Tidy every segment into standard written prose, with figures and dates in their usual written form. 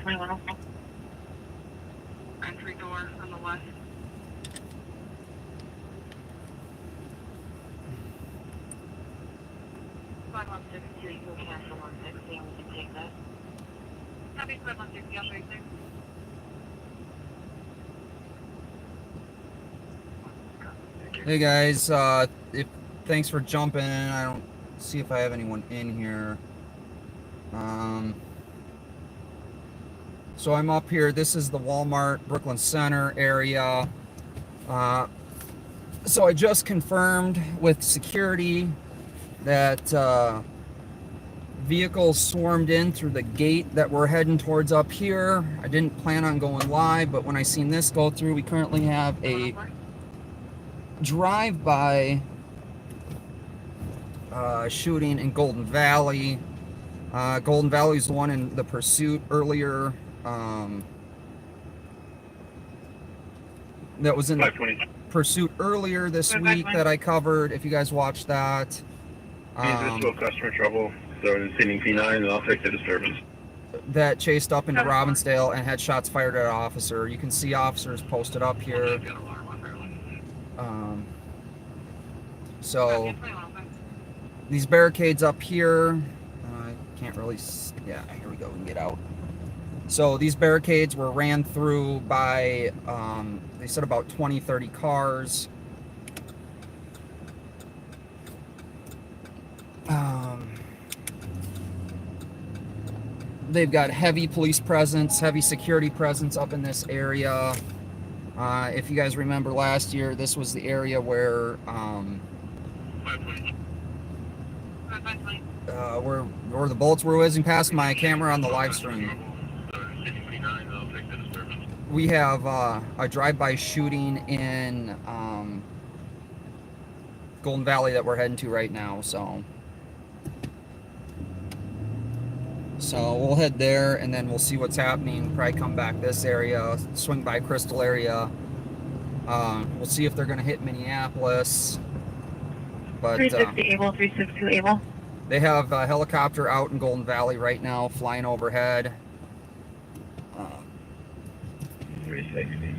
2104. Entry door on the left. 5162, you can cancel 160 and we can take that. Copy 5160, I'll show you there. Hey guys, thanks for jumping in. I don't see if I have anyone in here. So I'm up here. This is the Walmart Brooklyn Center area. So I just confirmed with security that vehicles swarmed in through the gate that we're heading towards up here. I didn't plan on going live, but when I seen this go through, we currently have a drive-by shooting in Golden Valley. Golden Valley is the one in the pursuit earlier. That was in the pursuit earlier this week that I covered. If you guys watched that, customer trouble. So it's hitting P9, and I'll take the disturbance. That chased up into Robbinsdale and had shots fired at an officer. You can see officers posted up here. So these barricades up here, I can't really, yeah, here we go, we can get out. So these barricades were ran through by, they said about 20-30 cars. They've got heavy police presence, heavy security presence up in this area. If you guys remember last year, this was the area where the bullets were whizzing past my camera on the live stream. We have a drive-by shooting in Golden Valley that we're heading to right now, so we'll head there and then we'll see what's happening. Probably come back this area, swing by Crystal area. We'll see if they're going to hit Minneapolis. But 360 able, 362 able. They have a helicopter out in Golden Valley right now, flying overhead. 360.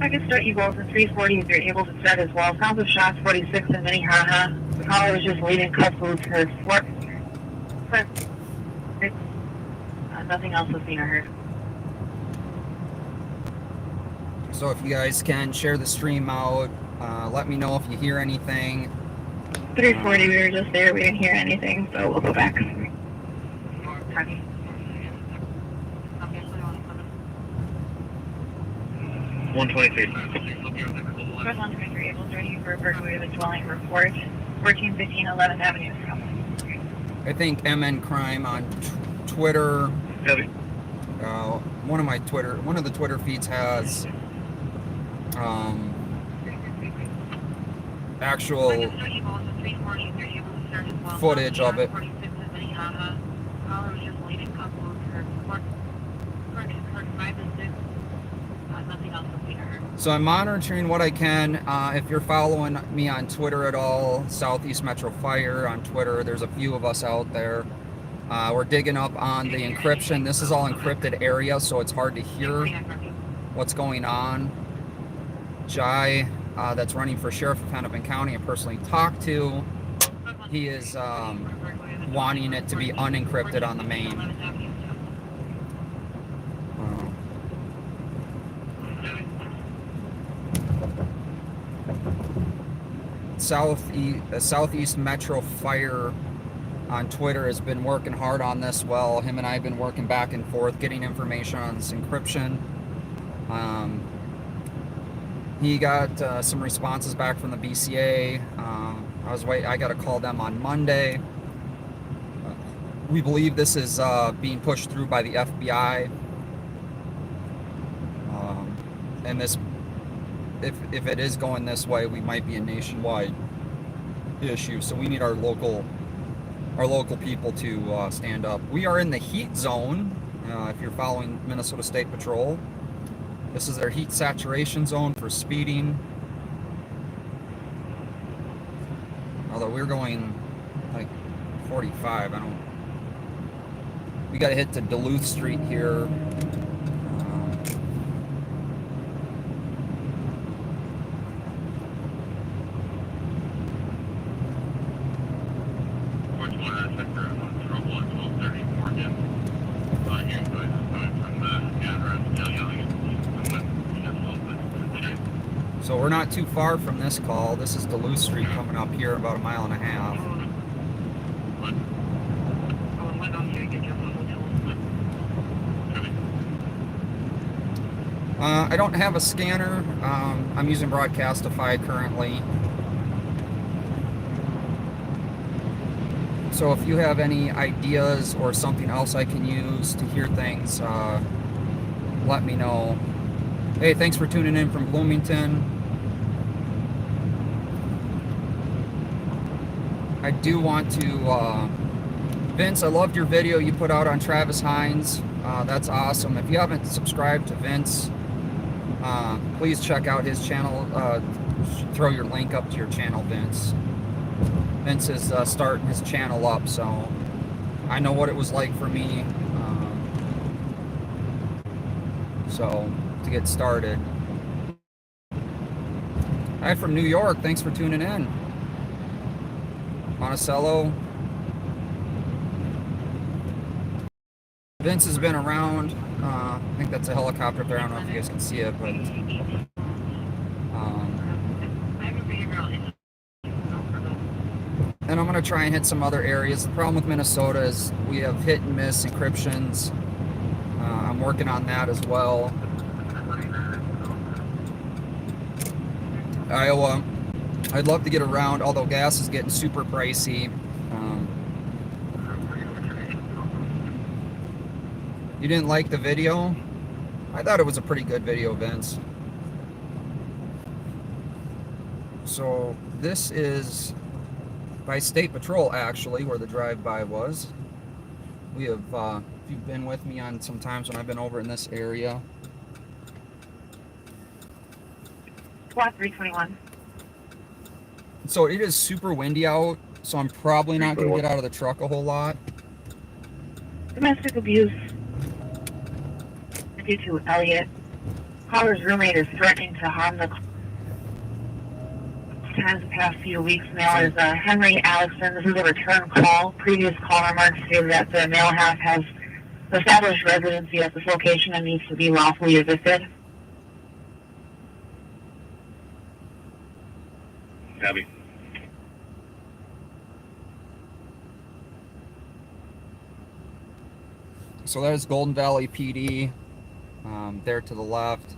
I can start you both at 340 if you're able to start as well. Sounds of shots 46 in Minnehaha. The caller was just leaving customers to work. Nothing else was seen or heard. So if you guys can share the stream out, let me know if you hear anything. 340, we were just there. We didn't hear anything, so we'll go back. 123. 123 able to ready for burglary of the dwelling report. 1415 11th Avenue. I think MN Crime on Twitter. Heavy. One of the Twitter feeds has actual footage of it. So I'm monitoring what I can. If you're following me on Twitter at all, Southeast Metro Fire on Twitter, there's a few of us out there. We're digging up on the encryption. This is all encrypted area, so it's hard to hear what's going on. Jai, that's running for sheriff of Hennepin County, I personally talked to. He is wanting it to be unencrypted on the main. Southeast Metro Fire on Twitter has been working hard on this. Well, him and I have been working back and forth, getting information on this encryption. He got some responses back from the BCA. I got to call them on Monday. We believe this is being pushed through by the FBI. And this, if it is going this way, we might be a nationwide issue. So we need our local people to stand up. We are in the heat zone. If you're following Minnesota State Patrol, this is their heat saturation zone for speeding. Although we're going like 45, I don't We got to hit to Duluth Street here. So we're not too far from this call. This is Duluth Street coming up here about a mile and a half. I don't have a scanner. I'm using Broadcastify currently. So if you have any ideas or something else I can use to hear things, let me know. Hey, thanks for tuning in from Bloomington. I do want to, Vince, I loved your video you put out on Travis Hines. That's awesome. If you haven't subscribed to Vince, please check out his channel. Throw your link up to your channel, Vince. Vince is starting his channel up, so I know what it was like for me. So, to get started. Hi from New York. Thanks for tuning in. Monticello. Vince has been around. I think that's a helicopter there. I don't know if you guys can see it, but and I'm going to try and hit some other areas. The problem with Minnesota is we have hit and miss encryptions. I'm working on that as well. Iowa, I'd love to get around, although gas is getting super pricey. You didn't like the video? I thought it was a pretty good video, Vince. So this is by State Patrol, actually, where the drive-by was. We have, if you've been with me on some times when I've been over in this area. Squad 321. So it is super windy out, so I'm probably not going to get out of the truck a whole lot. Domestic abuse. Due to Elliot. Caller's roommate is threatening to harm the times the past few weeks. Male is Henry Alexson. This is a return call. Previous call remarks stated that the male half has established residency at this location and needs to be lawfully evicted. Copy. So that is Golden Valley PD. There to the left.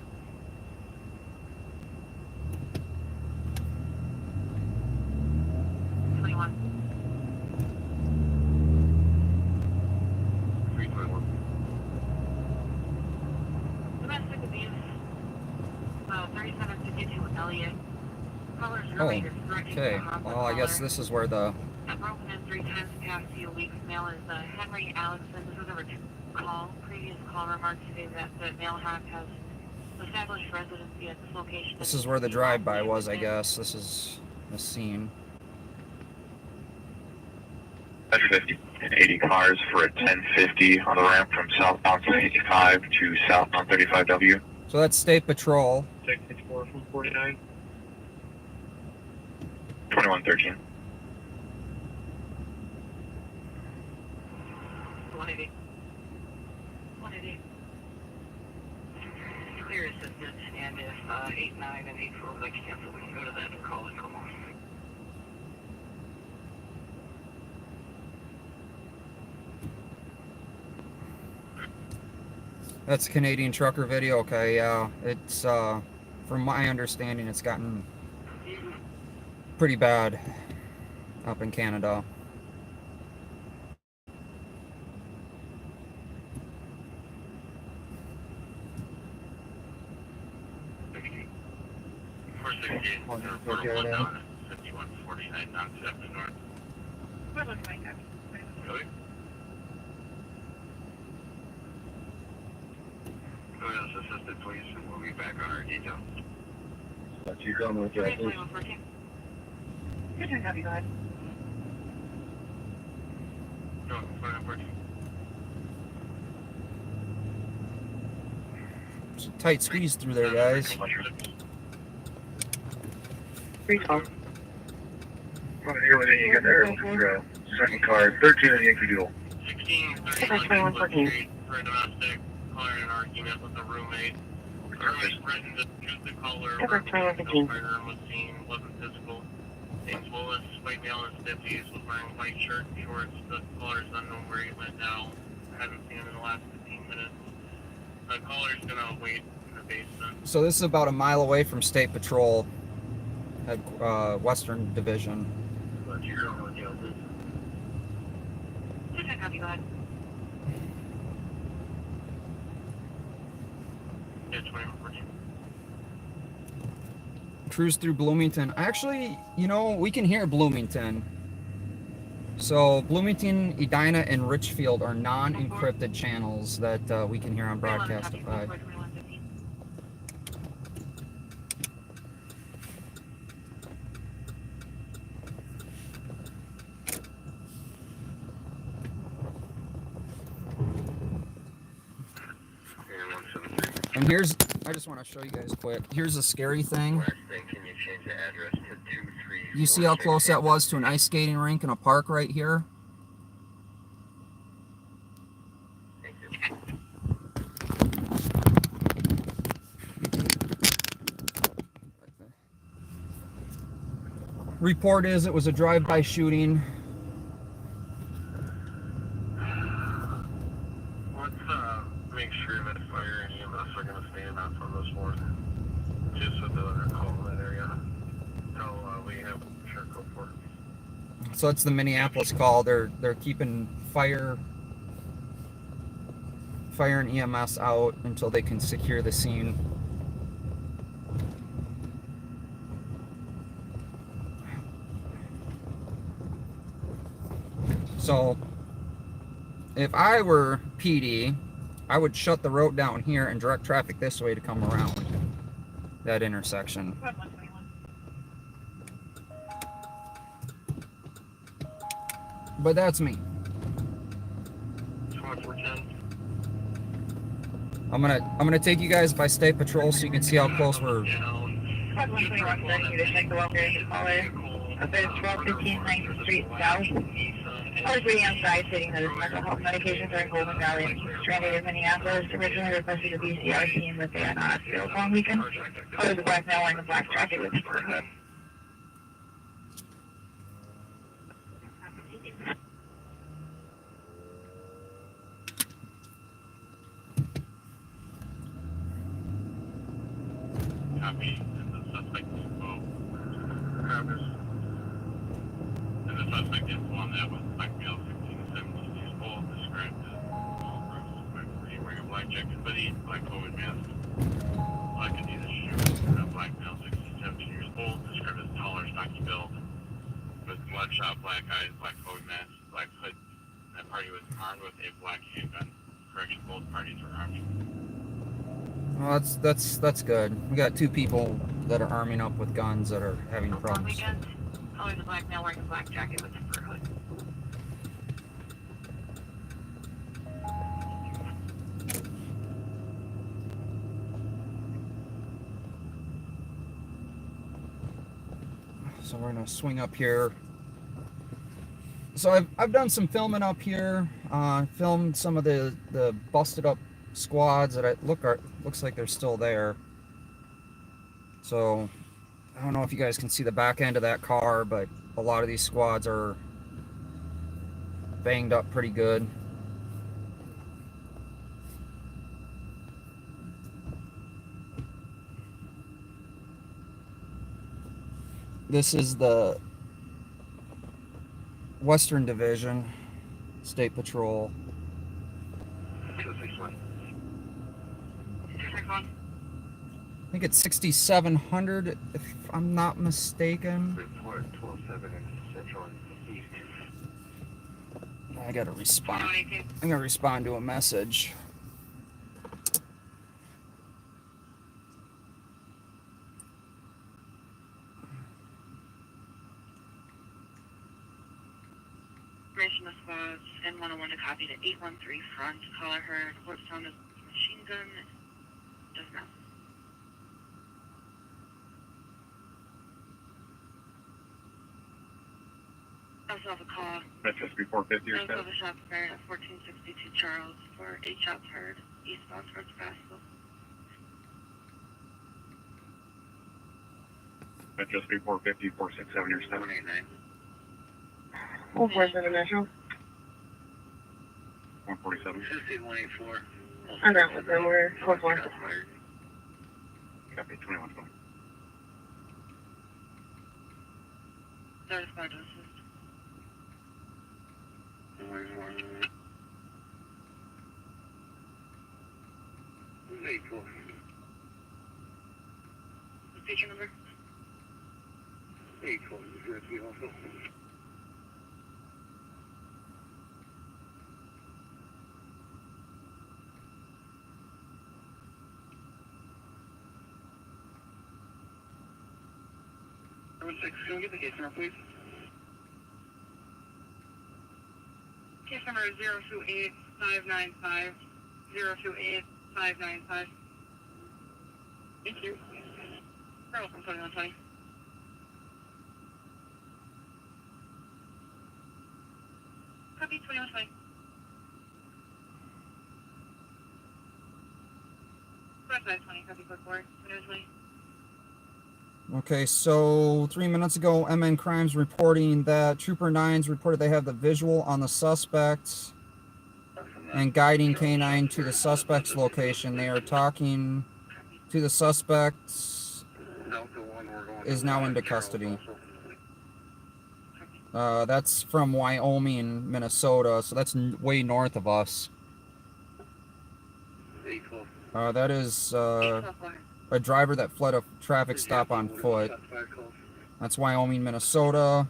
Domestic abuse. 3752 Elliot. Oh, okay. Well, I guess this is where the... Broken in 3 times the past few weeks. Male is Henry Alexson. This was a return call. Previous call remarks say that the male half has established residency at this location. This is where the drive-by was, I guess. This is the scene. 50 and 80 cars for a 1050 on the ramp from southbound 65 to southbound 35W. So that's State Patrol. 664 from 49. 2113. 180. 180. Clear assistance, and if 89 and 84 would like to cancel, we can go to that and call and come on. That's a Canadian trucker video. Okay, yeah. It's, from my understanding, it's gotten pretty bad up in Canada. Assisted, please, and we'll be back on our detail. What you done with that? Good turn, copy, go ahead. No, 14. tight squeeze through there, guys. 312. Right here when you get there, second car, 13 of the Yankee Doodle. 16, Okay, 2114. for a domestic, caller in an argument with a roommate. Roommate threatened to shoot the caller. Okay, 2115. Firearm was seen, wasn't physical. James Willis, white male in his 50s, was wearing a white shirt and shorts. The caller is unknown where he went now. I haven't seen him in the last 15 minutes. The caller's gonna wait in the basement. So this is about a mile away from State Patrol at Western Division. But you don't know what this. Okay, copy, go ahead. Yeah, 2114. Cruise through Bloomington. Actually, you know, we can hear Bloomington. So Bloomington, Edina, and Richfield are non-encrypted channels that we can hear on Broadcastify. 2115. And here's, I just want to show you guys quick. Here's a scary thing. Can you change the address to 23? You see how close that was to an ice skating rink and a park right here? Thank you. Report is it was a drive-by shooting. Let's make sure that fire and EMS are going to stand out from this one. Just with the other call in that area. Until we have sure go for it. So it's the Minneapolis call. They're keeping fire and EMS out until they can secure the scene. So if I were PD, I would shut the road down here and direct traffic this way to come around that intersection. 121. But that's me. 2410. I'm gonna take you guys by State Patrol so you can see how close we're. 121, sending you to check the welfare of the caller. Up at 1215 9th Street South. Caller's waiting outside, stating that his mental health medications are in Golden Valley and he's stranded in Minneapolis. Originally requested a BCR team, but they are not available on weekend. Caller's a black male wearing a black jacket with a fur hood. Copy. And the suspect is Travis. And the suspect is one that was black male, 16 to 17 years old, described as all gross, wearing a black jacket, hoodie, black COVID mask, black Adidas shoes, and a black male, 16 to 17 years old, described as taller, stocky build, with bloodshot black eyes, black COVID mask, black hood. That party was armed with a black handgun. Correction, both parties were armed. Well, that's good. We got two people that are arming up with guns that are having On problems. weekend, caller's a black male wearing a black jacket with a fur hood. So we're gonna swing up here. So I've done some filming up here. Filmed some of the busted up squads that looks like they're still there. So I don't know if you guys can see the back end of that car, but a lot of these squads are banged up pretty good. This is the Western Division, State Patrol. 261. I think it's 6,700, if I'm not mistaken. Report 12-7 in Central and East. I gotta respond. I'm gonna respond to a message. Information of squads and 101 to copy to 813 front. Caller heard what sound is machine gun Just now. I also have a call. That's just before 50 or I also so. have a shot fired at 1462 Charles for 8 shots heard eastbound towards Basel. That's just before 50, 467 or 789. 147 initial. 147. 184. I'm not with them. We're 44. Copy 21. There's my doses. The feature number? 812 also. Number 6, can we get the case number, please? Case number is 028595. 028595. Thank you. You're welcome, 2120. Copy 2120. 5520, copy code 4, 2120. Okay, so 3 minutes ago, MN Crimes reporting that Trooper 9s reported they have the visual on the suspect and guiding K9 to the suspect's location. They are talking to the suspect, is now into custody. That's from Wyoming, Minnesota, so that's way north of us. That is a driver that fled a traffic stop on foot. That's Wyoming, Minnesota.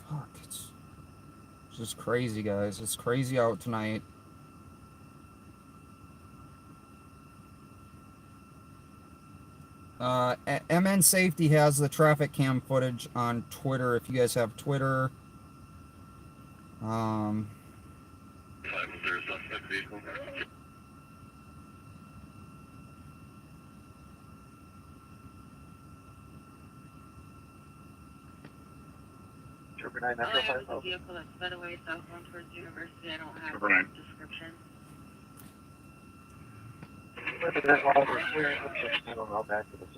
Fuck, it's just crazy, guys. It's crazy out tonight. MN Safety has the traffic cam footage on Twitter. If you guys have Twitter, Trooper 9, All I natural have is 5. a vehicle that sped away southbound towards the university. I don't have Trooper a 9. description.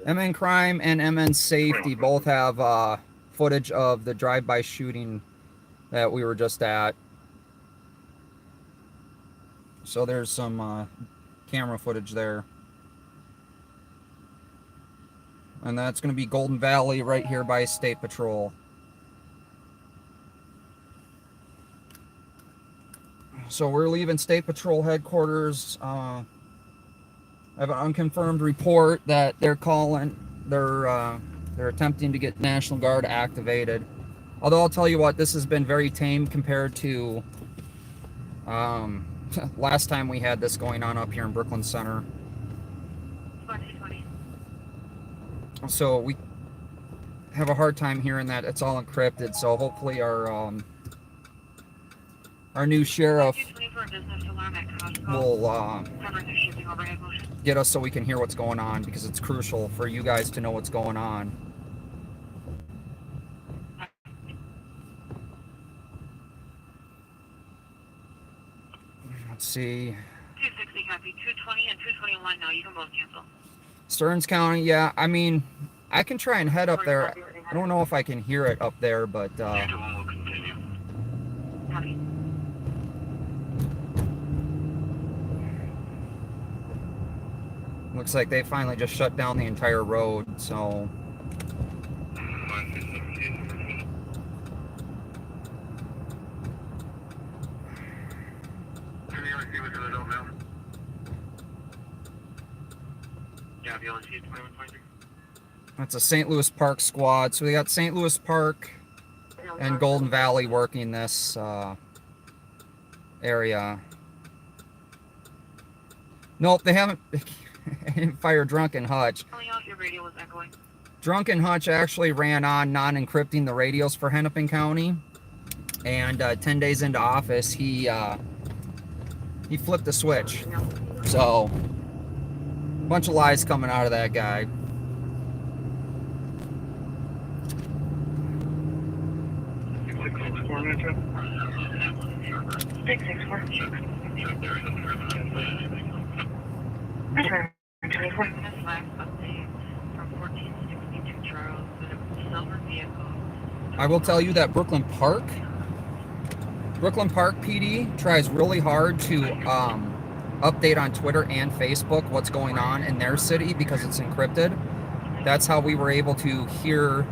MN Crime and MN Safety both have footage of the drive-by shooting that we were just at. So there's some camera footage there. And that's going to be Golden Valley right here by State Patrol. So we're leaving State Patrol headquarters. I have an unconfirmed report that they're attempting to get National Guard activated. Although I'll tell you what, this has been very tame compared to last time we had this going on up here in Brooklyn Center. 2020. So we have a hard time hearing that it's all encrypted. So hopefully our new sheriff will get us so we can hear what's going on, because it's crucial for you guys to know what's going on. Let's see. 260 copy. 220 and 221 now. You can both cancel. Stearns County, yeah. I mean, I can try and head up there. I don't know if I can hear it up there, but Copy. looks like they finally just shut down the entire road, so that's a St. Louis Park squad. So we got St. Louis Park and Golden Valley working this area. Nope, they haven't fired Drunken Hutch. Your radio was echoing. Drunken Hutch actually ran on non-encrypting the radios for Hennepin County, and 10 days into office, he flipped the switch. So, bunch of lies coming out of that guy. 664, Metro. 664. Metro 24. I will tell you that Brooklyn Park PD tries really hard to update on Twitter and Facebook what's going on in their city because it's encrypted. That's how we were able to hear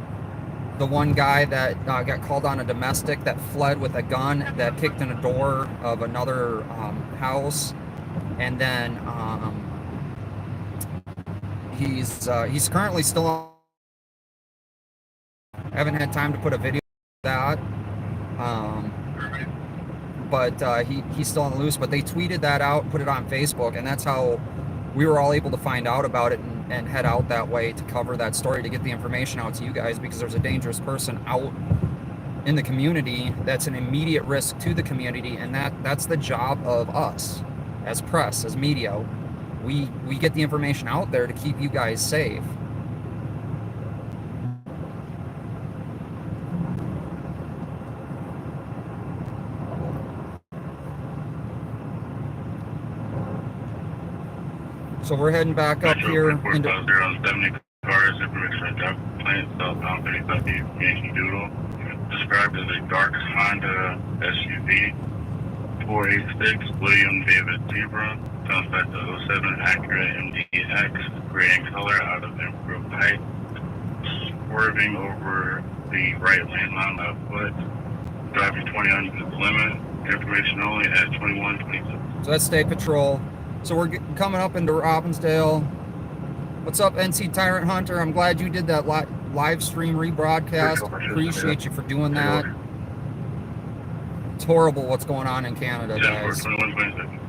the one guy that got called on a domestic that fled with a gun that kicked in a door of another house, and then he's currently still on. I haven't had time to put a video of that, but he's still on the loose. But they tweeted that out, put it on Facebook, and that's how we were all able to find out about it and head out that way to cover that story, to get the information out to you guys, because there's a dangerous person out in the community that's an immediate risk to the community, and that's the job of us as press, as media. We get the information out there to keep you guys safe. So we're heading back up here into 070 cars, information on job plant, Southbound 35 Yankee Doodle. Described as a dark Honda SUV, 486 William David Zebra. Sounds back to 07 Acura MDX, gray in color, out of improved height. Swerving over the right lane line of foot. Driving 20 under the limit. Information only at 2126. So that's State Patrol. So we're coming up into Robbinsdale. What's up, NC Tyrant Hunter? I'm glad you did that live stream rebroadcast. Appreciate you for doing that. It's horrible what's going on in Canada, guys. 2126.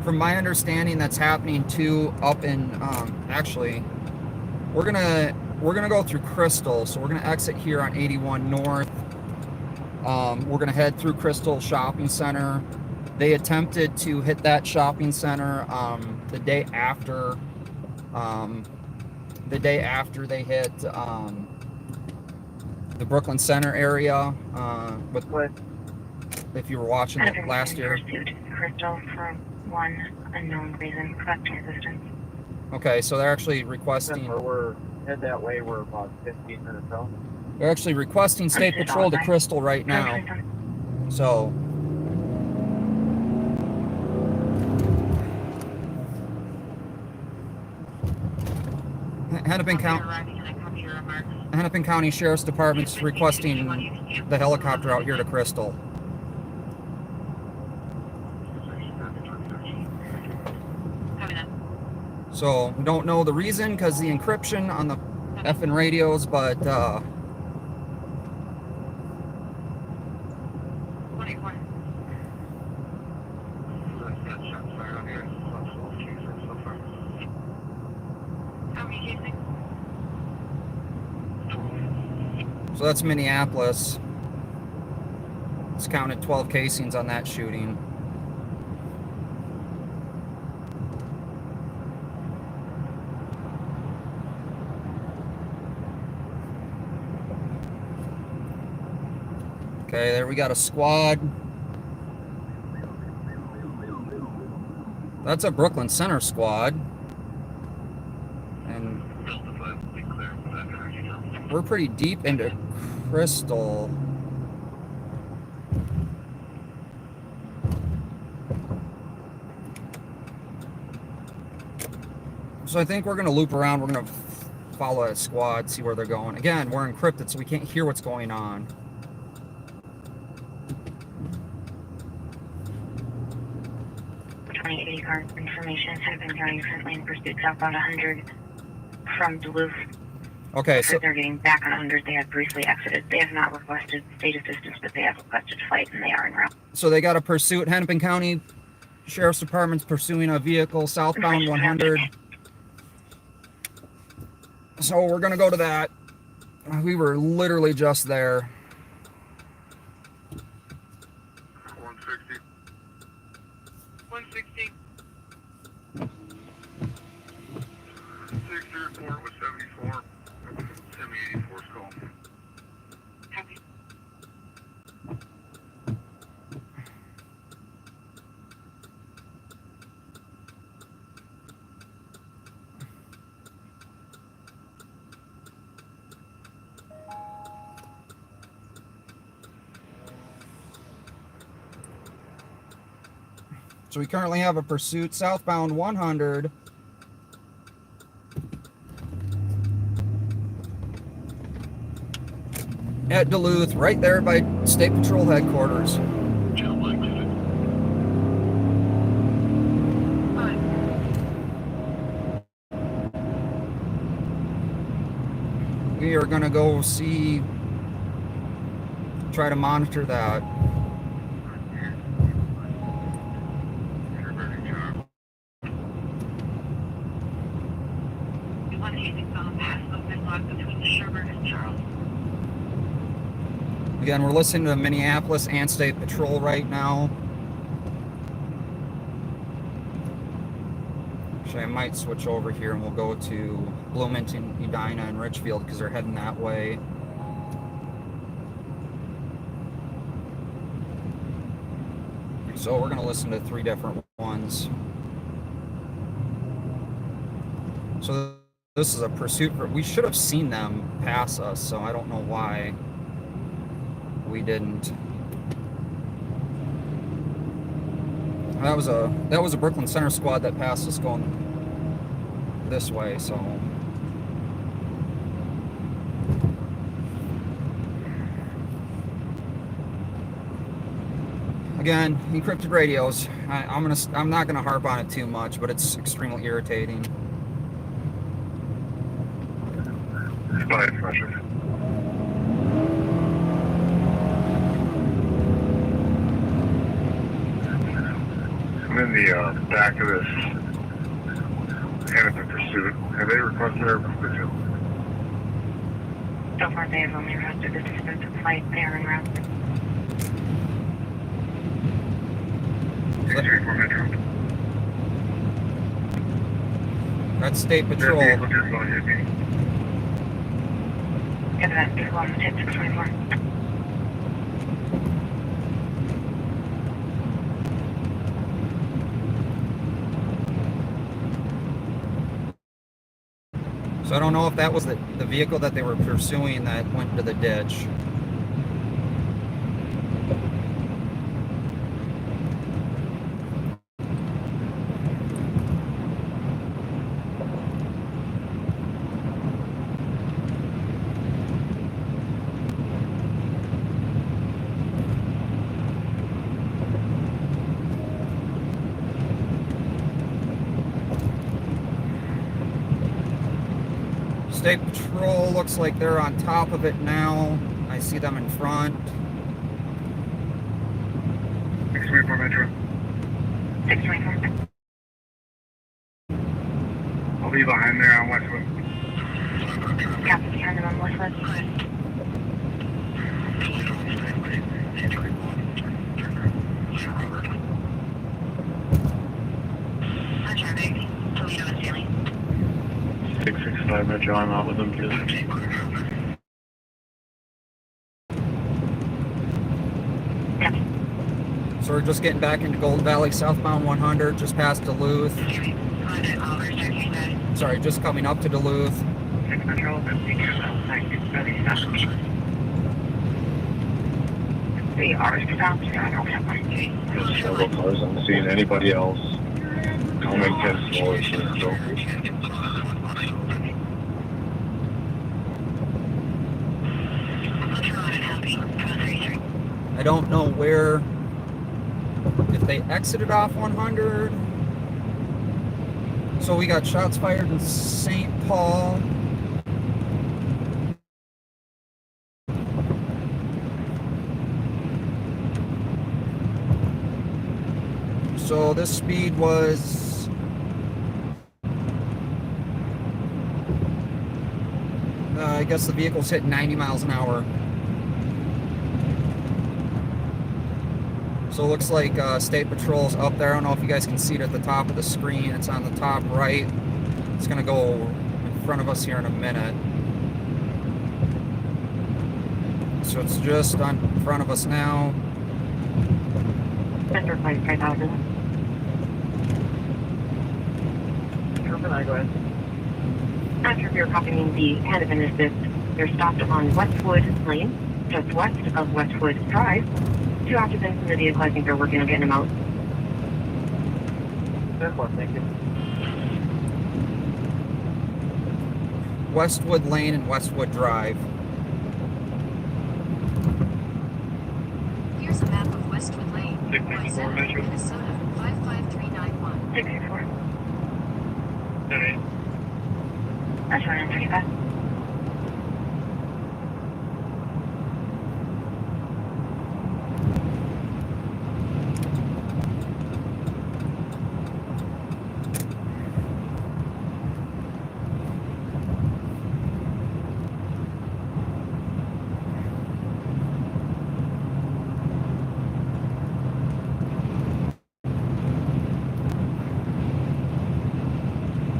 From my understanding, that's happening too up in actually we're gonna go through Crystal, so we're gonna exit here on 81 North. We're gonna head through Crystal Shopping Center. They attempted to hit that shopping center the day after they hit the Brooklyn Center area. If you were watching it last year. Crystal for one unknown reason, collecting assistance. Okay, so they're actually requesting. We're head that way. We're about 15 minutes out. They're actually requesting State Patrol to Crystal right now. So. Hennepin County Sheriff's Department's requesting the helicopter out here to Crystal. So we don't know the reason because the encryption on the effing radios, but so that's Minneapolis. It's counted 12 casings on that shooting. Okay, there we got a squad. That's a Brooklyn Center squad. And we're pretty deep into Crystal. So I think we're going to loop around. We're going to follow that squad, see where they're going. Again, we're encrypted, so we can't hear what's going on. Car information. Hennepin County currently in pursuit southbound 100 from Duluth. Okay, so they're getting back on 100. They have briefly exited. They have not requested state assistance, but they have requested flight, and they are en route. So they got a pursuit. Hennepin County Sheriff's Department's pursuing a vehicle southbound 100. So we're gonna go to that. We were literally just there. report was 74. 7084 's call. Copy. So we currently have a pursuit southbound 100. At Duluth, right there by State Patrol headquarters. Joe Mike, is it? We are gonna go try to monitor that. You want to use the pass open block between the Sherburne and Charles. Again, we're listening to Minneapolis and State Patrol right now. Actually, I might switch over here and we'll go to Bloomington, Edina, and Richfield because they're heading that way. So we're going to listen to 3 different ones. So this is a pursuit. We should have seen them pass us, so I don't know why we didn't. That was a Brooklyn Center squad that passed us going this way, so. Again, encrypted radios. I'm not gonna harp on it too much, but it's extremely irritating. Spy pressure. I'm in the back of this Hennepin pursuit. Have they requested our pursuit? So far, they have only requested the distance of flight there and route. 634 Metro. That's State Patrol. That vehicle just going to hit me. Get that vehicle on the tip 624. So I don't know if that was the vehicle that they were pursuing that went into the ditch. State Patrol looks like they're on top of it now. I see them in front. 634 Metro. 624. I'll be behind there on Westwood. Copy, behind them on Westwood. On traffic, Toledo and Stanley. 665 Metro, I'm out with them too. So we're just getting back into Golden Valley, southbound 100, just past Duluth. Sorry, just coming up to Duluth. 6 Metro, be careful outside, it's really stuck. 3 hours stopped, you're on overtime. There's several cars. I'm seeing anybody else. I'll make 10 floors for the trophy. I don't know where, if they exited off 100. So we got shots fired in St. Paul. So this speed was I guess the vehicle's hitting 90 miles an hour. So it looks like State Patrol's up there. I don't know if you guys can see it at the top of the screen. It's on the top right. It's going to go in front of us here in a minute. So it's just on front of us now. Center flight 5000. Go ahead. After you're copying the Hennepin assist, you're stopped on Westwood Lane, just west of Westwood Drive. 2 occupants in the vehicle, I think they're working on getting them out. Thank you. Westwood Lane and Westwood Drive. Here's a map of Westwood Lane, 664 Wayzata, measure. Minnesota, 55391. 664. Alright. That's 135.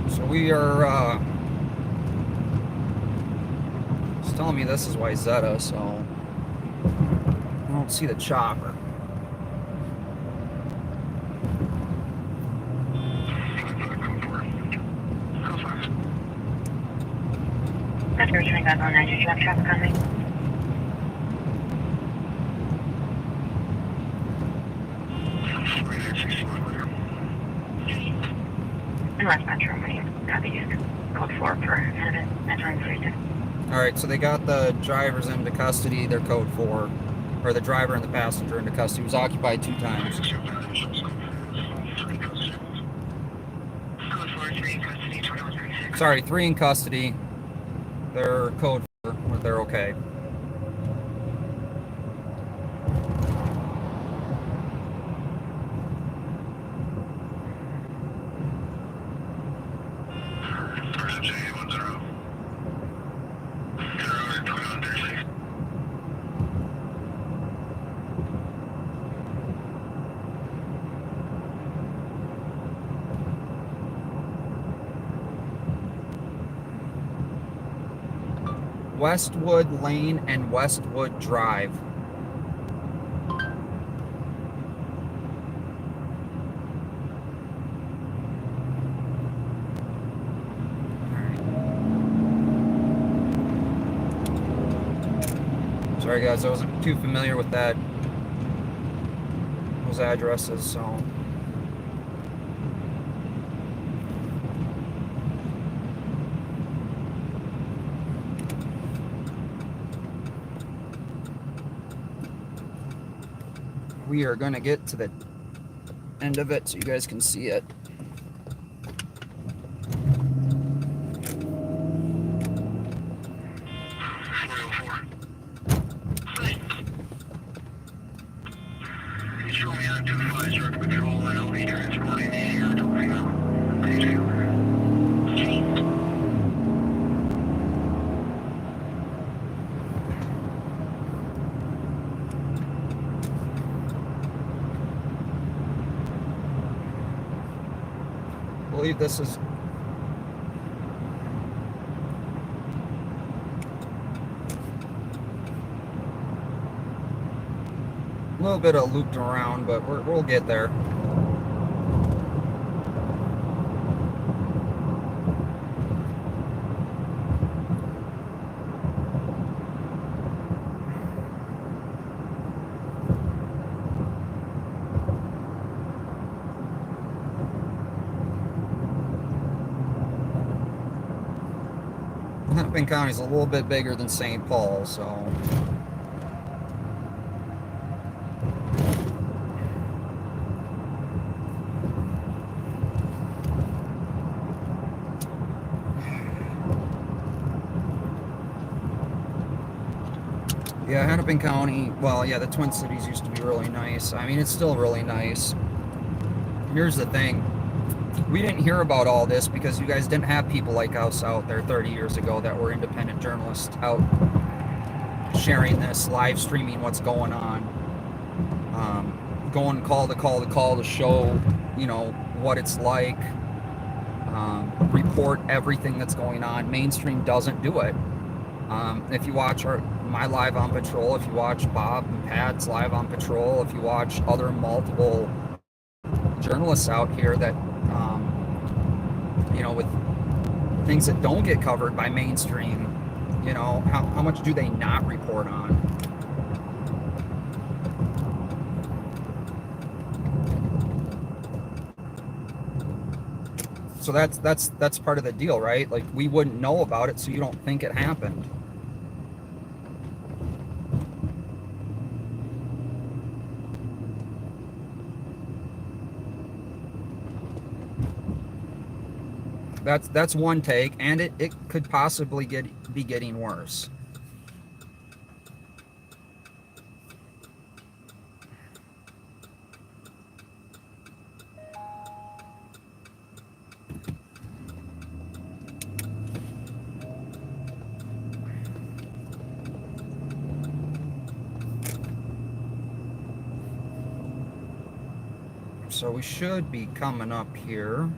So we are, it's telling me this is Wcco, so I don't see the chopper. After returning back on 9, you have traffic on me. And West Metro, copy you. Code 4 for Hennepin, entering 36. Alright, so they got the drivers into custody, they're code 4. Or the driver and the passenger into custody. He was occupied 2 times. Sorry, 3 in custody. They're code 4, they're okay. Westwood Lane and Westwood Drive. Sorry guys, I wasn't too familiar with those addresses, so. We are going to get to the end of it so you guys can see it. I believe this is a little bit of looped around, but we'll get there. Hennepin County is a little bit bigger than St. Paul, so. Yeah, Hennepin County, well, yeah, the Twin Cities used to be really nice. I mean, it's still really nice. Here's the thing. We didn't hear about all this because you guys didn't have people like us out there 30 years ago that were independent journalists out sharing this, live streaming what's going on, going call to show, you know, what it's like. report everything that's going on. Mainstream doesn't do it. If you watch my Live on Patrol, if you watch Bob and Pat's Live on Patrol, if you watch other multiple journalists out here that, with things that don't get covered by mainstream, how much do they not report on? So that's part of the deal, right? Like, we wouldn't know about it, so you don't think it happened. That's one take, and it could possibly be getting worse. So we should be coming up here.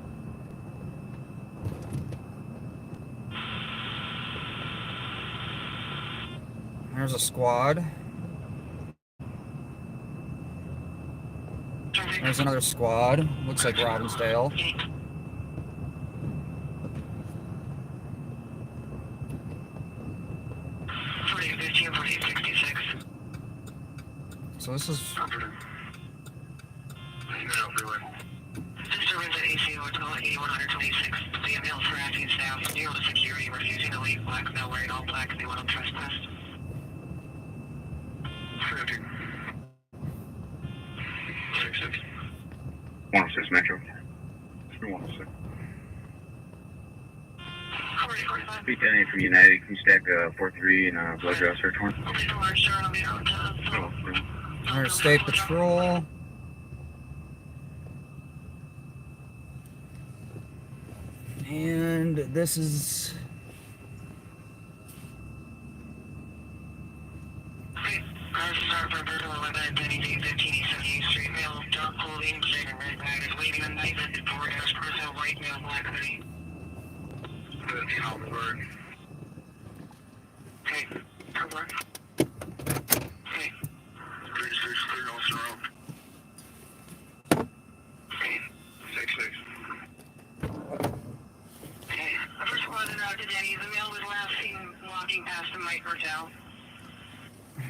There's a squad. There's another squad. Looks like Robbinsdale. So this is... Disturbance at ACO Hotel 8126. The email for acting staff. Zero to security. Refusing to leave. Black male wearing all black. They went on trespass. 106 Metro. 106. Speak to any from United. Can you stack 4-3 and blood draw search warrant? There's State Patrol. And this is...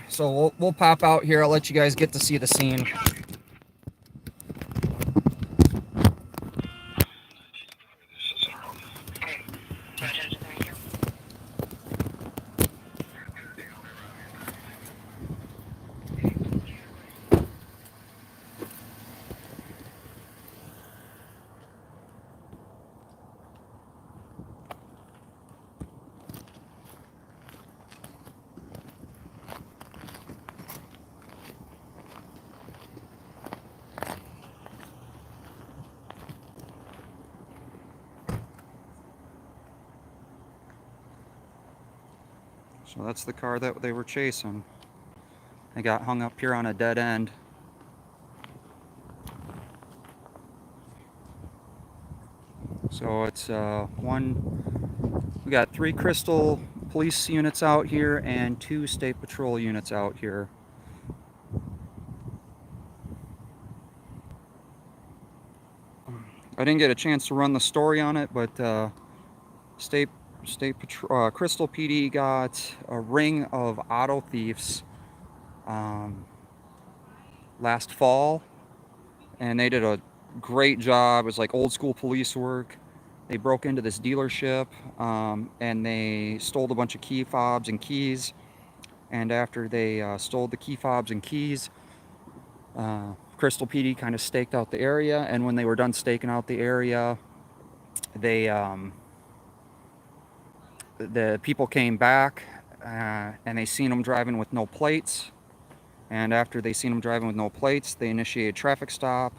So we'll pop out here. I'll let you guys get to see the scene. So that's the car that they were chasing. They got hung up here on a dead end. So it's we got 3 Crystal police units out here and 2 State Patrol units out here. I didn't get a chance to run the story on it, but Crystal PD got a ring of auto thieves last fall, and they did a great job. It was like old school police work. They broke into this dealership and they stole a bunch of key fobs and keys. And after they stole the key fobs and keys, Crystal PD kind of staked out the area. And when they were done staking out the area, they the people came back and they seen them driving with no plates. And after they seen them driving with no plates, they initiated a traffic stop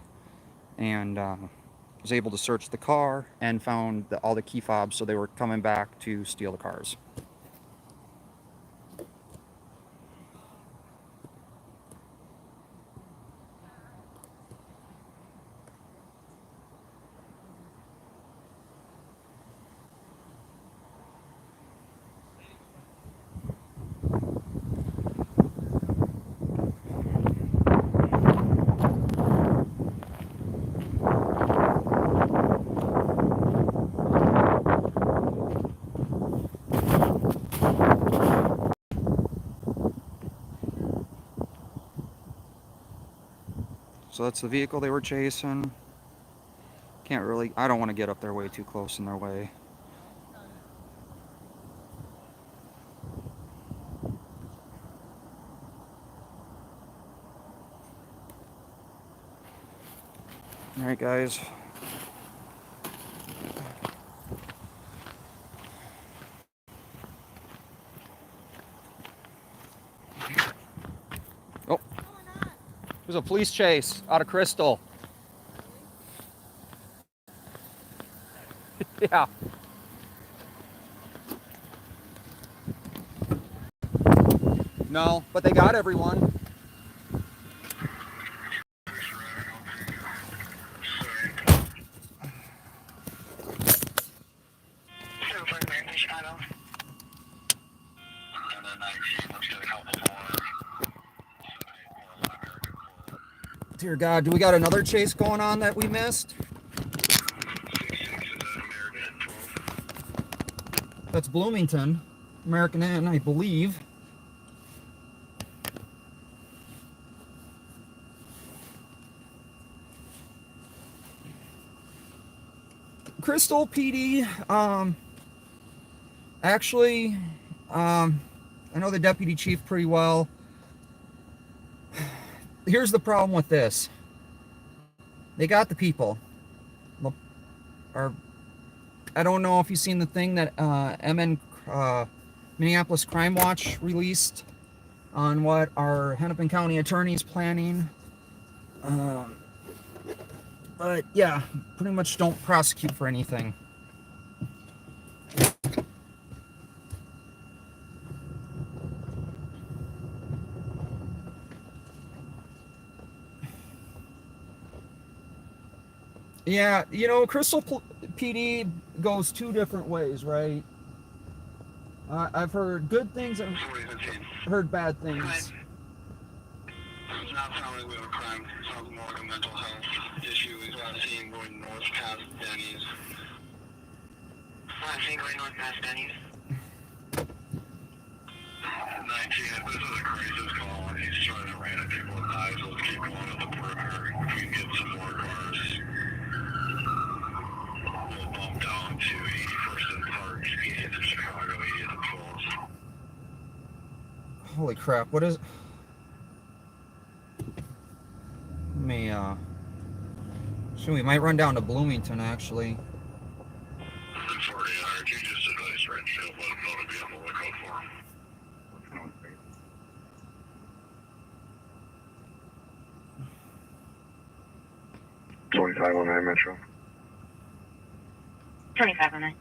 and was able to search the car and found all the key fobs. So they were coming back to steal the cars. So that's the vehicle they were chasing. Can't really, I don't want to get up there way too close in their way. All right, guys. Oh, there's a police chase out of Crystal. Yeah. No, but they got everyone. Dear God, do we got another chase going on that we missed? That's Bloomington, American Inn, I believe. Crystal PD, actually, I know the deputy chief pretty well. Here's the problem with this. They got the people. I don't know if you've seen the thing that Minneapolis Crime Watch released on what our Hennepin County attorney's planning. But yeah, pretty much don't prosecute for anything. Yeah, you know, Crystal PD goes two different ways, right? I've heard good things and heard bad things. It's not sounding like we have a crime. It sounds more like a mental health issue. We've got seeing going north past Denny's. I'm seeing going north past Denny's. 19, if this is a crisis call and he's trying to ram people with knives, let's keep going at the perimeter. If we can get some more cars, we'll bump down to 81st and Park, 80th and Chicago, 80th and Falls. Holy crap, what is... Let me, shoot, we might run down to Bloomington, actually. 49, you just advise Renfield, let him know to be on the lookout for him. 2509 Metro. 2509.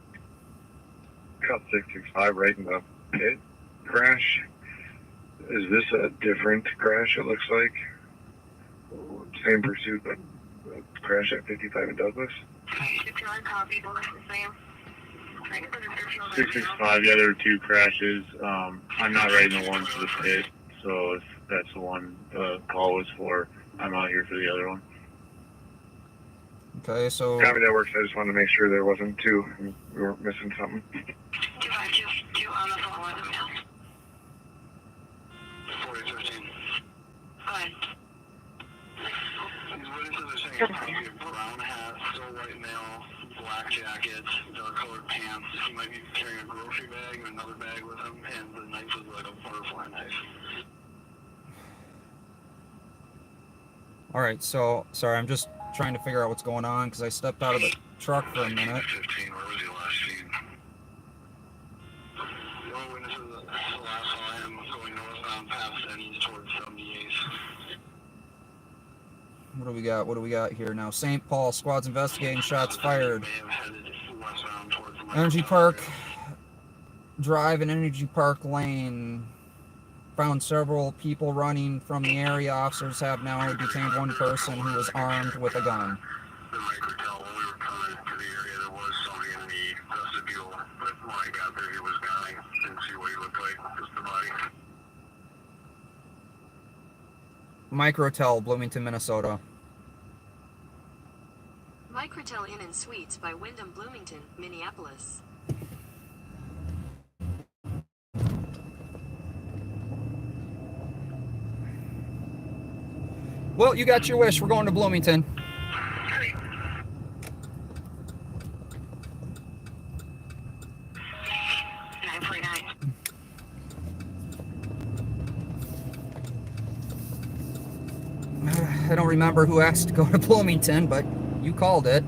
Cut 665 right in the pit crash. Is this a different crash, it looks like? Same pursuit, but crash at 55 in Douglas? 665, yeah, there were two crashes. I'm not writing the one for the pit, so if that's the one the call was for, I'm out here for the other one. Okay, so... Copy, that works. I just wanted to make sure there wasn't two and we weren't missing something. Two on the phone with him now. 4013. Fine. These witnesses are saying it's probably a brown hat, still white male, black jacket, dark colored pants. He might be carrying a grocery bag and another bag with him, and the knife is like a butterfly knife. Alright, so, sorry, I'm just trying to figure out what's going on, because I stepped out of the truck for a minute. 15, where was he last seen? The only witnesses that last saw him going northbound past Denny's towards 78th. What do we got? What do we got here now? St. Paul, squads investigating, shots fired. May have headed westbound towards the Energy Microsoft Park area. Drive and Energy Park Lane. Found several people running from the area. Officers have now detained one person who was armed with a gun. The microtel, when we were coming to the area, there was somebody in the vestibule, but when I got there, he was dying. Didn't see what he looked like, just the body. Microtel, Bloomington, Minnesota. Microtel Inn and Suites by Wyndham Bloomington, Minneapolis. Well, you got your wish. We're going to Bloomington. 949. I don't remember who asked to go to Bloomington, but you called it.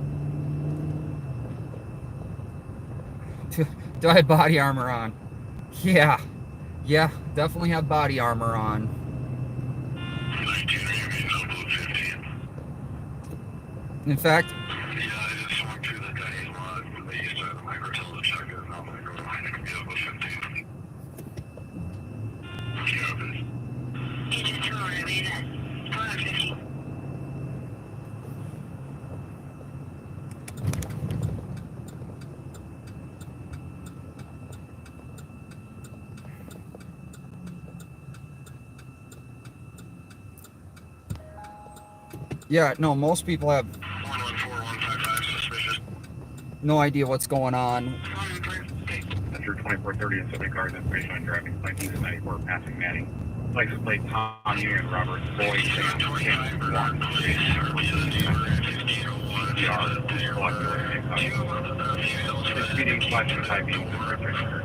Do I have body armor on? Yeah, definitely have body armor on. In fact, Yeah, I just walked through the Denny's lot. They used to have my hotel to check it, and I'm gonna go to vehicle 15. Agent 2 remain at 450. yeah, no, most people have 114155 suspicious. no idea what's going on. After 2430 and 70 cars information on driving like using 94 passing Manning. License plate Tom Union Robert Boyd Sam Kim Walk speeding flashing high beams and refrigerator.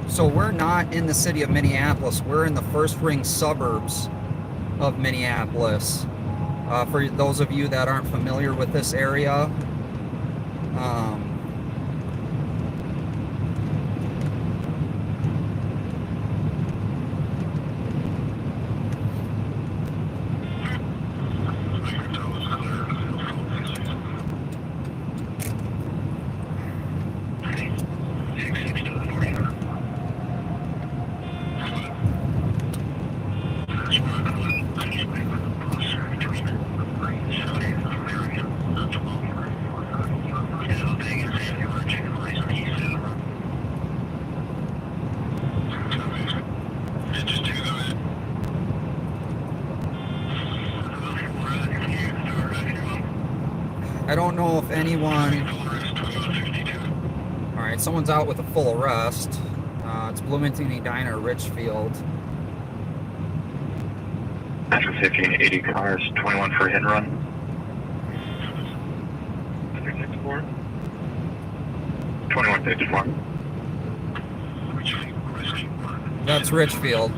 So we're not in the city of Minneapolis. We're in the first ring suburbs of Minneapolis. For those of you that aren't familiar with this area, I don't know if anyone... Alright, someone's out with a full arrest. It's Bloomington, Edina, Richfield. After 1580 cars, 21 for hit and run. 364. 2154. That's Richfield.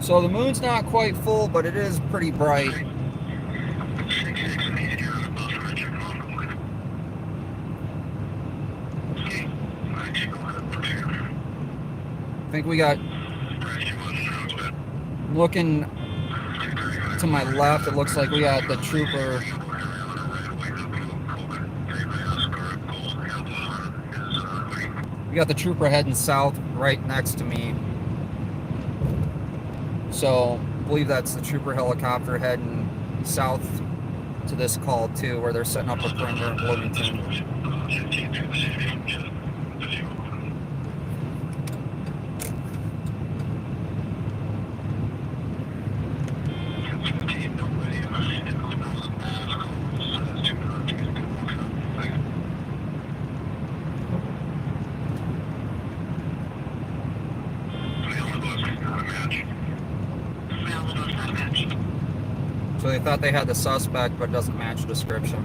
So the moon's not quite full, but it is pretty bright. I think we got, looking to my left, it looks like we got the trooper. We got the trooper heading south right next to me. So I believe that's the trooper helicopter heading south to this call too, where they're setting up a perimeter in Bloomington. So they thought they had the suspect, but doesn't match the description.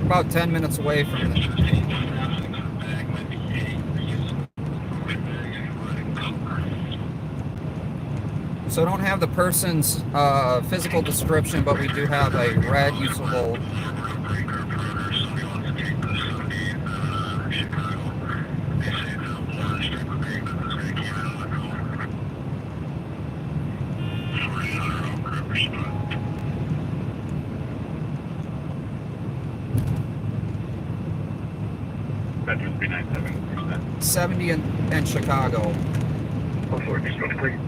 About 10 minutes away from the... So I don't have the person's physical description, but we do have a red usable... That would be 97%. 70 in Chicago. Oh, sorry, just go to clean.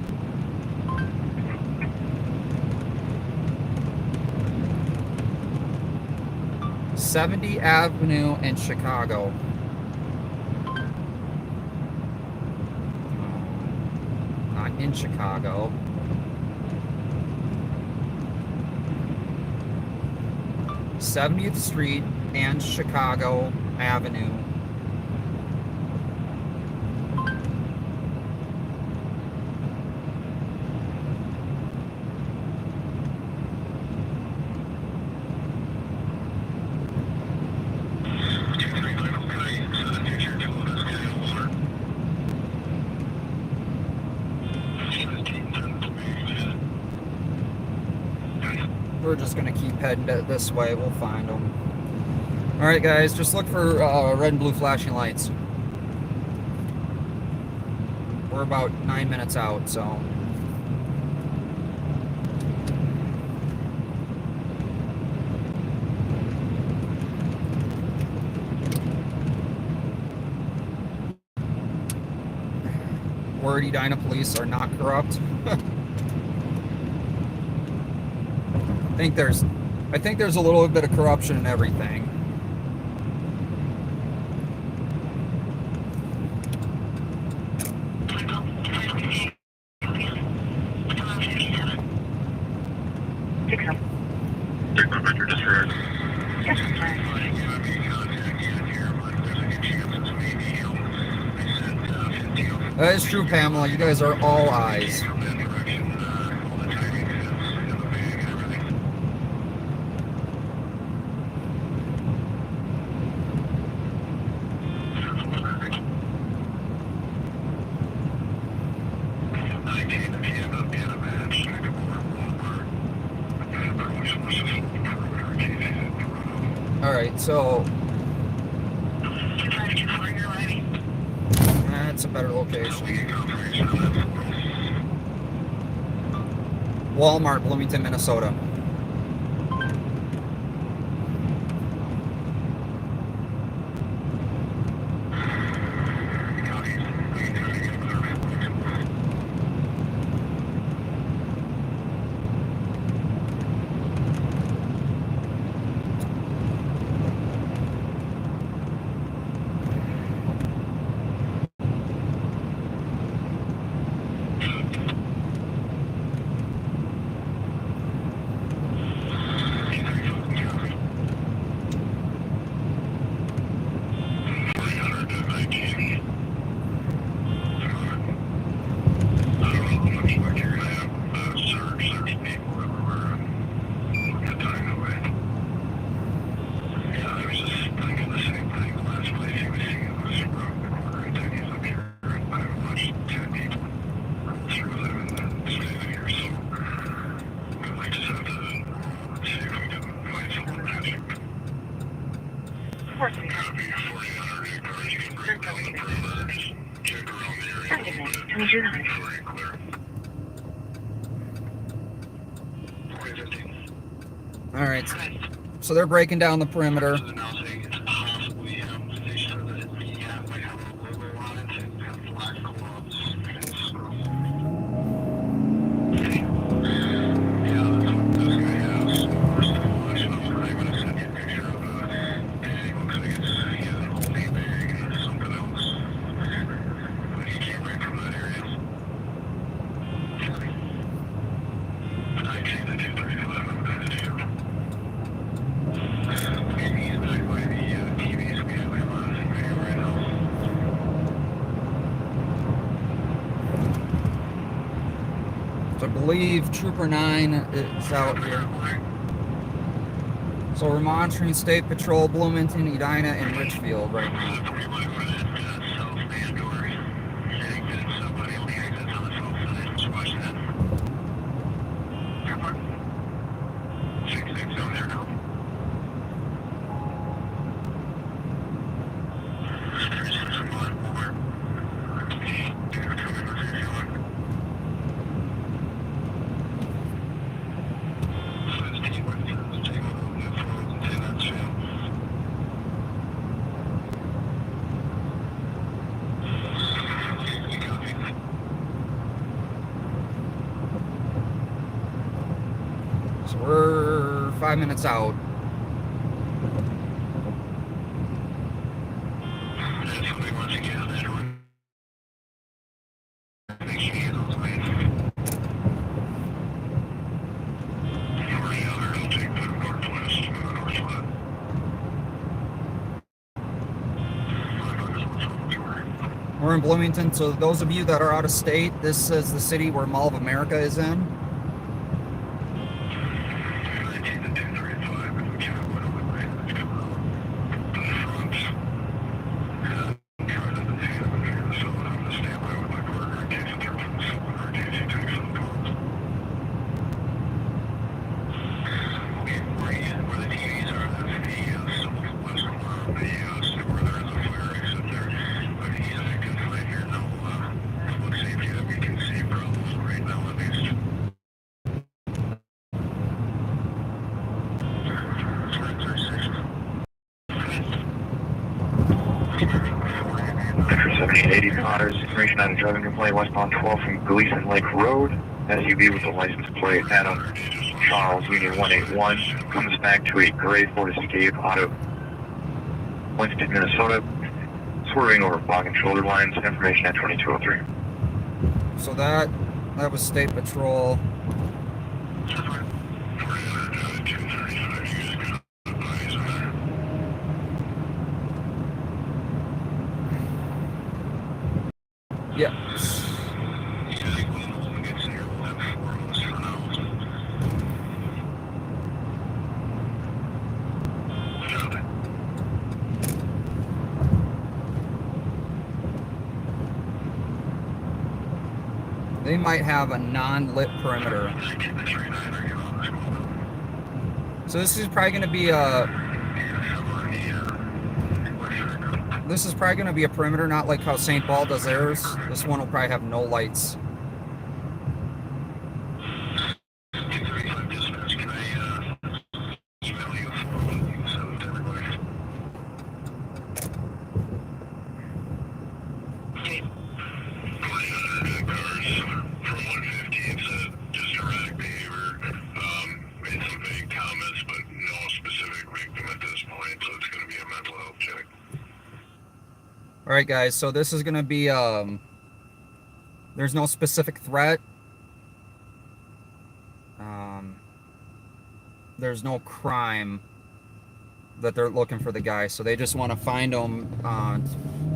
70 Avenue in Chicago. Not in Chicago. '70th Street and Chicago Avenue. We're just gonna keep heading this way. We'll find them. All right, guys, just look for red and blue flashing lights. We're about 9 minutes out, so. Word Edina police are not corrupt. I think there's a little bit of corruption in everything. That is true, Pamela. You guys are all eyes. Alright, so that's a better location. Walmart, Bloomington, Minnesota. All right, so they're breaking down the perimeter. believe Trooper 9 is out here. So we're monitoring State Patrol, Bloomington, Edina, and Richfield right now. So we're 5 minutes out. We're in Bloomington, so those of you that are out of state, this is the city where Mall of America is in. Cars, information on a driving complaint westbound 12 from Gleason Lake Road. SUV with the license plate Adam Charles Union 181 comes back to a gray Ford Escape out of Winston, Minnesota, swerving over fog and shoulder lines. Information at 2203. So that was State Patrol. Yep. They might have a non-lit perimeter. So this is probably going to be a... This is probably going to be a perimeter, not like how St. Paul does theirs. This one will probably have no lights. All right, guys, so this is going to be, there's no specific threat. There's no crime that they're looking for the guy, so they just want to find him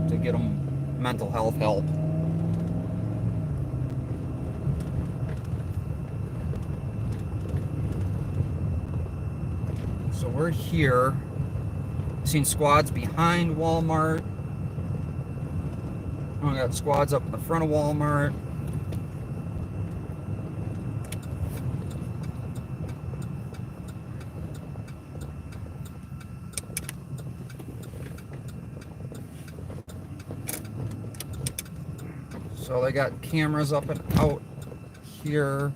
to get him mental health help. So we're here. Seen squads behind Walmart. We got squads up in the front of Walmart. So they got cameras up and out here.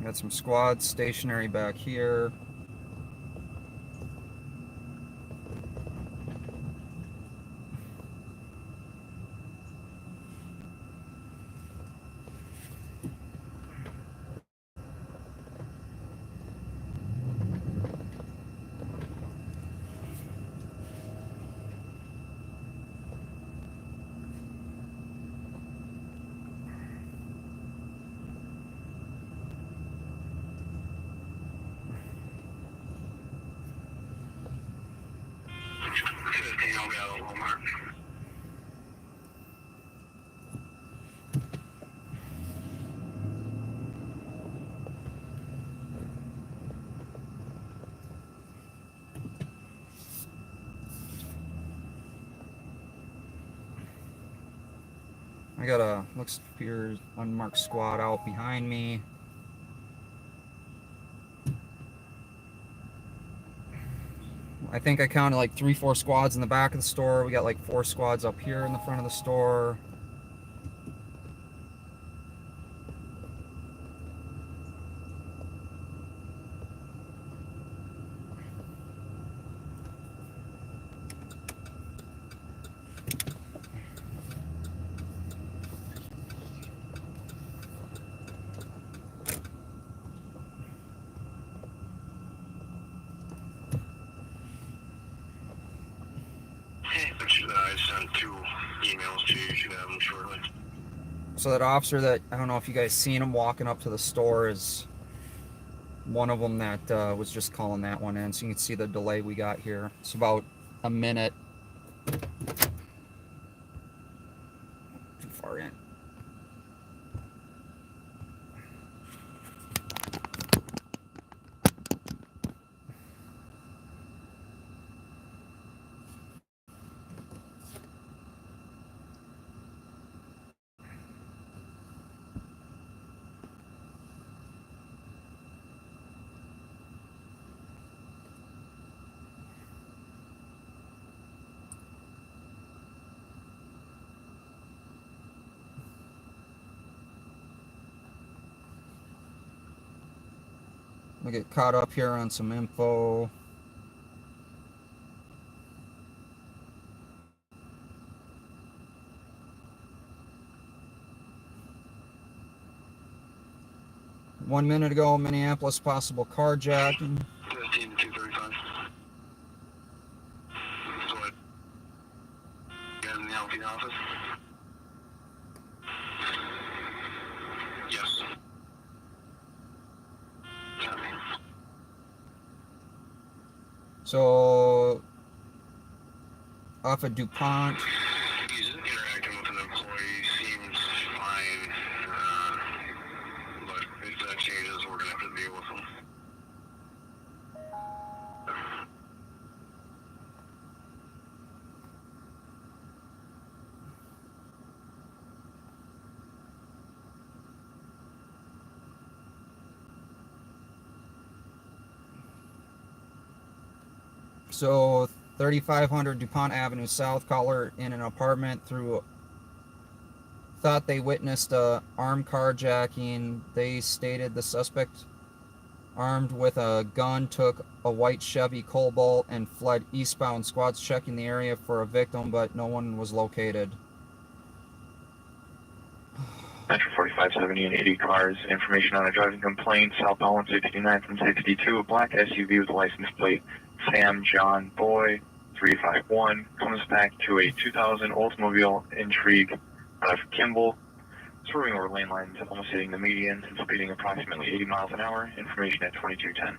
Got some squads stationary back here. Okay, I'll be out of Walmart. I got a looks here unmarked squad out behind me. I think I counted like 3-4 squads in the back of the store. We got like 4 squads up here in the front of the store. I sent 2 emails to you. You should have them shortly. So that officer that, I don't know if you guys seen him walking up to the store, is one of them that was just calling that one in. So you can see the delay we got here. It's about a minute. Too far in. We'll get caught up here on some info. One minute ago, Minneapolis, possible carjacking. 15 to 235. Go ahead. You guys in the LP office? Yes. Copy. So, off of DuPont. He's interacting with an employee, seems fine, but if that changes, we're going to have to deal with him. So 3500 DuPont Avenue South, caller in an apartment thought they witnessed a armed carjacking. They stated the suspect, armed with a gun, took a white Chevy Cobalt and fled eastbound. Squads checking the area for a victim, but no one was located. Metro 4570 and 80 cars. Information on a driving complaint. Southbound 169 from 62. A black SUV with a license plate Sam John Boy 351 comes back to a 2000 Oldsmobile Intrigue out of Kimball, swerving over lane lines, almost hitting the median and speeding approximately 80 miles an hour. Information at 2210.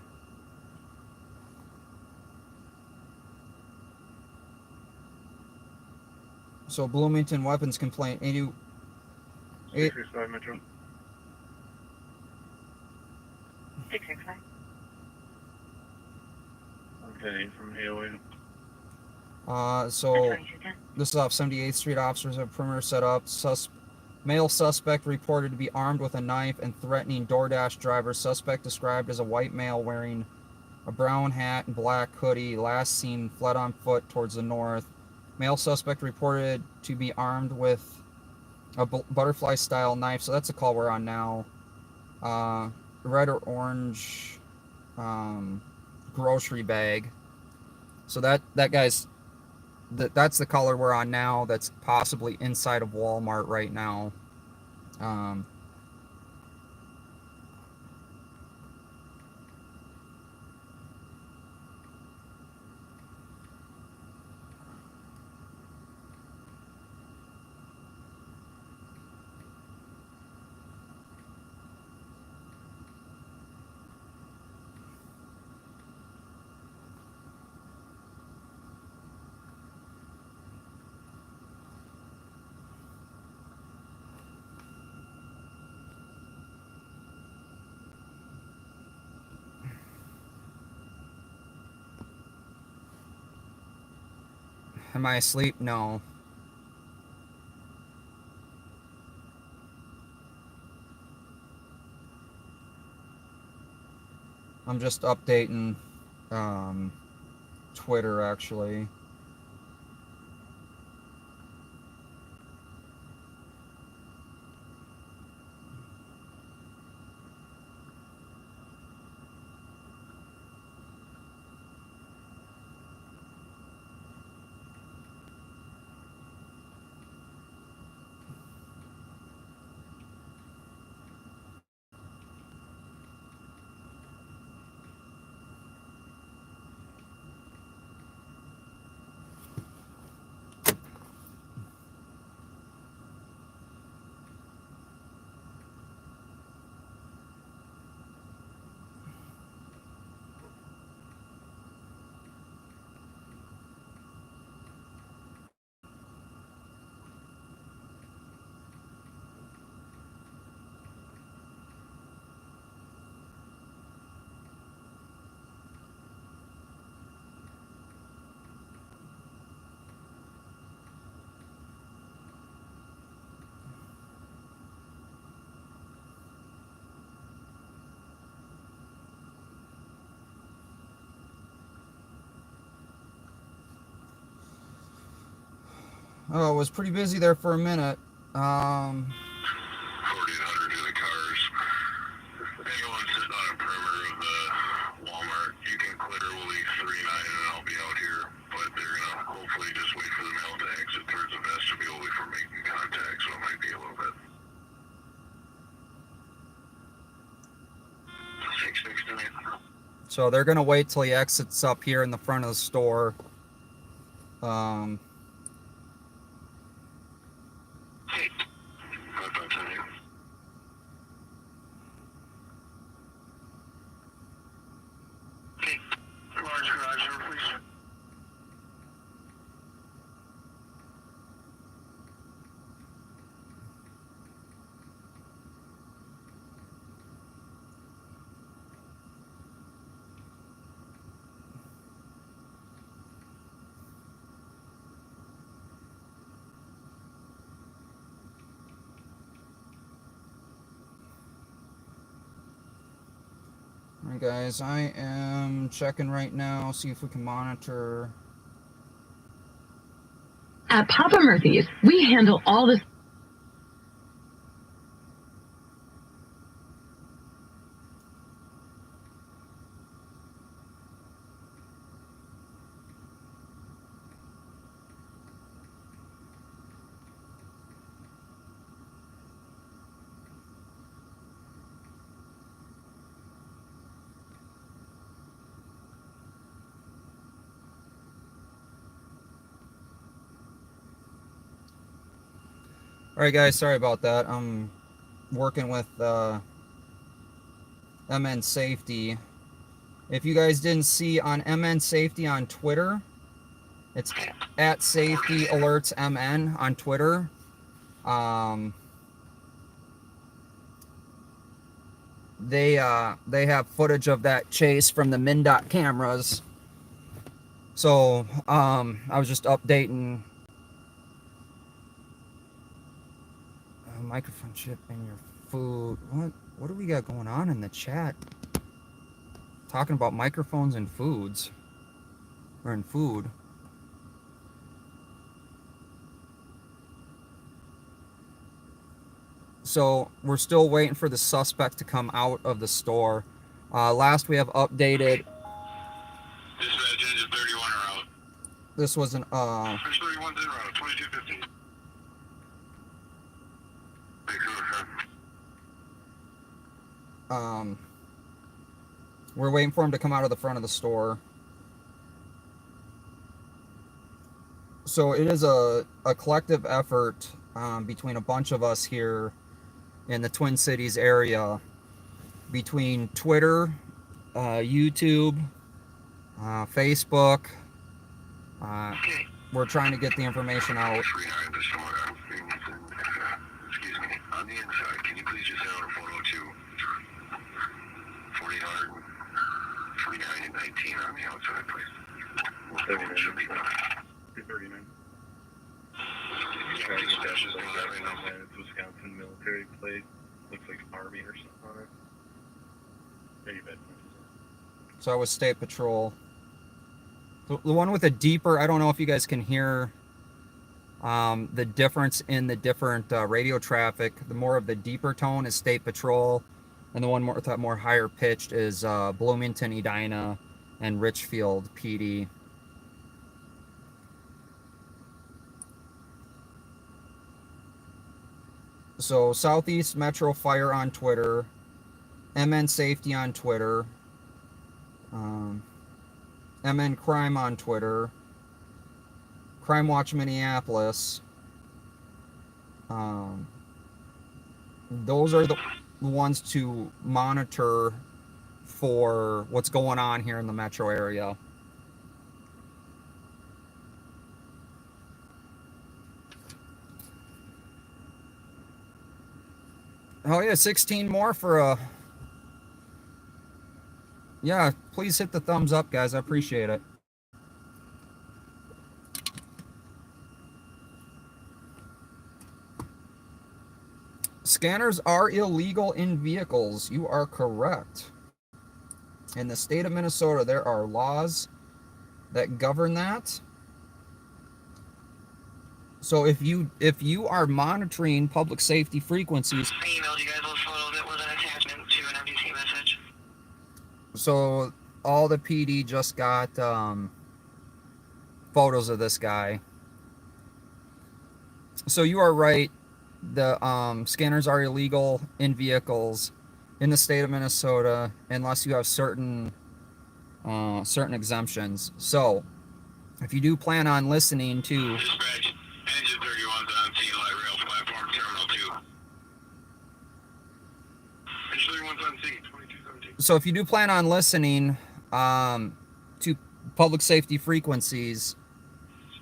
So Bloomington weapons complaint 80. 665 Metro. 665. Okay, from 808. So 2210. this is off 78th Street. Officers have perimeter set up. Male suspect reported to be armed with a knife and threatening DoorDash driver. Suspect described as a white male wearing a brown hat and black hoodie. Last seen fled on foot towards the north. Male suspect reported to be armed with a butterfly style knife. So that's a call we're on now. Red or orange grocery bag. So that guy's that's the caller we're on now. That's possibly inside of Walmart right now. Am I asleep? No. I'm just updating Twitter, actually. Oh, it was pretty busy there for a minute. 4,800 to the cars. Anyone sitting on a perimeter of the Walmart, you can literally 3-9 and I'll be out here. But they're gonna hopefully just wait for the mail to exit towards the vestibule before making contact, so it might be a little bit. 669. So they're gonna wait till he exits up here in the front of the store. Hey. 5578. Hey. Large garage door, please. Alright guys, I am checking right now, see if we can monitor. At Papa Murphy's, we handle all the Alright guys, sorry about that. I'm working with MN Safety. If you guys didn't see on MN Safety on Twitter, it's at Safety Alerts MN on Twitter. They have footage of that chase from the MnDOT cameras. So I was just updating microphone chip in your food. What do we got going on in the chat? Talking about microphones and foods, or in food. So we're still waiting for the suspect to come out of the store. Last we have updated. Dispatch engine 31 are out. This was an Fish 31's en route, 2215. we're waiting for him to come out of the front of the store. So it is a collective effort between a bunch of us here in the Twin Cities area, between Twitter, YouTube, Facebook. We're trying to get the information out. Excuse me, on the inside, can you please just have a photo to 4800, 49 and 19 on the outside, please? Should be done. 239. Trying to get that just like that right now. It's Wisconsin military plate. Looks like Army or something on it. Yeah, you bet. So I was State Patrol. The one with the deeper, I don't know if you guys can hear the difference in the different radio traffic. The more of the deeper tone is State Patrol, and the one more that more higher pitched is Bloomington, Edina, and Richfield PD. So Southeast Metro Fire on Twitter, MN Safety on Twitter, MN Crime on Twitter, Crime Watch Minneapolis. Those are the ones to monitor for what's going on here in the metro area. Oh yeah, 16 more for a... Yeah, please hit the thumbs up, guys. I appreciate it. Scanners are illegal in vehicles. You are correct. In the state of Minnesota, there are laws that govern that. So if you are monitoring public safety frequencies... I emailed you guys those photos. That was an attachment to an MDC message. So all the PD just got photos of this guy. So you are right. The scanners are illegal in vehicles in the state of Minnesota unless you have certain exemptions. So if you do plan on listening to... Dispatch, engine 31's on scene, light rail platform, terminal 2. Engine 31's on scene, 2217. So if you do plan on listening to public safety frequencies...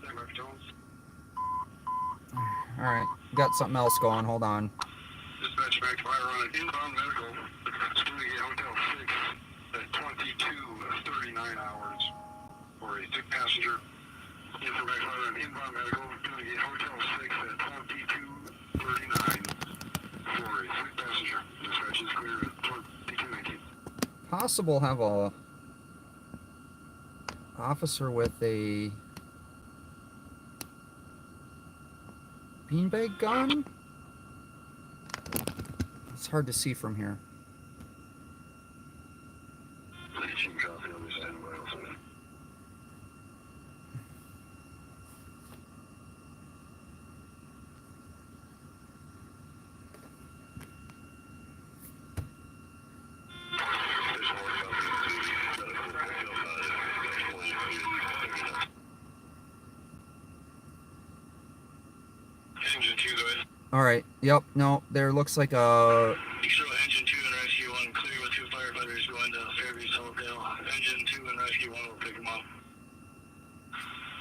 Stand by for Jones. All right, got something else going. Hold on. Dispatch back to fire on an inbound medical. Spoonie Hotel 6 at 22:39 hours for a sick passenger. Info back fire on inbound medical. Spoonie Hotel 6 at 22:39 for a sick passenger. Dispatch is clear at 22:19. Possible have a officer with a beanbag gun? It's hard to see from here. Teaching copy on the standby also. Engine 2, go ahead. All right. Yep. No, there looks like a... Show engine 2 and rescue 1 clear with 2 firefighters going to Fairview, Southbound. Engine 2 and rescue 1 will pick them up.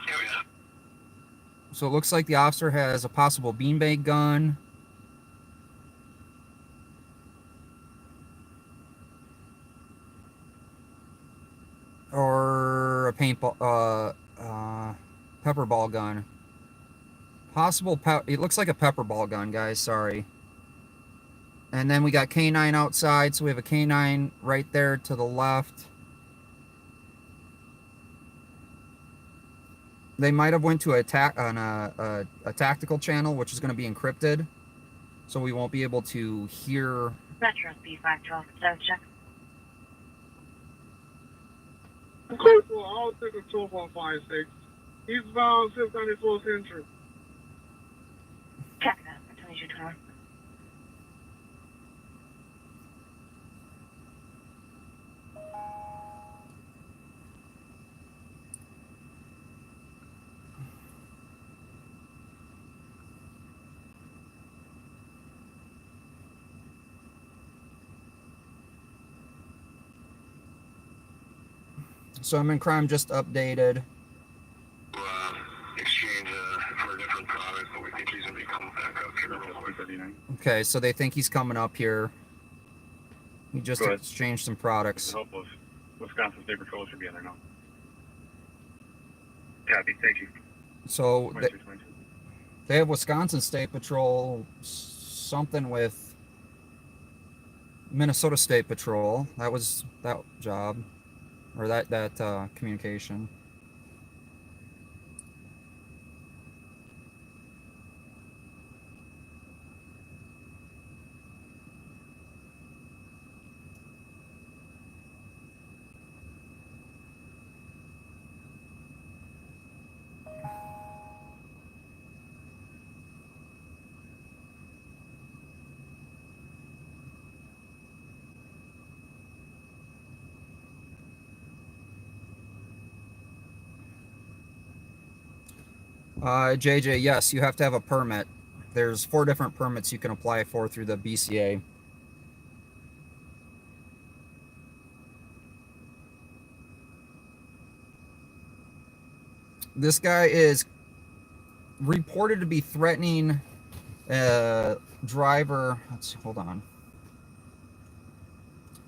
Here we go. So it looks like the officer has a possible beanbag gun. Or a paintball, pepper ball gun. Possible, it looks like a pepper ball gun, guys, sorry. And then we got K9 outside, so we have a K9 right there to the left. They might have went to a tactical channel, which is going to be encrypted, so we won't be able to hear. Metro B512, so check. Code for all tickets 2156. Eastbound 694 Central. Check that for 2221. So I'm in crime just updated. Exchange for a different product, but we think he's going to be coming back up here real quick. 39. Okay, so they think he's coming up here. We just Go ahead. exchanged some products. With the help of Wisconsin State Patrol should be in there now. Copy, thank you. So 2222. they have Wisconsin State Patrol, something with Minnesota State Patrol. That was that job, or that communication. JJ, yes, you have to have a permit. There's 4 different permits you can apply for through the BCA. This guy is reported to be threatening a driver. Let's see, hold on.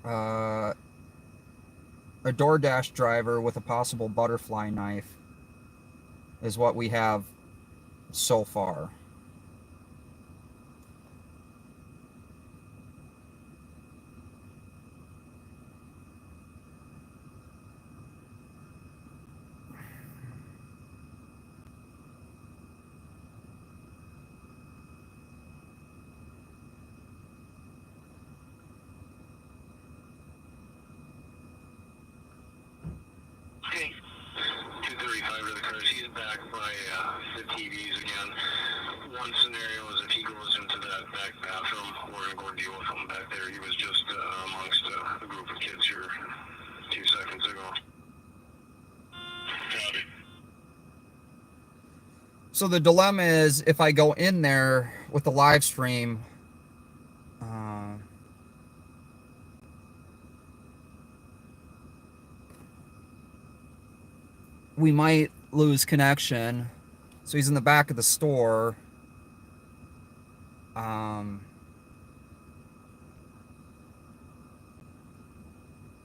A DoorDash driver with a possible butterfly knife is what we have so far. Okay. 235 to the cars. He's back by the TVs again. One scenario is if he goes into that back bathroom, we're going to go deal with him back there. He was just amongst a group of kids here 2 seconds ago. Got it. So the dilemma is if I go in there with the live stream, we might lose connection. So he's in the back of the store.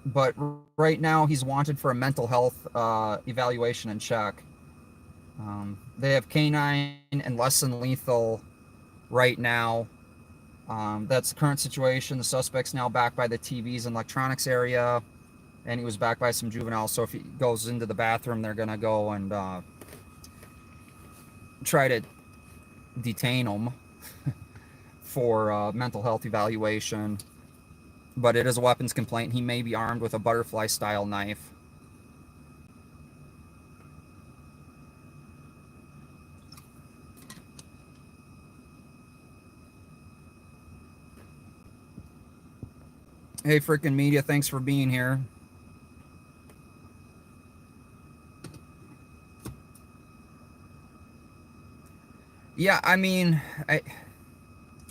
But right now he's wanted for a mental health evaluation and check. They have canine and less than lethal right now. That's the current situation. The suspect's now back by the TVs and electronics area, and he was back by some juveniles. So if he goes into the bathroom, they're gonna go and try to detain him for mental health evaluation. But it is a weapons complaint. He may be armed with a butterfly-style knife. Hey, frickin' media, thanks for being here. Yeah, I mean,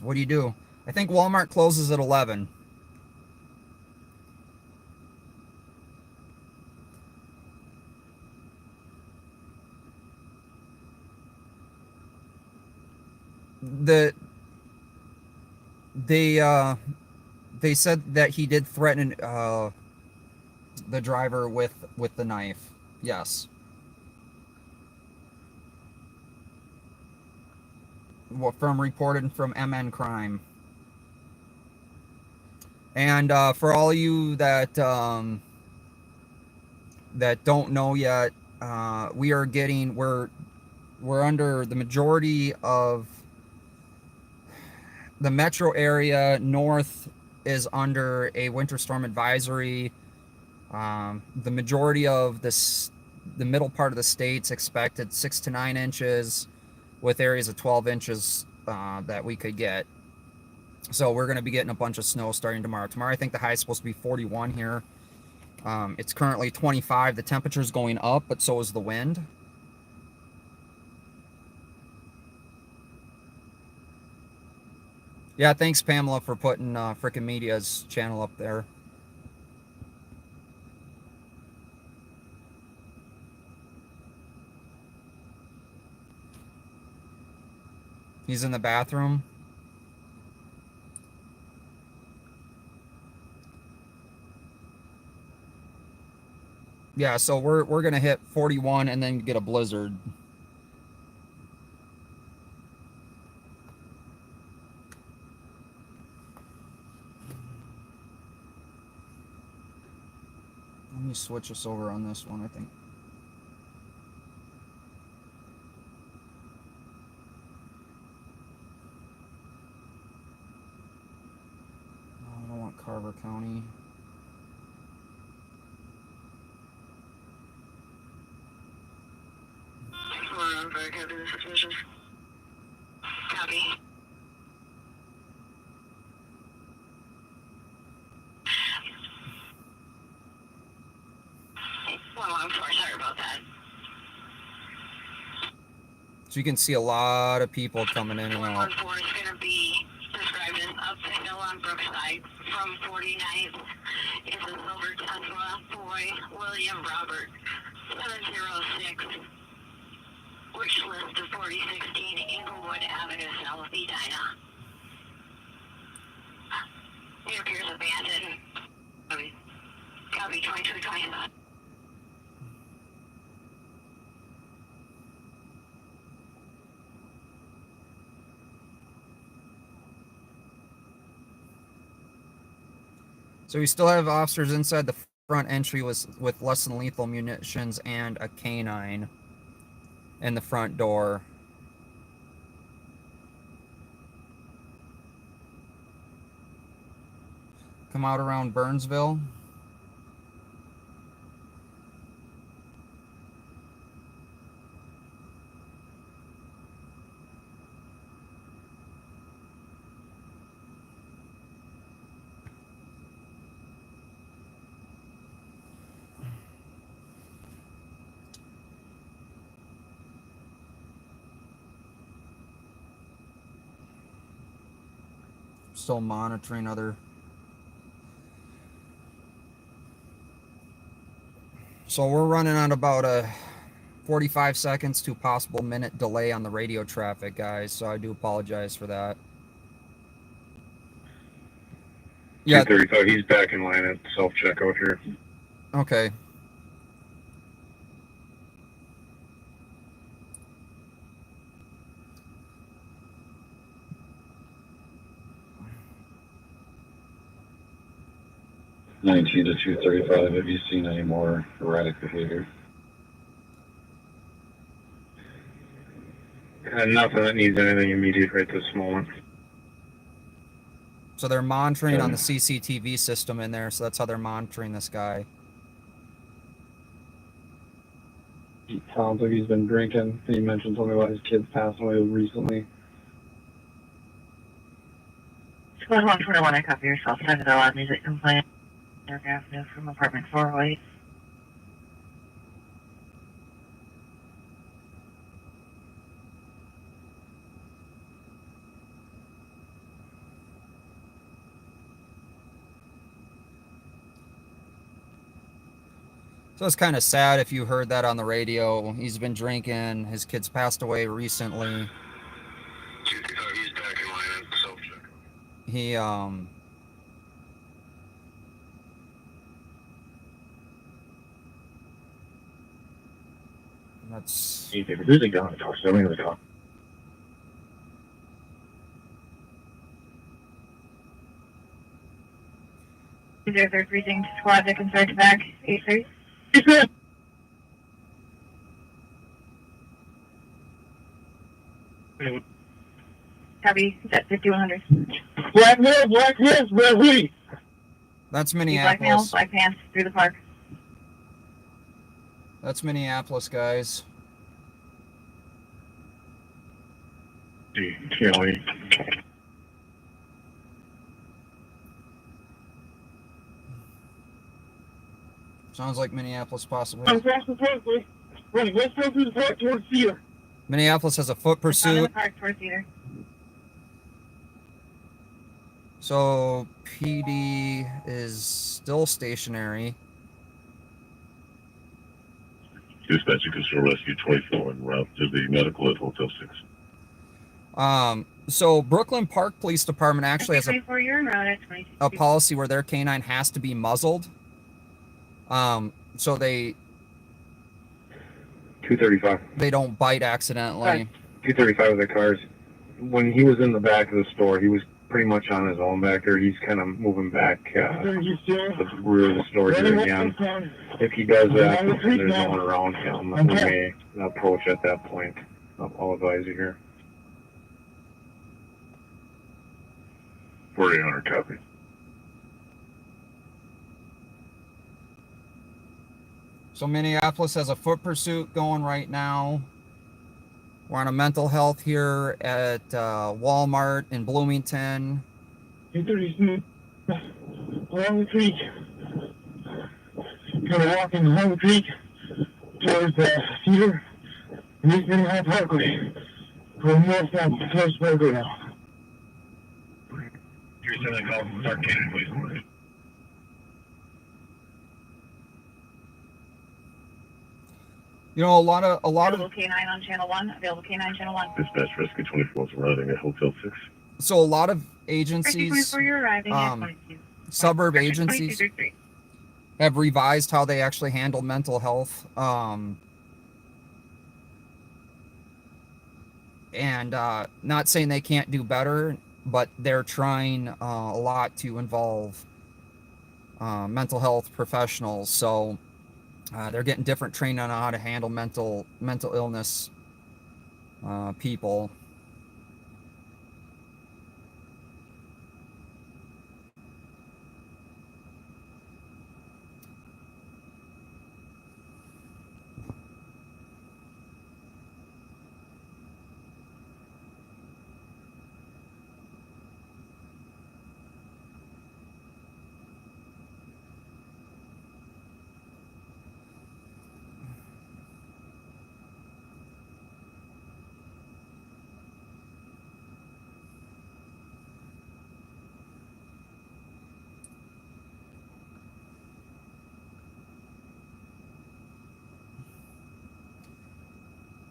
what do you do? I think Walmart closes at 11. They said that he did threaten the driver with the knife. Yes. From reported from MN Crime. And for all of you that that don't know yet, we're under the majority of the metro area. North is under a winter storm advisory. The majority of the middle part of the state's expected 6 to 9 inches, with areas of 12 inches that we could get. So we're going to be getting a bunch of snow starting tomorrow. Tomorrow, I think the high is supposed to be 41 here. It's currently 25. The temperature's going up, but so is the wind. Yeah, thanks, Pamela, for putting Frickin' Media's channel up there. He's in the bathroom. Yeah, so we're gonna hit 41 and then get a blizzard. Let me switch us over on this one, I think. No, I don't want Carver County. We're on barricade in this situation. Copy. Well, I'm sorry about that. So you can see a lot of people coming in and out. 414 is going to be described as up the hill on Brookside from 49th. It's a silver Tesla boy, William Robert, 706, which list to 4016 Inglewood Avenue, South Edina. It appears abandoned. Copy 2225. So we still have officers inside the front entry with less than lethal munitions and a canine in the front door. Come out around Burnsville. Still monitoring other. So we're running on about a 45 seconds to possible minute delay on the radio traffic, guys. So I do apologize for that. Yeah, 235. He's back in line at self-checkout here. Okay. (19 to 235). Have you seen any more erratic behavior? Nothing that needs anything immediate right this moment. So they're monitoring on the CCTV system in there, so that's how they're monitoring this guy. He sounds like he's been drinking. He mentioned something about his kids passing away recently. Squad 121, I copy yourself. Send it a loud music complaint. York Avenue from apartment 408. So it's kind of sad if you heard that on the radio. He's been drinking. His kids passed away recently. 235, he's back in line at self-checkout. He, that's... He's losing down the car, so I'm going to talk. Is there third precinct squad that can start back? 8-3. Copy, is that 5100? Black males, red hoodie. That's Black Minneapolis. males, black pants, through the park. That's Minneapolis, guys. Sounds like Minneapolis possibly. I'm crossing the parkway. Running westbound through the park towards Cedar. Minneapolis has a foot Down in pursuit. the park towards Cedar. So PD is still stationary. Dispatch and Control Rescue 24 en route to the medical at Hotel 6. So Brooklyn Park Police Department actually has 24, you're en route at 22. a policy where their canine has to be muzzled. So they 235. don't bite accidentally. 235 of the cars. When he was in the back of the store, he was pretty much on his own back there. He's kind of moving back the rear of the store here again. If he does that and there's no one around him, we may approach at that point. I'll advise you here. 4800 copy. So Minneapolis has a foot pursuit going right now. We're on a mental health here at Walmart in Bloomington. 232 along the creek. Kind of walking along the creek towards Cedar and East Minnehaha Parkway. Going northbound towards Parkway now. You're sending a call from Start Cannon, please. You know, a lot of Available K9 on channel 1. Available K9 channel 1. Dispatch Rescue 24 is arriving at Hotel 6. so a lot of agencies, You're arriving at suburb agencies, have revised how they actually handle mental health. And not saying they can't do better, but they're trying a lot to involve mental health professionals. So they're getting different training on how to handle mental illness people.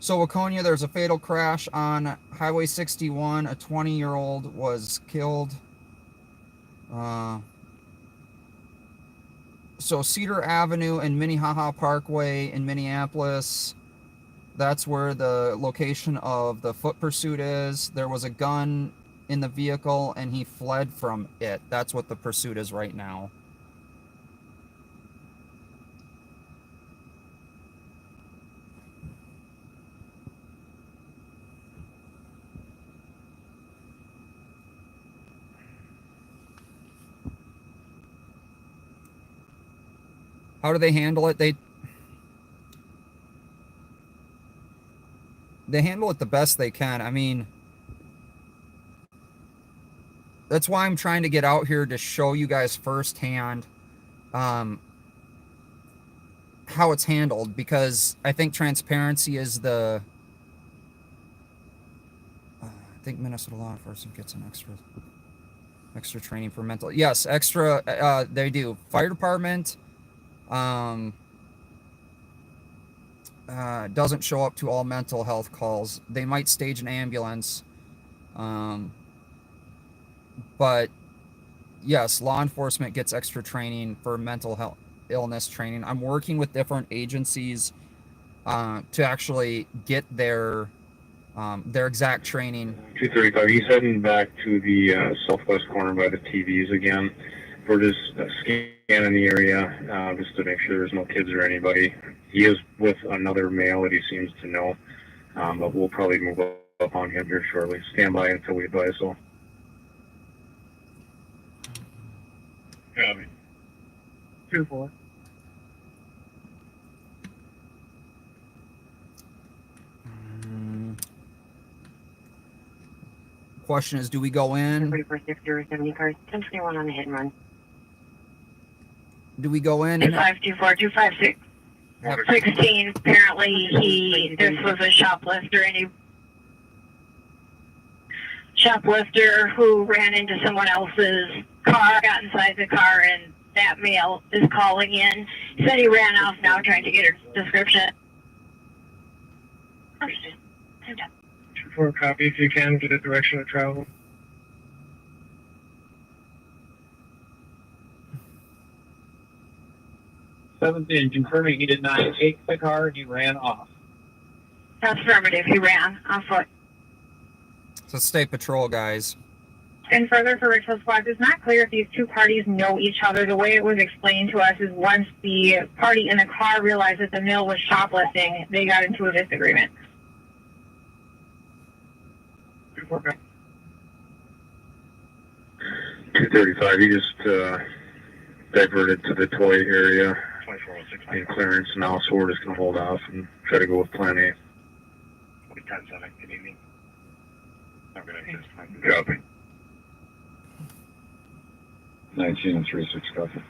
So Waconia, there's a fatal crash on Highway 61. A 20-year-old was killed. So Cedar Avenue and Minnehaha Parkway in Minneapolis, that's where the location of the foot pursuit is. There was a gun in the vehicle and he fled from it. That's what the pursuit is right now. How do they handle it? They handle it the best they can. I mean, that's why I'm trying to get out here to show you guys firsthand how it's handled, because I think transparency is the I think Minnesota law enforcement gets an extra training for mental. Yes, extra they do. Fire department doesn't show up to all mental health calls. They might stage an ambulance, but yes, law enforcement gets extra training for mental health illness training. I'm working with different agencies to actually get their exact training. 235, he's heading back to the southwest corner by the TVs again. We're just scanning the area just to make sure there's no kids or anybody. He is with another male that he seems to know, but we'll probably move up on him here shortly. Stand by until we advise so. Copy. 2-4. Question is, do we go in? 3460 cars, 1021 on the hit and run. Do we go in? 2524256. 16. Apparently, this was a shoplifter, and shoplifter who ran into someone else's car, got inside the car, and that male is calling in. He said he ran off, now trying to get her description. 2-4, copy if you can, get a direction of travel. 17, confirming he did not take the car, he ran off. That's affirmative, he ran on foot. So state patrol guys. And further for Richfield Squad, it's not clear if these two parties know each other. The way it was explained to us is once the party in the car realized that the mill was shoplifting, they got into a disagreement. 235, you just diverted to the toy area in clearance now, so we're just going to hold off and try to go with plan A. 10-7, good evening. I'm going to Copy. 19 and 36, copy.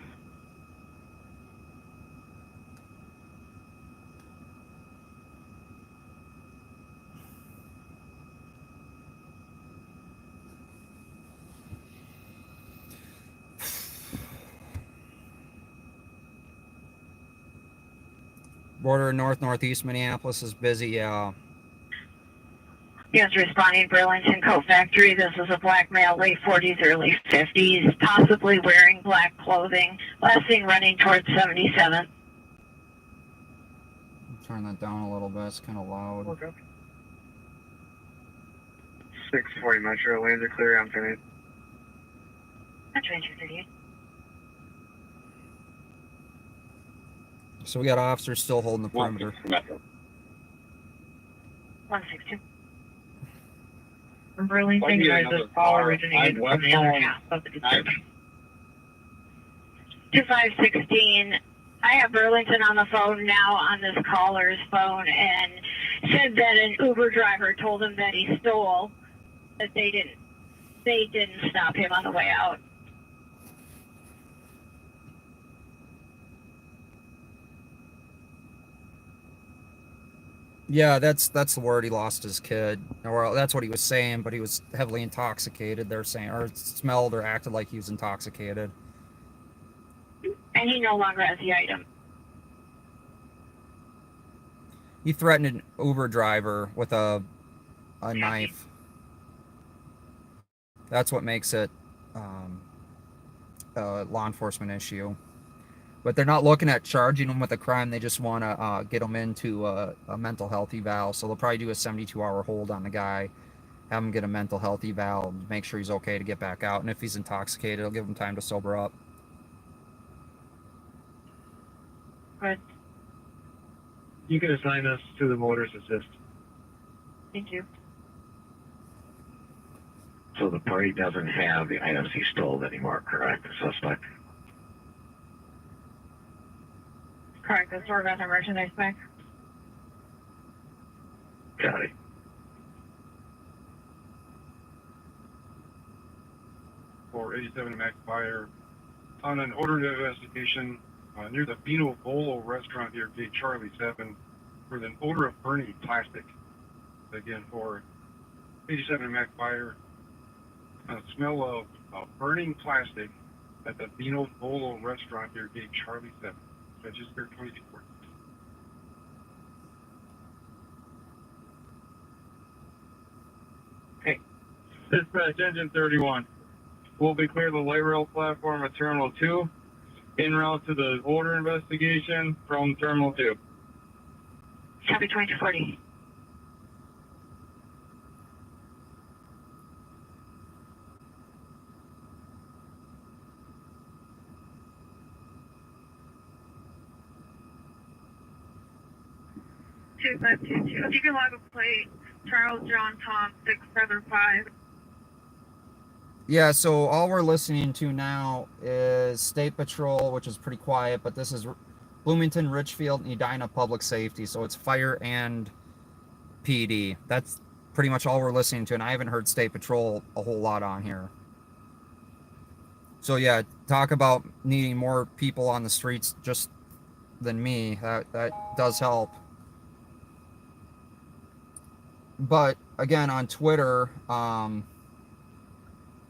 Border northeast Minneapolis is busy. Yes, responding Burlington Coat Factory. This is a black male, late 40s, early 50s, possibly wearing black clothing. Last seen running towards 77. Turn that down a little bit. It's kind of loud. 640 Metro, lanes are clear on plan Metro 238. So we got officers still holding the perimeter. 162. From Burlington, guys, this call originated from the other half of the disturbance. 2516. I have Burlington on the phone now on this caller's phone and said that an Uber driver told him that he stole, that they didn't stop him on the way out. Yeah, that's the word. He lost his kid, or that's what he was saying. But he was heavily intoxicated. They're saying, or smelled or acted like he was intoxicated. And he no longer has the item. He threatened an Uber driver with a knife. That's what makes it a law enforcement issue. But they're not looking at charging him with a crime. They just want to get him into a mental health eval. So they'll probably do a 72-hour hold on the guy, have him get a mental health eval, make sure he's okay to get back out. And if he's intoxicated, it'll give him time to sober up. Good. You can assign us to the motorist assist. Thank you. So the party doesn't have the items he stole anymore, correct? The suspect? Correct. That's where we got the merchandise back. Got it. For 87 Max Fire, on an ordered investigation near the Vino Bolo restaurant here, gate Charlie 7, with an odor of burning plastic. Again, for 87 Mac Fire, a smell of burning plastic at the Vino Bolo restaurant here, gate Charlie 7. Register 24. Okay. Dispatch engine 31. We'll be clear the light rail platform at Terminal 2, en route to the order investigation from Terminal 2. Copy 2040. Two 522. If you can log a plate, Charles John Tom 6 Brother 5. Yeah, so all we're listening to now is State Patrol, which is pretty quiet, but this is Bloomington, Richfield, and Edina Public Safety, so it's fire and PD. That's pretty much all we're listening to, and I haven't heard State Patrol a whole lot on here. So yeah, talk about needing more people on the streets just than me. That does help. But again, on Twitter,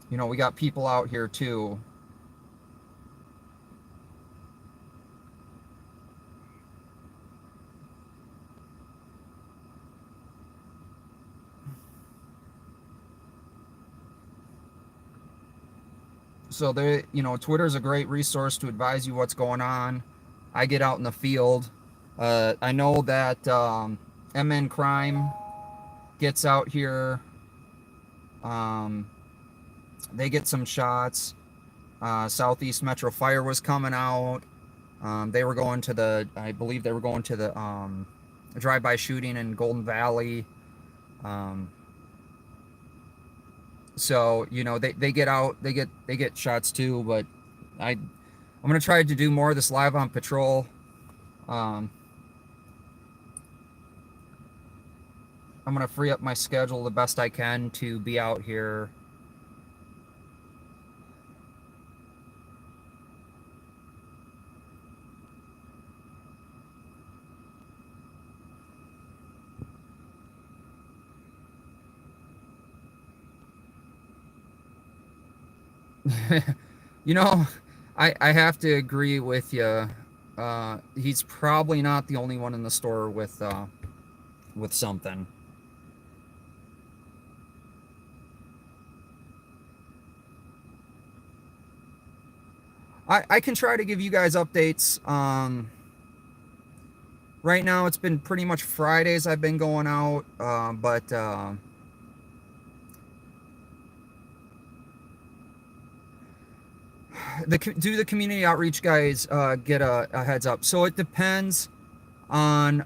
you know, we got people out here too. So they, you know, Twitter is a great resource to advise you what's going on. I get out in the field. I know that MN Crime gets out here they get some shots. Southeast Metro Fire was coming out. They were going to the, I believe they were going to the drive-by shooting in Golden Valley. So, you know, they get out, they get shots too, but I'm going to try to do more of this live on patrol. I'm going to free up my schedule the best I can to be out here. You know, I have to agree with you. He's probably not the only one in the store with something. I can try to give you guys updates. Right now, it's been pretty much Fridays I've been going out, but do the community outreach guys get a heads up? So it depends on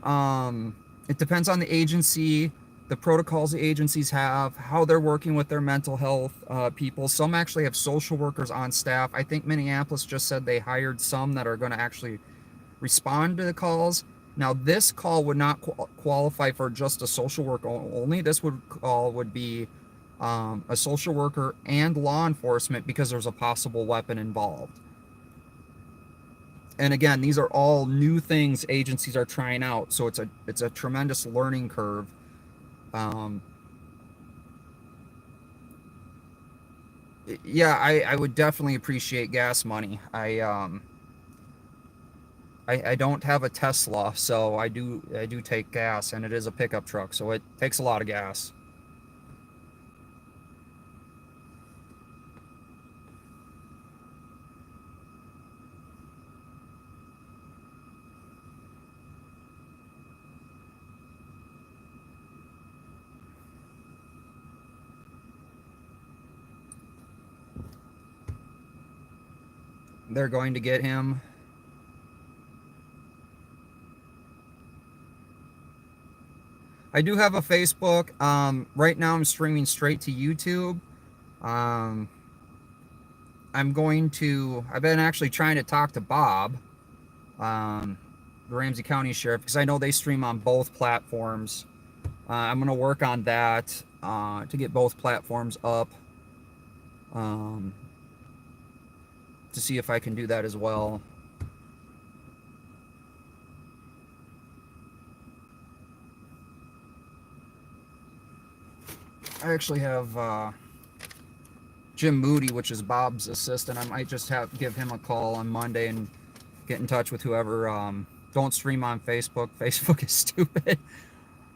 the agency, the protocols the agencies have, how they're working with their mental health people. Some actually have social workers on staff. I think Minneapolis just said they hired some that are going to actually respond to the calls. Now, this call would not qualify for just a social worker only. This would be a social worker and law enforcement because there's a possible weapon involved. And again, these are all new things agencies are trying out, so it's a tremendous learning curve. Yeah, I would definitely appreciate gas money. I don't have a Tesla, so I do take gas, and it is a pickup truck, so it takes a lot of gas. They're going to get him. I do have a Facebook. Right now I'm streaming straight to YouTube. I've been actually trying to talk to Bob, the Ramsey County Sheriff, because I know they stream on both platforms. I'm going to work on that to get both platforms up. To see if I can do that as well. I actually have Jim Moody, which is Bob's assistant. I might just give him a call on Monday and get in touch with whoever. Don't stream on Facebook. Facebook is stupid.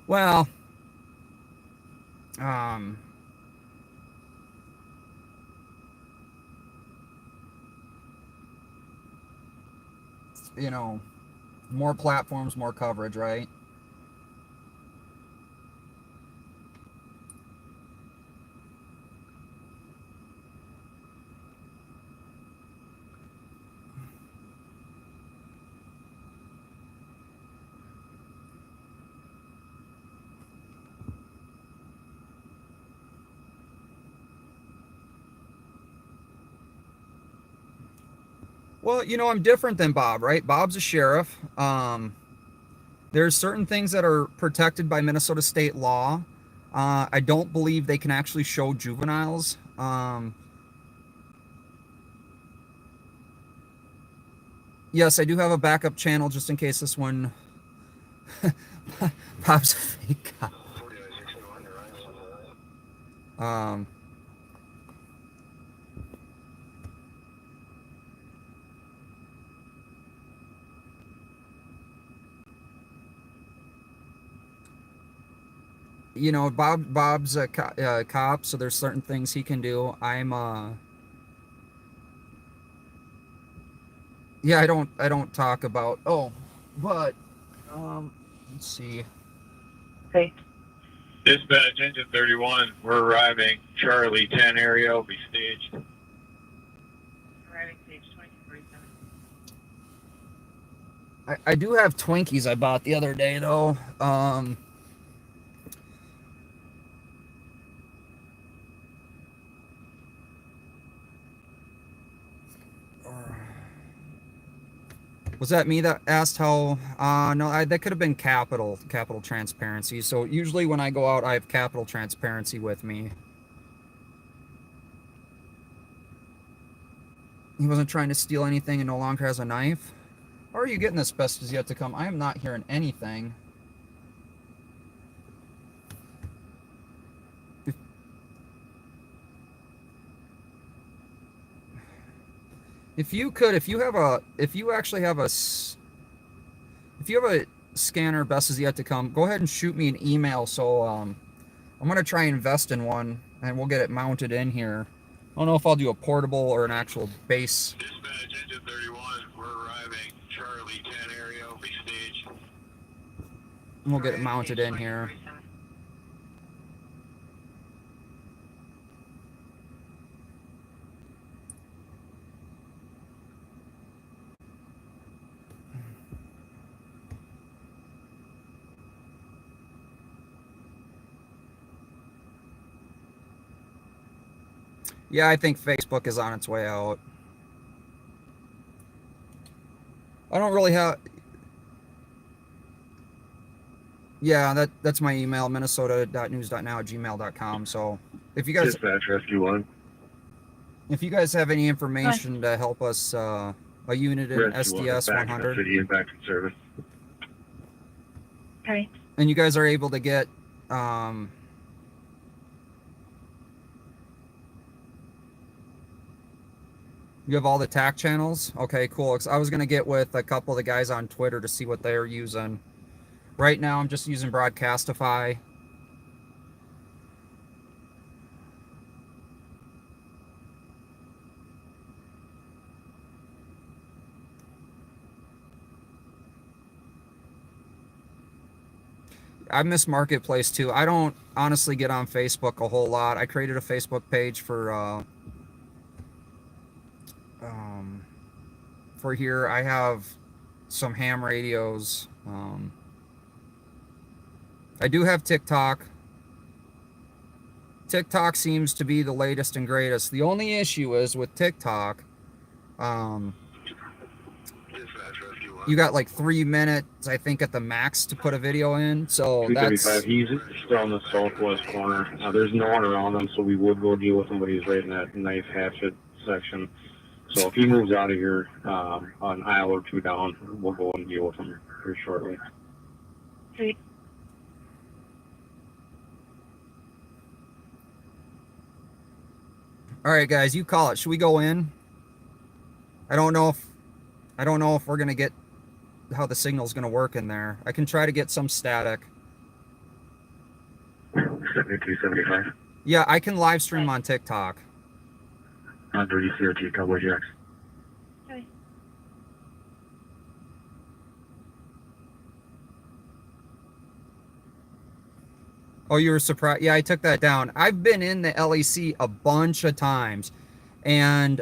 Well, you know, more platforms, more coverage, right? Well, you know, I'm different than Bob, right? Bob's a sheriff. There's certain things that are protected by Minnesota state law. I don't believe they can actually show juveniles. Yes, I do have a backup channel just in case this one... Bob's a fake cop. You know, Bob's a cop, so there's certain things he can do. Yeah, I don't talk about. Oh, but let's see. Okay. Dispatch, engine 31, we're arriving. Charlie 10 area will be staged. Arriving stage 2247. I do have Twinkies I bought the other day, though. Was that me that asked how? No, that could have been capital transparency. So usually when I go out, I have capital transparency with me. He wasn't trying to steal anything and no longer has a knife. How are you getting this best is yet to come? I am not hearing anything. If you actually have a scanner, best is yet to come, go ahead and shoot me an email. So I'm gonna try and invest in one, and we'll get it mounted in here. I don't know if I'll do a portable or an actual base. Dispatch, engine 31, we're arriving. Charlie 10 area will be staged. We'll get it mounted in here. Yeah, I think Facebook is on its way out. I don't really have... Yeah, that's my email, minnesota.news.now@gmail.com. So if you guys... Dispatch, Rescue 1. If you guys have any information to help us, a unit in SDS 100... City and back in service. Okay. And you guys are able to get... You have all the TAC channels? Okay, cool. 'Cause I was going to get with a couple of the guys on Twitter to see what they're using. Right now, I'm just using Broadcastify. I miss Marketplace too. I don't honestly get on Facebook a whole lot. I created a Facebook page for here. I have some ham radios. I do have TikTok. TikTok seems to be the latest and greatest. The only issue is with TikTok, you got like 3 minutes, I think, at the max to put a video in. So that's... 235, he's still on the southwest corner. There's no one around him, so we would go deal with him, but he's right in that knife hatchet section. So if he moves out of here an aisle or two down, we'll go and deal with him here shortly. Sweet. All right, guys, you call it. Should we go in? I don't know if we're gonna get how the signal's gonna work in there. I can try to get some static. 7275. Yeah, I can live stream on TikTok. Under ECRT, Cowboy Jacks. Okay. Oh, you were surprised? Yeah, I took that down. I've been in the LEC a bunch of times, and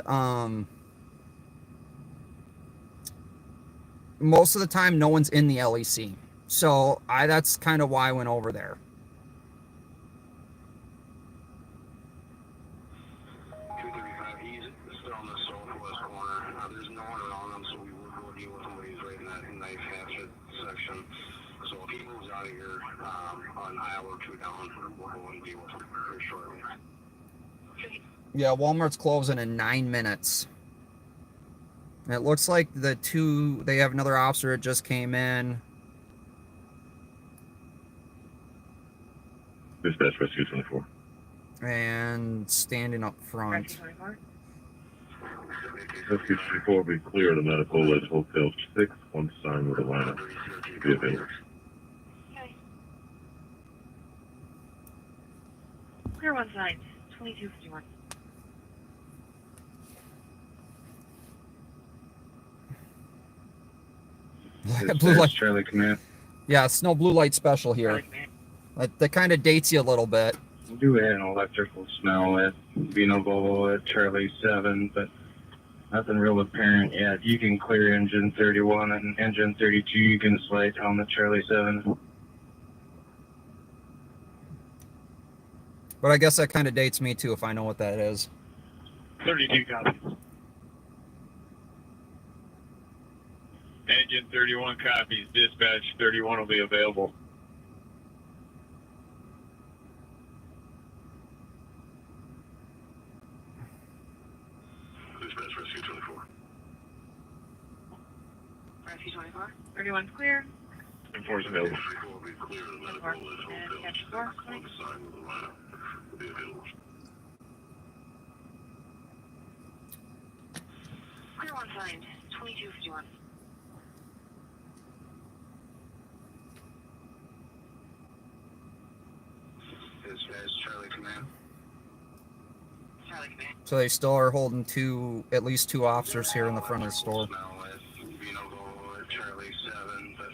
most of the time, no one's in the LEC. So that's kind of why I went over there. Yeah, Walmart's closing in 9 minutes. It looks like they have another officer that just came in. Dispatch, Rescue 24. And standing up front. Rescue 24 will be clear of the medical at Hotel 6. One sign with a lineup. Be available. Okay. Clear one sign. 2251. Blue light. Charlie Command. Yeah, it's no blue light special here. That kind of dates you a little bit. We do have an electrical smell at Vino Volo at Charlie 7, but nothing real apparent yet. You can clear engine 31 and engine 32. You can slide down the Charlie 7. But I guess that kind of dates me too if I know what that is. 32 copies. Engine 31 copies. Dispatch 31 will be available. Dispatch Rescue 24. Rescue 24. 31's clear. Enforce available. 24 will be clear. The medical is hotel. Captain 4. On the side of the lineup will be available. Clear one signed. 2251. Dispatch Charlie Command. Charlie Command. So they still are holding at least two officers here in the front of the store. Smell at Vino Volo at Charlie 7, but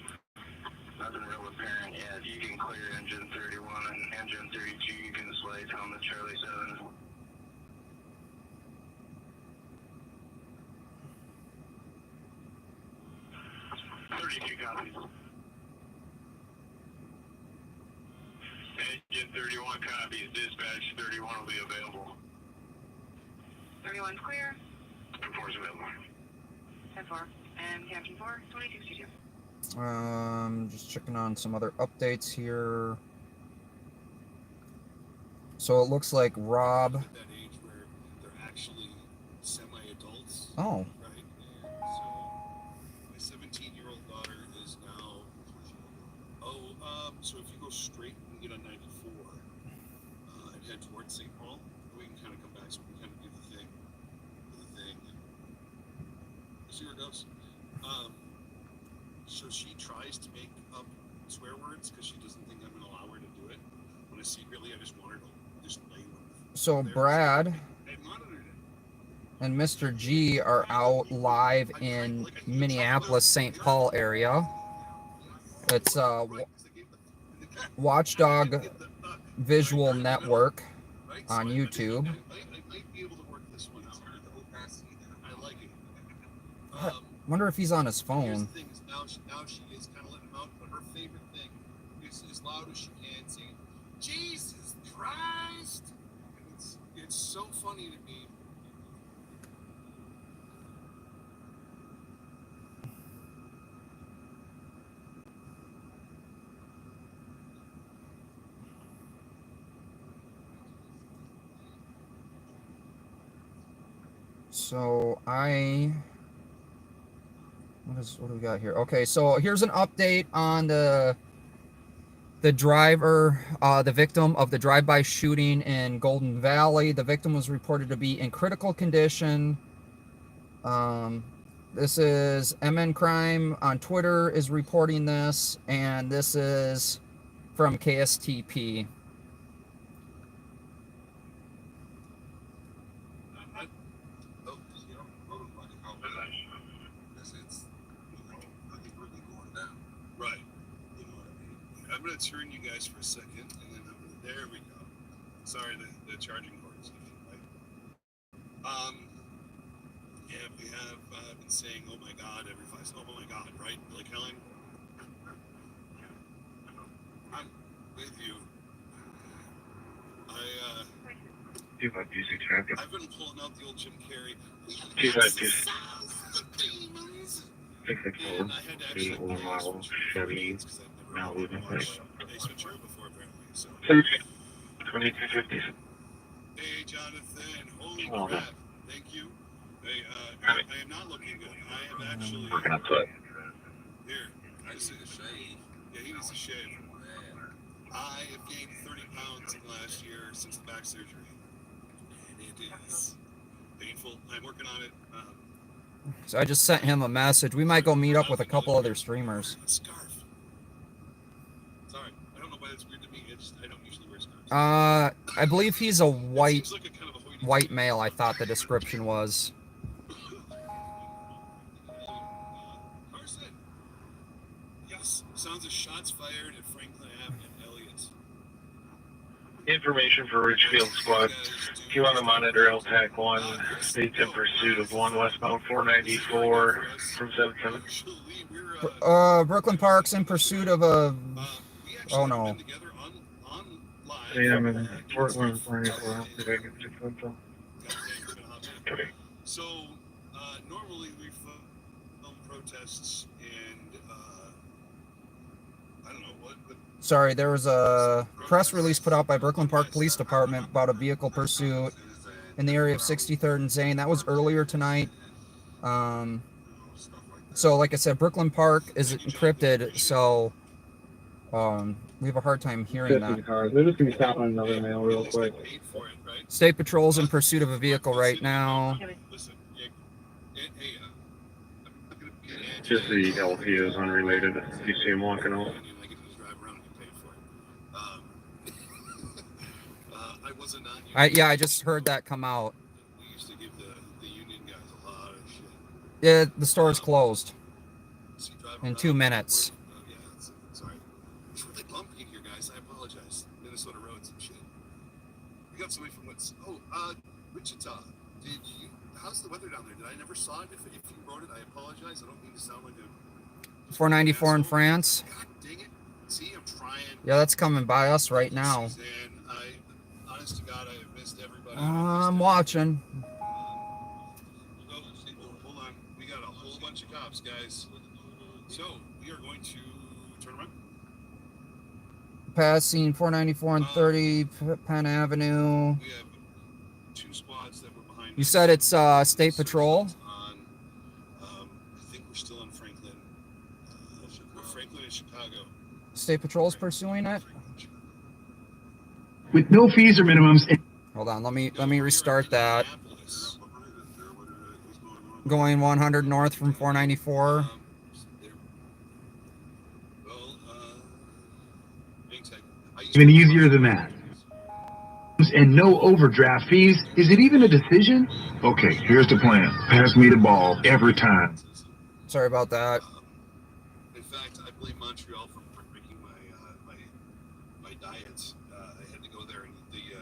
nothing real apparent yet. You can clear engine 31 and engine 32. You can slide down the Charlie 7. Copies. Engine 31 copies. Dispatch 31 will be available. 31's clear. Enforce available. 10-4. And Captain 4, 2262. Just checking on some other updates here. So it looks like Rob. At that age where they're actually semi-adults. Oh. Right. And so my 17-year-old daughter is now. So if you go straight and get on 94 and head towards St. Paul, we can kind of come back. So we can kind of do the thing. We'll see where it goes. So she tries to make up swear words because she doesn't think I'm going to allow her to do it. When I see really, I just want her to just lay with it. So Brad and Mr. G are out live in Minneapolis, St. Paul area. It's Watchdog Visual Network on YouTube. I wonder if he's on his phone. Now she is kind of letting him out, but her favorite thing is as loud as she can saying, Jesus Christ! And it's so funny to me. So what do we got here? Okay, so here's an update on the driver, the victim of the drive-by shooting in Golden Valley. The victim was reported to be in critical condition. This is MN Crime on Twitter is reporting this, and this is from Kstp. I'm going to turn you guys for a second, and then there we go. Sorry, the charging cord is right. Yeah, we have been saying, oh my God, every 5 seconds, oh my God, right? Like Helen? I'm with you. I've been pulling out the old Jim Carrey. Chief, I just- Demons! 664, And I had to actually the old model Chevy Malibu. Ace Ventura before, apparently. So. 2250s. Hey, Jonathan. Holy Oh, crap. Thank you. Hey, I am not looking good. I am actually. Working on foot. Here. I just need a shave. Yeah, he needs a shave. I have gained 30 pounds in the last year since the back surgery. And it is painful. I'm working on it. So I just sent him a message. We might go meet up with a couple other streamers. Scarf. Sorry, I don't know why that's weird to me. I don't usually wear scarves. I believe he's a white male. I thought the description was. Carson. Yes, sounds of shots fired at Franklin Avenue and Elliott. Information for Richfield Squad. If you want to monitor LTAC 1, states in pursuit of 1 westbound 494 from 77. Brooklyn Park's in pursuit of a... Oh, no. Yeah, I'm in Portland 494. I'll see if I can get something. Okay. So, normally we film protests and, I don't know what, but... Sorry, there was a press release put out by Brooklyn Park Police Department about a vehicle pursuit in the area of 63rd and Zane. That was earlier tonight. So, like I said, Brooklyn Park is encrypted, so we have a hard time hearing that. Cars. They're just going to stop on another mail real quick. State Patrol's in pursuit of a vehicle right now. Just the LP is unrelated. If you see him walking out. I just heard that come out. Yeah, the store is closed in 2 minutes. Sorry. It's really bumpy here, guys. I apologize. Minnesota roads and shit. We got somebody from Wichita. How's the weather down there? Did I never saw it? If you wrote it, I apologize. I don't mean to sound like a... 494 in France. God dang it. See, I'm trying. Yeah, that's coming by us right now. Honest to God, I have missed everybody. I'm watching. Hold on. We got a whole bunch of cops, guys. So, we are going to turn around. Passing 494 and 30 Penn Avenue. We have 2 squads that were behind. You said it's State Patrol? I think we're still in Franklin. We're Franklin and Chicago. State Patrol's pursuing it? With no fees or minimums. Hold on, let me restart that. Going 100 north from 494. Even easier than that. And no overdraft fees. Is it even a decision? Okay, here's the plan. Pass me the ball every time. Sorry about that. In fact, I blame Montreal for breaking my diet. I had to go there and eat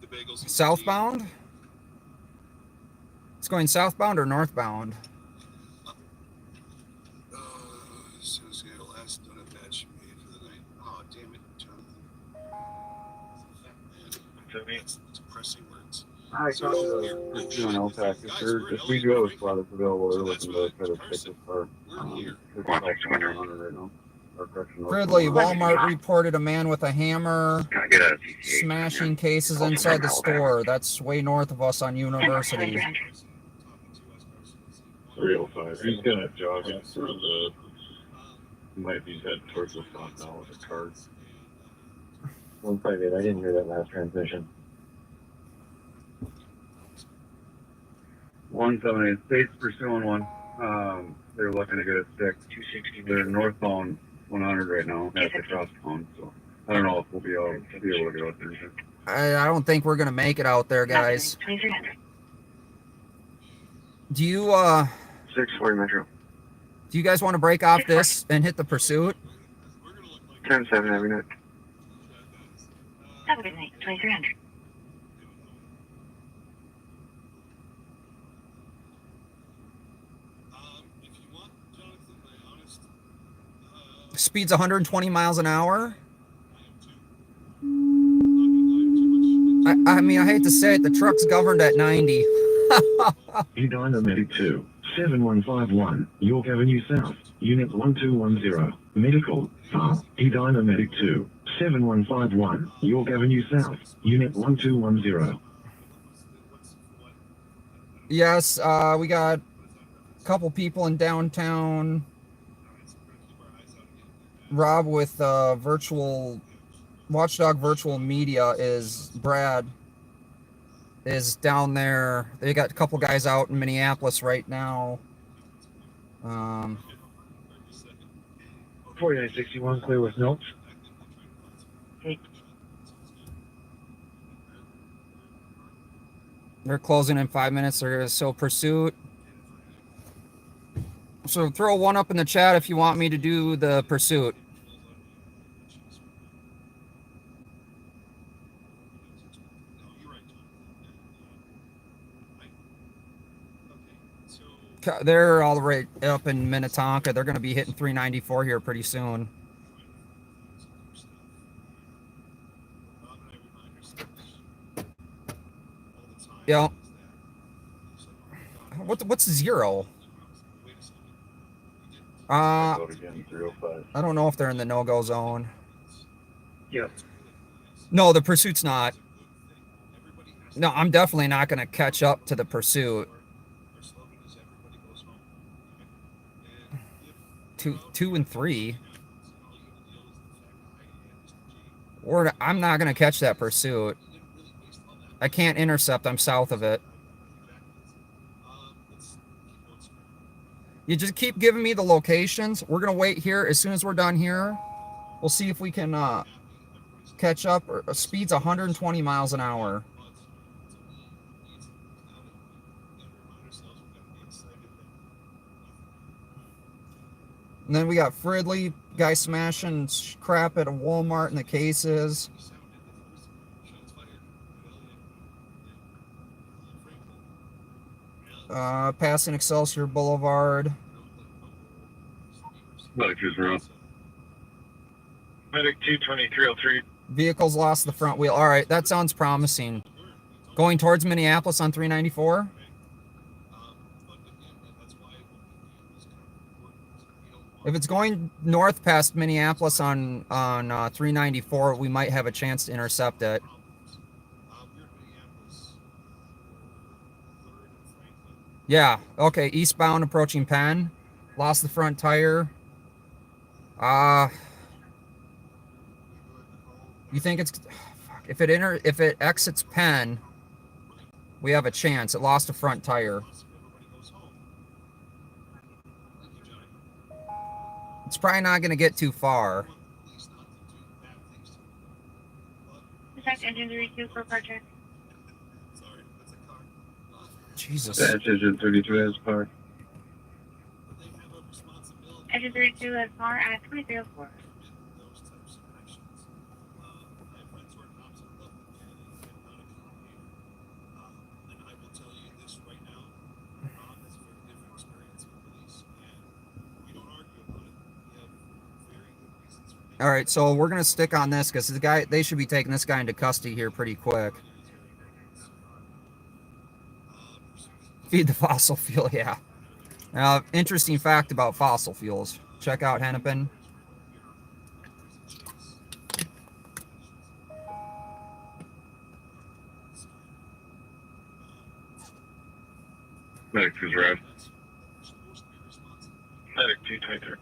the bagels. Southbound? It's going southbound or northbound? As soon as the last donut batch made for the night. Oh, damn it, Jonathan. That's depressing words. I talked to the doing LTAC. If we do have a spot that's available, they're looking to try to take this car. Right now. Ridley, Walmart reported a man with a hammer smashing cases inside the store. That's way north of us on University. 305. He's gonna jog in through the. Might be heading towards the front now with a cart. 158. I didn't hear that last transmission. 178. State's pursuing one. They're looking to get a stick. 260. They're northbound 100 right now at the crossbound. So I don't know if we'll be able to get out there. I don't think we're gonna make it out there, guys. Do you 640 Metro. Do you guys want to break off this and hit the pursuit? 10-7 every night. Have a good night. 2300. Speed's 120 miles an hour. I mean, I hate to say it, the truck's governed at 90. Edina Medic 2, 7151, York Avenue South, Unit 1210. Medical, Edina Medic 2, 7151, York Avenue South, Unit 1210. Yes, we got a couple people in downtown. Rob with Watchdog Virtual Media Brad is down there. They got a couple guys out in Minneapolis right now. 4961 clear with notes. They're closing in 5 minutes. They're so pursuit. So throw one up in the chat if you want me to do the pursuit. They're all right up in Minnetonka. They're going to be hitting 394 here pretty soon. Yep. What's zero? I don't know if they're in the no-go zone. Yep. No, the pursuit's not. No, I'm definitely not going to catch up to the pursuit. Two and three. I'm not going to catch that pursuit. I can't intercept. I'm south of it. You just keep giving me the locations. We're going to wait here. As soon as we're done here, we'll see if we can catch up. Speed's 120 miles an hour. And then we got Fridley, guy smashing crap at a Walmart in the cases. Passing Excelsior Boulevard. Medic is around. Medic 22303. Vehicles lost the front wheel. All right, that sounds promising. Going towards Minneapolis on 394. If it's going north past Minneapolis on 394, we might have a chance to intercept it. Yeah, okay, eastbound approaching Penn. Lost the front tire. You think it's... Fuck, if it exits Penn, we have a chance. It lost a front tire. It's probably not going to get too far. Detect engine 32 for project. Jesus. That's engine 32 has power. Engine 32 has power at 2304. All right, so we're going to stick on this because they should be taking this guy into custody here pretty quick. Feed the fossil fuel, yeah. Interesting fact about fossil fuels. Check out Hennepin. Medic is red. Medic 223.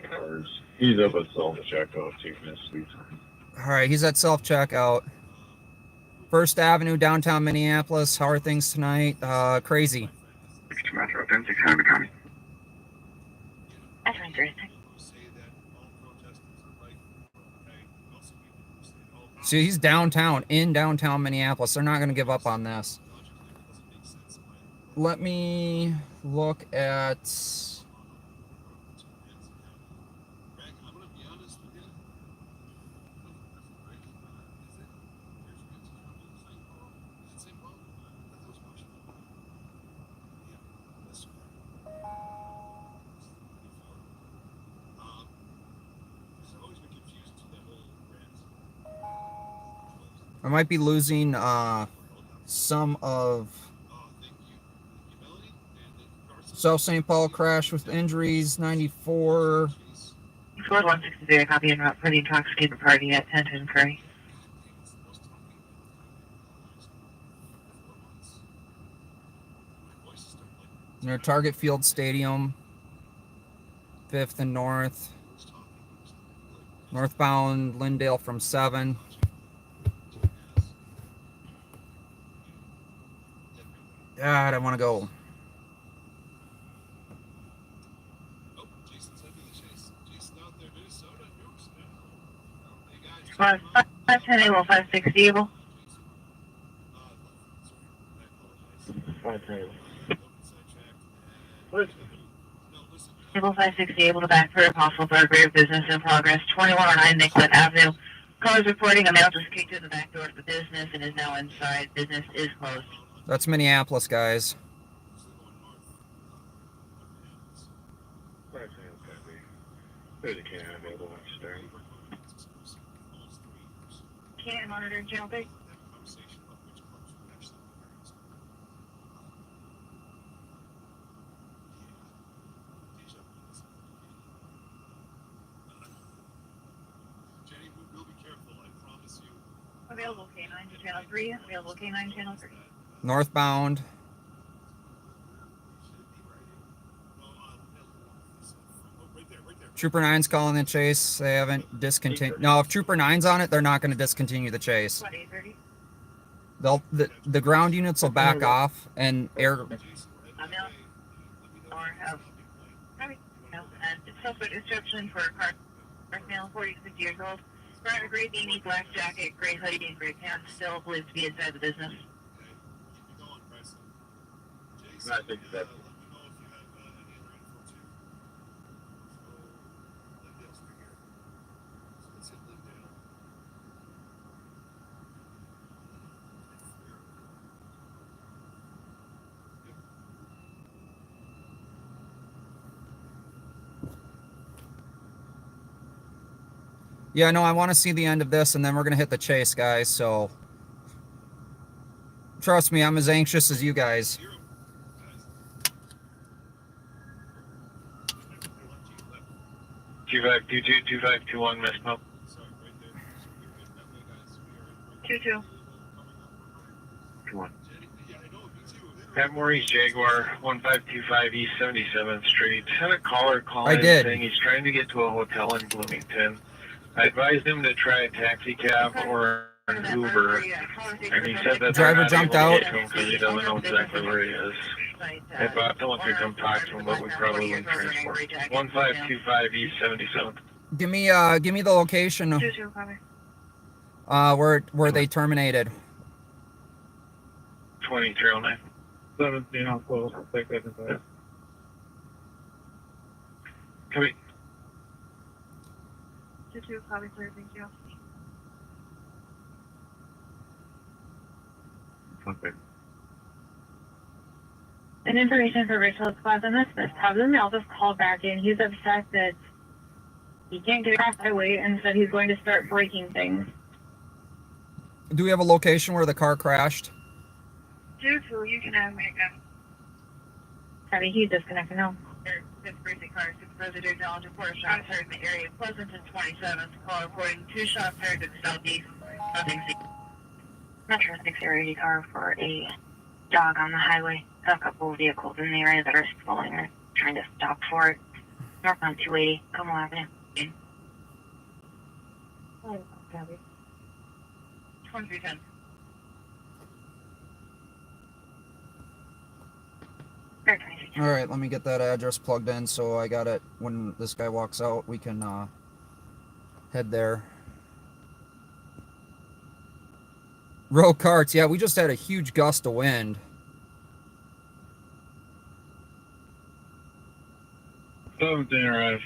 Cars. He's up at self-checkout, taking his sweet time. All right, he's at self-checkout. First Avenue, downtown Minneapolis. How are things tonight? Crazy. Metro 10, 6 Hennepin County. That's right, See, he's downtown, in downtown Minneapolis. They're not going to give up on this. Let me look at... I might be losing some of South St. Paul crash with injuries, 94. Ford 160, copy en route for the intoxicated party at 10 Curry. Near Target Field Stadium, 5th and North. Northbound Lindale from 7. God, I want to go. Oh, Jason's heading to the chase. Jason out there, Minnesota. Oops, no. Hey guys, 510 able, 560 able. sorry, I apologize. Able 560 able to back for a possible burglary of business in progress, 2109 Nicollet Avenue. Callers reporting a male just kicked through the back door of the business and is now inside. Business is closed. That's Minneapolis, guys. There's a can available upstairs. Can't monitor channel 3. Jenny, we'll be careful, I promise you. Available K9 to channel 3. Available K9 channel 3. Northbound. Trooper 9's calling the chase. They haven't discontinued. No, if Trooper 9's on it, they're not going to discontinue the chase. What, 830? The ground units will back off and air. Or have. And it's suspect instruction for a car male, 40 to 50 years old. Wearing a gray beanie, black jacket, gray hoodie, and gray pants. Still believed to be inside the business. Yeah, no, I want to see the end of this, and then we're going to hit the chase, guys, so trust me, I'm as anxious as you guys. Two 2521 Miss Pump. 2-2. Come on. Pat Maurice Jaguar, 1525 East 77th Street. Had a caller call I in did. saying he's trying to get to a hotel in Bloomington. I advised him to try a taxi cab or an Uber, and he said that Driver jumped out. because he doesn't know exactly where he is. I thought someone could come talk to him, but we probably wouldn't transport. 1525 East 77th. Give me the location 2-2, copy. where they terminated. 2309. 17 on close. Take that inside. Come in. 2-2, copy, sir. Thank you. Okay. And information for Rachel Plaza on this problem. I'll just call back in. He's upset that he can't get across the highway and said he's going to start breaking things. Do we have a location where the car crashed? 2-2, you can have me again. Sorry, he's disconnected now. Fifth precinct car, supervisor to acknowledge report shots heard in the area of Pleasanton 27th. Call reporting 2 shots heard to the southeast. Nothing seen. Metro 6 area car for a dog on the highway. A couple of vehicles in the area that are slowing or trying to stop for it. Northbound 280, Como Avenue. 2310. All right, let me get that address plugged in so I got it when this guy walks out. We can head there. Row carts, yeah, we just had a huge gust of wind. 17 arrive.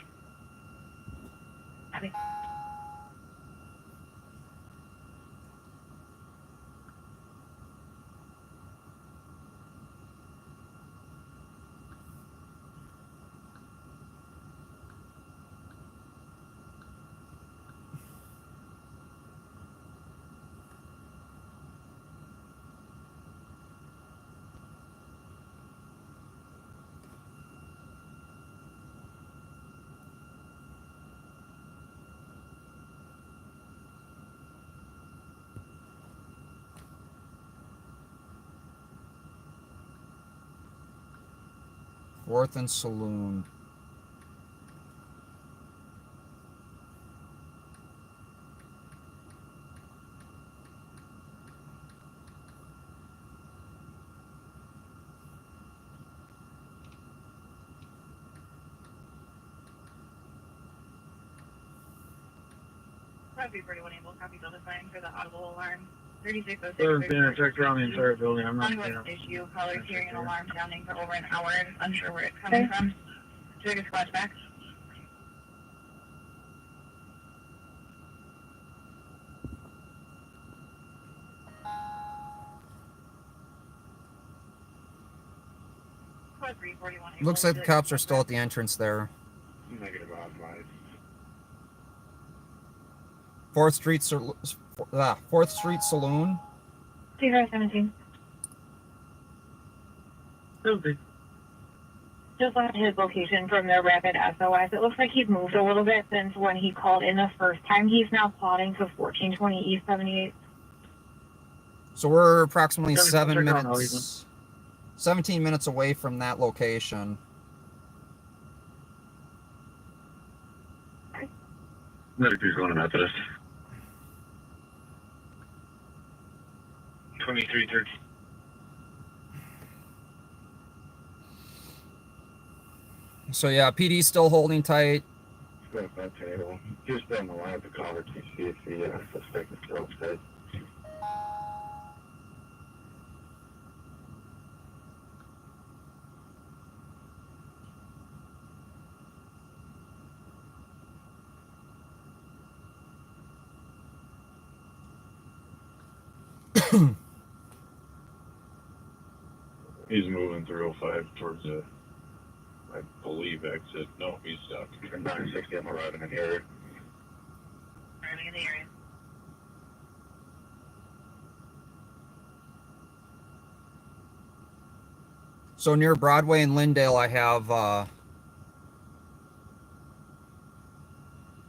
Fourth and Saloon. Copy 41 able, copy Delta sign for the audible alarm. 3606. There's been a check around the entire building. I'm not Ongoing sure. issue, callers hearing an alarm sounding for over an hour and unsure where it's coming from. Take a squad back. Code 341 able. Looks like the cops are still at the entrance there. Negative advice. 4th Street, 4th Street Saloon. 2017. Okay. Just on his location from the rapid SOS, it looks like he's moved a little bit since when he called in the first time. He's now plotting to 1420 East 78. So we're approximately Check around 17 minutes away from that location. Medic going to Methodist. 2330. So yeah, PD's still holding tight. Step that table. Just on the line of the caller to see if the suspect is still upset. He's moving through 05 towards the, I believe, exit. No, he's stuck. 960, I'm arriving in the area. Arriving in the area. So near Broadway and Lindale, I have.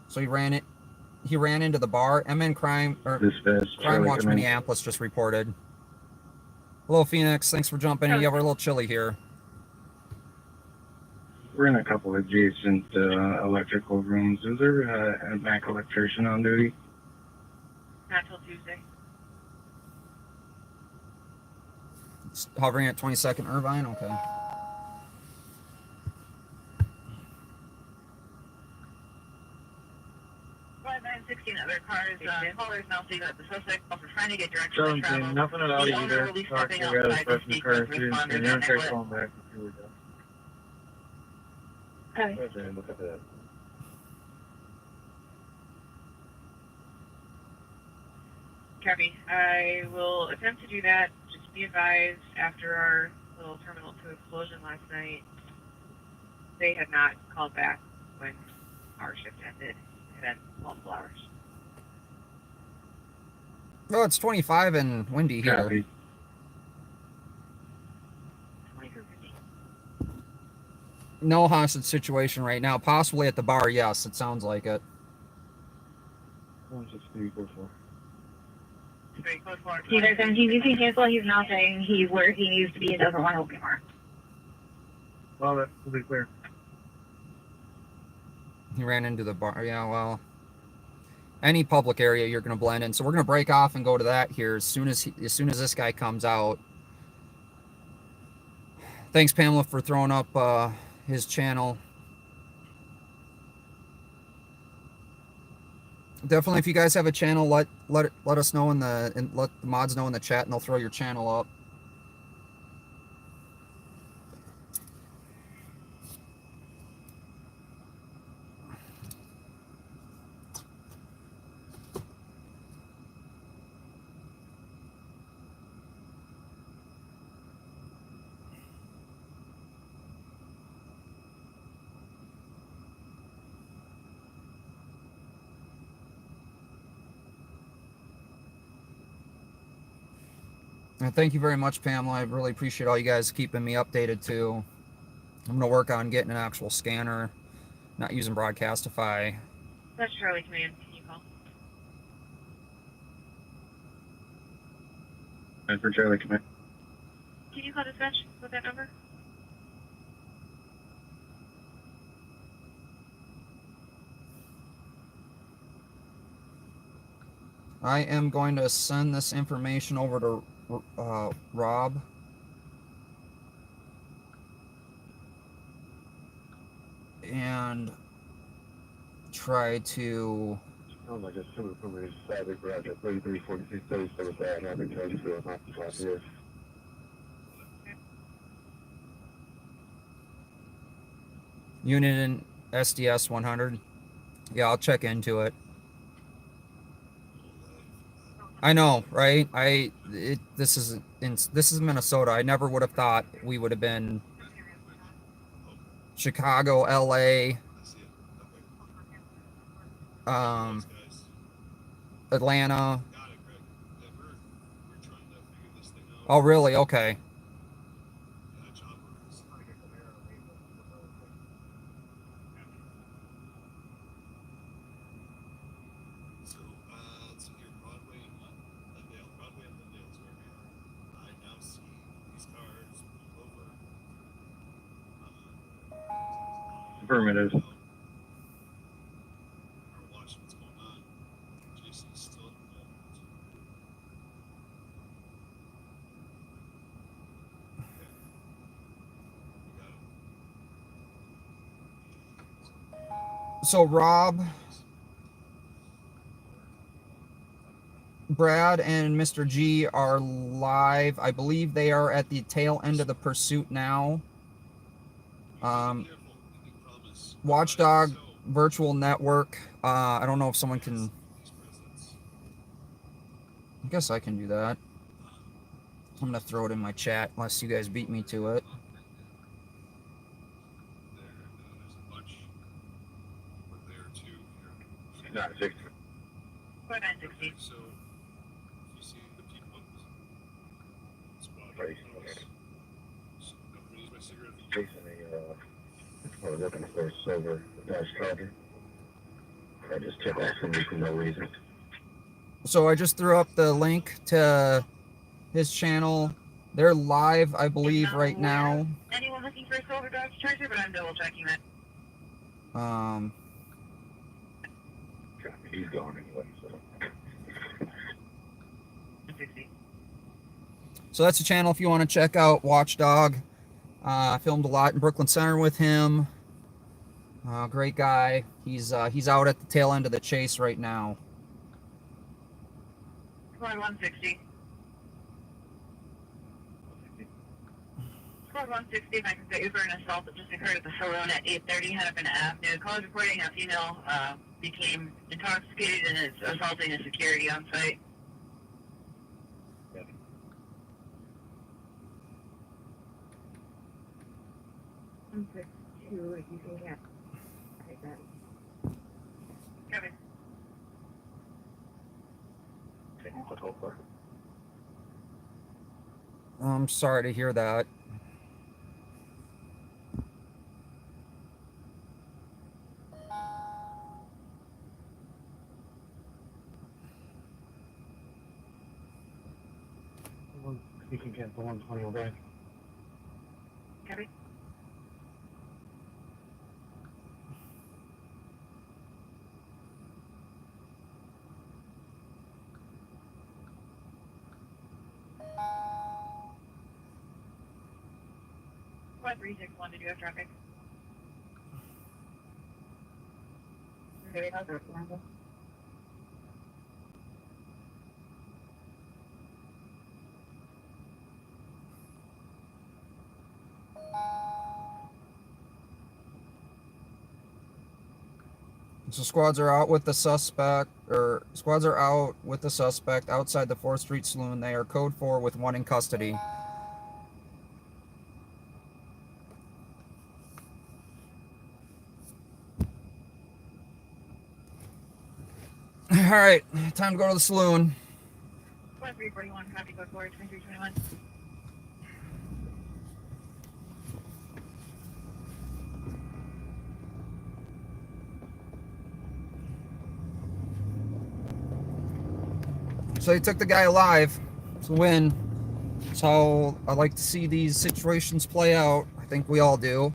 So he ran into the bar. MN Crime Crime Watch Minneapolis just reported. Hello, Phoenix. Thanks for jumping in. Yeah, we're a little chilly here. We're in a couple of adjacent electrical rooms. Is there a Mac electrician on duty? Not till Tuesday. It's hovering at 22nd Irvine. Okay. Five 916 other cars. Callers now see that the suspect was trying to get direction to 17, travel. nothing at all The owner either. will be Talk to stepping the guy outside to that's speak car with too. responders And you're and gonna network. call back and see what we got. Okay. Look at that. Copy. I will attempt to do that. Just be advised, after our little Terminal 2 explosion last night, they had not called back when our shift ended. It had multiple hours. Oh, it's 25 and windy here. Copy. 2350. No hostage situation right now. Possibly at the bar. Yes, it sounds like it. 16344. Either 17, you can cancel. He's now saying he's where he needs to be and doesn't want to help anymore. Well, that will be clear. He ran into the bar. Yeah, well, any public area you're going to blend in. So we're going to break off and go to that here as soon as this guy comes out. Thanks, Pamela, for throwing up his channel. Definitely, if you guys have a channel, let us know let the mods know in the chat, and they'll throw your channel up. And thank you very much, Pamela. I really appreciate all you guys keeping me updated too. I'm going to work on getting an actual scanner, not using Broadcastify. That's Charlie Command. Can you call? And for Charlie Command. Can you call dispatch with that number? I am going to send this information over to Rob. And try to Sounds like it's coming from the side of the garage at 3346 37 bad having charge field, not the top here. Unit in SDS 100. Yeah, I'll check into it. I know, right? This is Minnesota. I never would have thought we would have been Chicago, LA, Atlanta. Oh, really? Okay. Affirmative. So Rob, Brad, and Mr. G are live. I believe they are at the tail end of the pursuit now. Watchdog Virtual Network. I don't know if someone can. I guess I can do that. I'm gonna throw it in my chat unless you guys beat me to it. Not 60. 4960. So, you see the people. Right. So, I'm gonna use my cigarette. Chasing I was looking for a silver Dodge Charger. I just took off from me for no reason. So I just threw up the link to his channel. They're live, I believe, right now. Anyone looking for a silver Dodge Charger? But I'm double checking that. He's gone anyway, so. So that's the channel if you want to check out Watchdog. I filmed a lot in Brooklyn Center with him. Great guy. He's out at the tail end of the chase right now. Squad 160. Squad 160, if I can say Uber and assault that just occurred at the saloon at 8:30 Hennepin Avenue. Callers reporting a female became intoxicated and is assaulting a security on site. If you can get take that. Kevin. I'm sorry to hear that. You can get the 120 back. Kevin. What 361, did you have traffic? So squads are out with the suspect, squads are out with the suspect outside the 4th Street Saloon. They are code 4 with 1 in custody. All right, time to go to the saloon. 341, copy code 4, 2321. So they took the guy alive. It's a win. That's how I like to see these situations play out. I think we all do.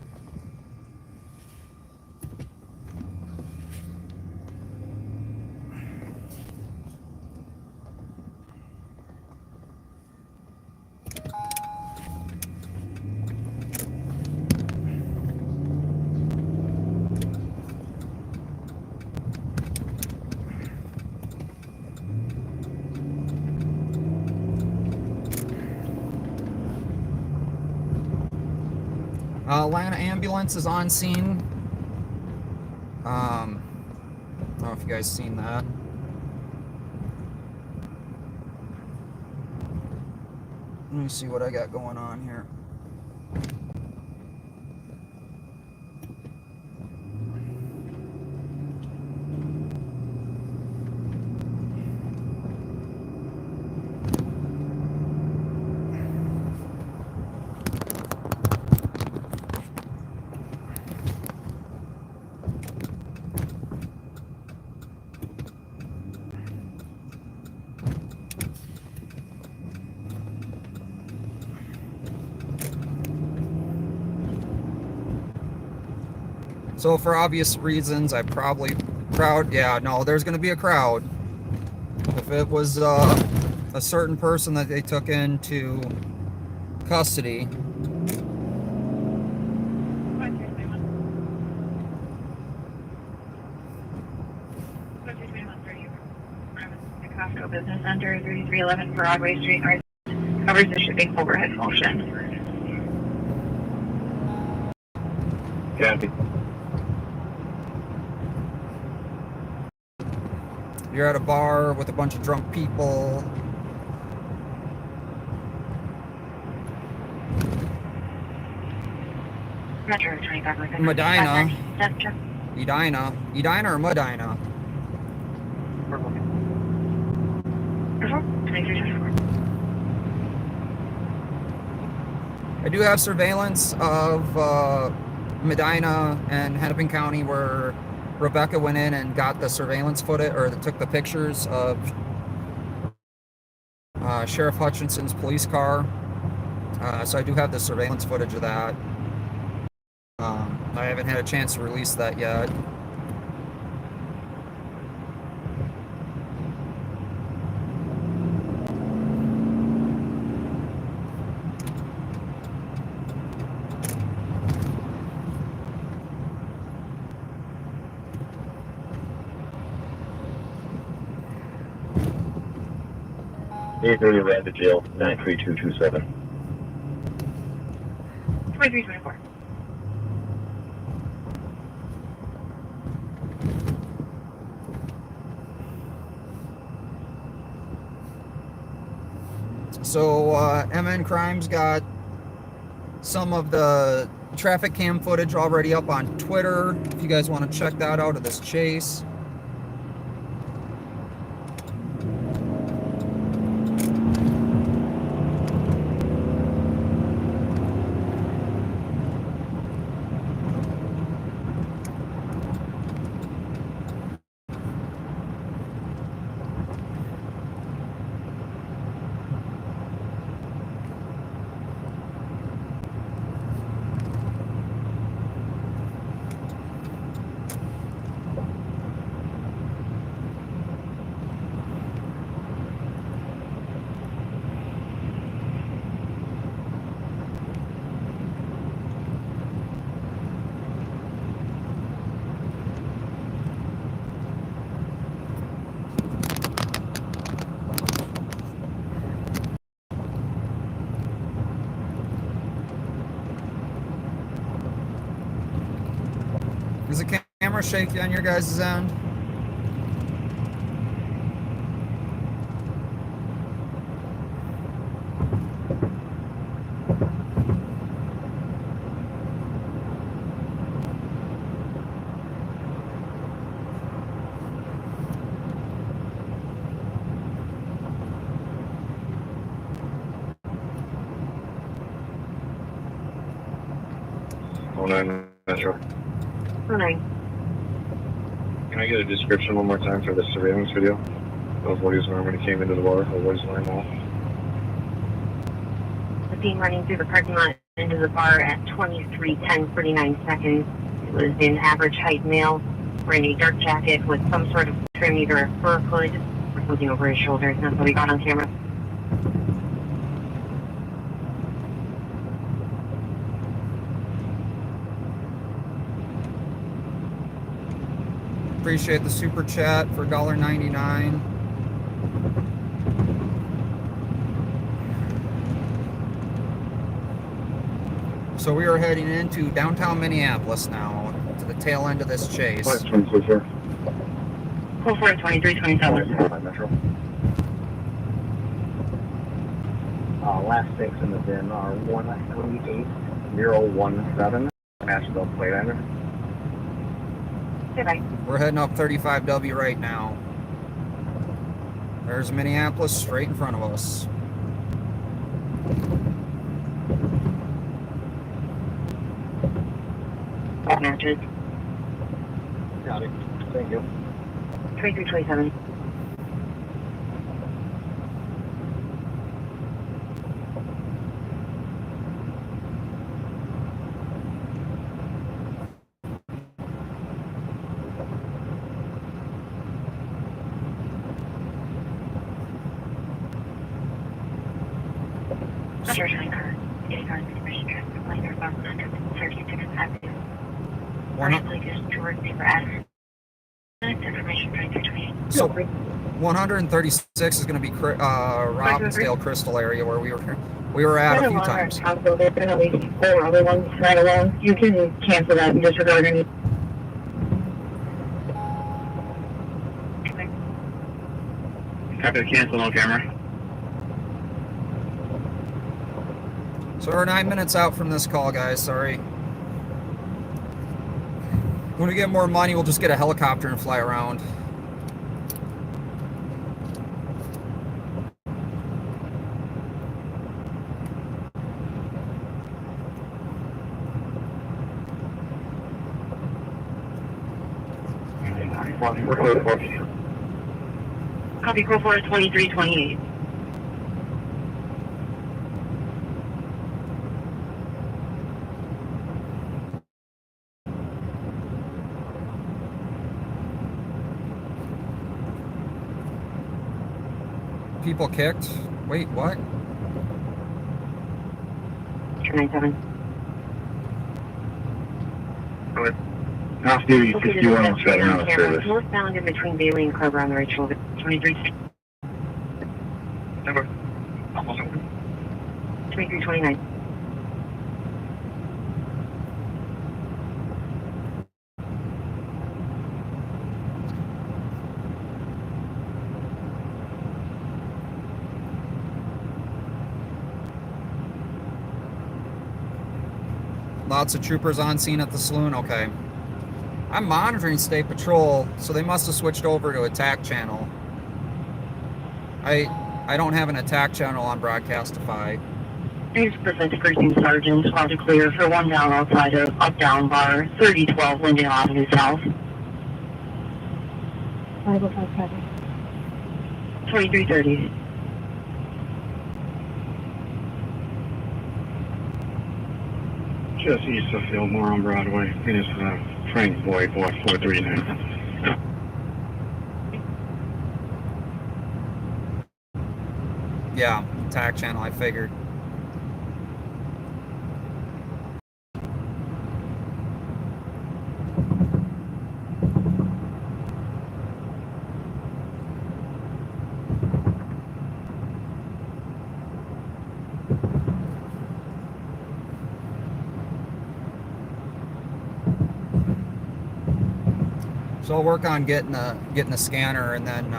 Atlanta ambulance is on scene. I don't know if you guys seen that. Let me see what I got going on here. So for obvious reasons, I probably yeah, no, there's going to be a crowd. If it was a certain person that they took into custody, Costco Business Center, 3311 Broadway Street North, covers the shipping overhead motion. Copy. you're at a bar with a bunch of drunk people. Metro 25. Medina. Edina or Medina? 2324. I do have surveillance of Medina and Hennepin County where Rebecca went in and got the surveillance footage, or took the pictures of Sheriff Hutchinson's police car. So I do have the surveillance footage of that. I haven't had a chance to release that yet. Vehicle you ran to jail, 93227. 2324. So MN Crimes got some of the traffic cam footage already up on Twitter, if you guys want to check that out of this chase. Is the camera shaky on your guys' end? Oh, 09 Metro. 09. Can I get a description one more time for the surveillance video of what he was wearing when he came into the bar, or what he's wearing now? The team running through the parking lot into the bar at 23:10:49 seconds. It was an average height male wearing a dark jacket with some sort of trim, either a fur hood or something over his shoulders. That's what we got on camera. Appreciate the super chat for $1.99. So we are heading into downtown Minneapolis now, to the tail end of this chase. 522, sir. 442327. Metro. Last 6 in the VIN are 138017. Nashville plate enter. Goodbye. We're heading up 35W right now. There's Minneapolis straight in front of us. Matches. Got it. Thank you. 2327. So 136 is going to be Robbinsdale Crystal area where we were at a few times. There's been at least 4 other ones right along. You can cancel that and disregard any. Copy the cancel, no camera. So we're 9 minutes out from this call, guys. Sorry. When we get more money, we'll just get a helicopter and fly around. Copy, Crow 4 2328. People kicked? Wait, what? 297. Off duty 61 on 7 out of service. Northbound in between Bailey and Carver on the right shoulder. 23. 2329. Lots of troopers on scene at the saloon. Okay. I'm monitoring State Patrol, so they must have switched over to attack channel. I don't have an attack channel on Broadcastify. Here's Precinct Precinct Sergeant, squad to clear for 1 down outside of up-down bar, 3012 Lindale Avenue South. 2330. Just east of Fillmore on Broadway. It is Frank Boyd, 439. Yeah, attack channel, I figured. So I'll work on getting a scanner, and then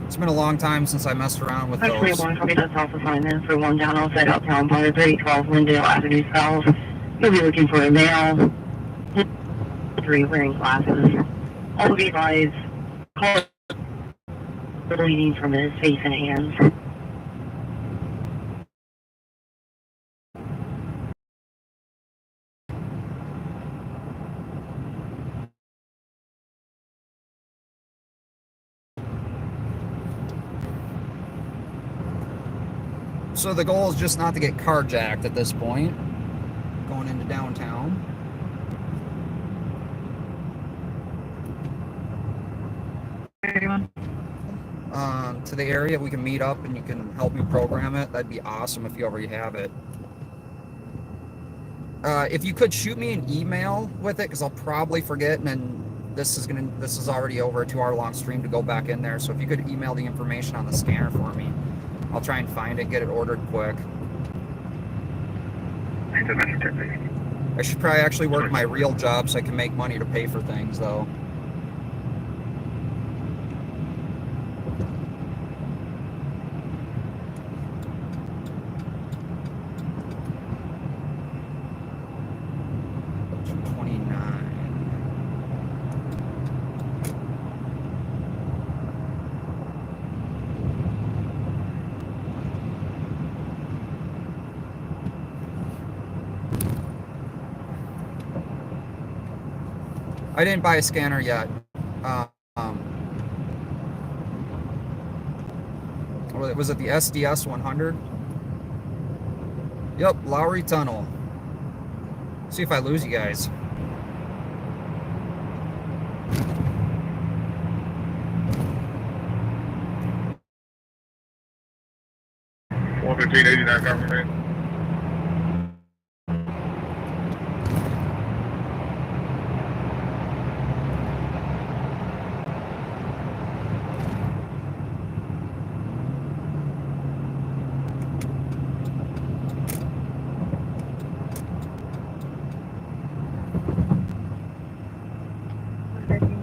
it's been a long time since I messed around with those. Actually, 1 that's off assignment for 1 down outside uptown bar, 3012 Lindale Avenue South. You'll be looking for a male, 3 wearing glasses. All be advised, call bleeding from his face and hands. So the goal is just not to get carjacked at this point, going into downtown. To the area we can meet up and you can help me program it. That'd be awesome if you already have it. If you could shoot me an email with it, because I'll probably forget, and then this is already over a 2-hour long stream to go back in there. So if you could email the information on the scanner for me, I'll try and find it, get it ordered quick. I should probably actually work my real job so I can make money to pay for things, though. I didn't buy a scanner yet. Was it the SDS 100? Yep, Lowry Tunnel. See if I lose you guys. Government.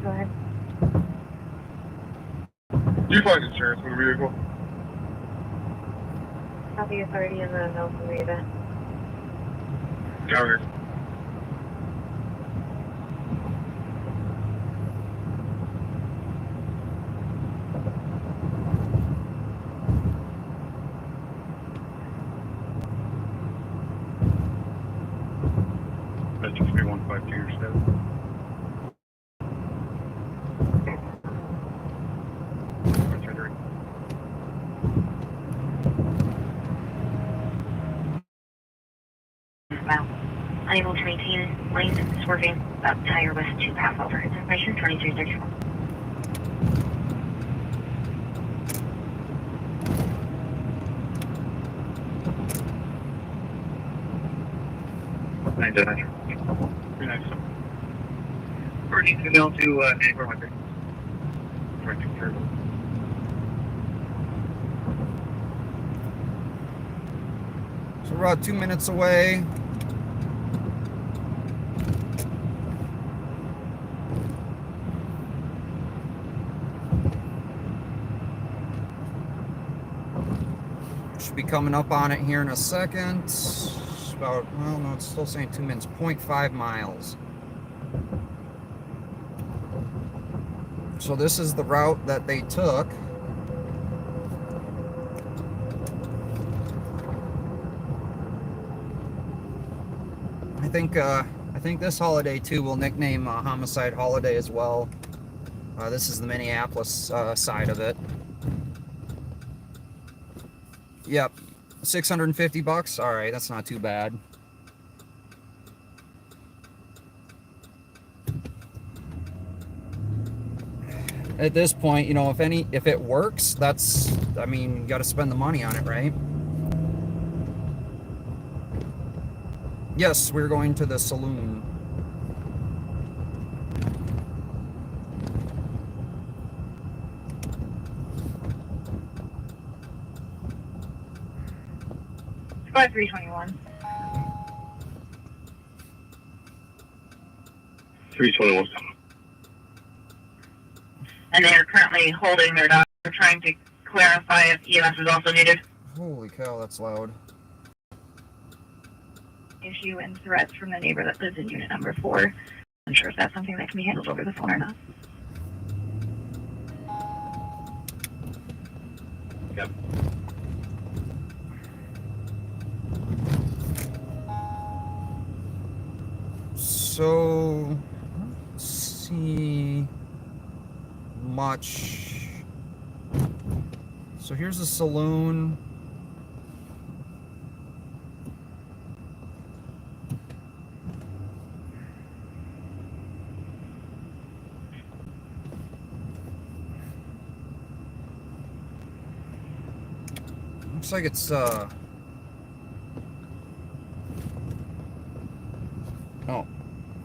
Go ahead. Do you find insurance for the vehicle? Copy authority in the notes of the event. Counter. That's 3152 or 7. Wow. Unable to maintain lanes, swerving about tire west to pass over. Information 2334. Very nice. According to Mill to Neighbor Monday. Right to curb. So we're about 2 minutes away. Should be coming up on it here in a second. It's about, well, no, it's still saying 2 minutes, 0.5 miles. So this is the route that they took. I think this holiday too will nickname Homicide Holiday as well. This is the Minneapolis side of it. Yep, $650. All right, that's not too bad. At this point, you know, if it works, I mean, you got to spend the money on it, right? Yes, we're going to the saloon. Squad 321. 321. And they are currently holding their dog. They're trying to clarify if EMS is also needed. Holy cow, that's loud. Issue and threats from the neighbor that lives in unit number 4. I'm sure if that's something that can be handled over the phone or not. Yep. So, let's see much. So here's the saloon. Looks like it's oh,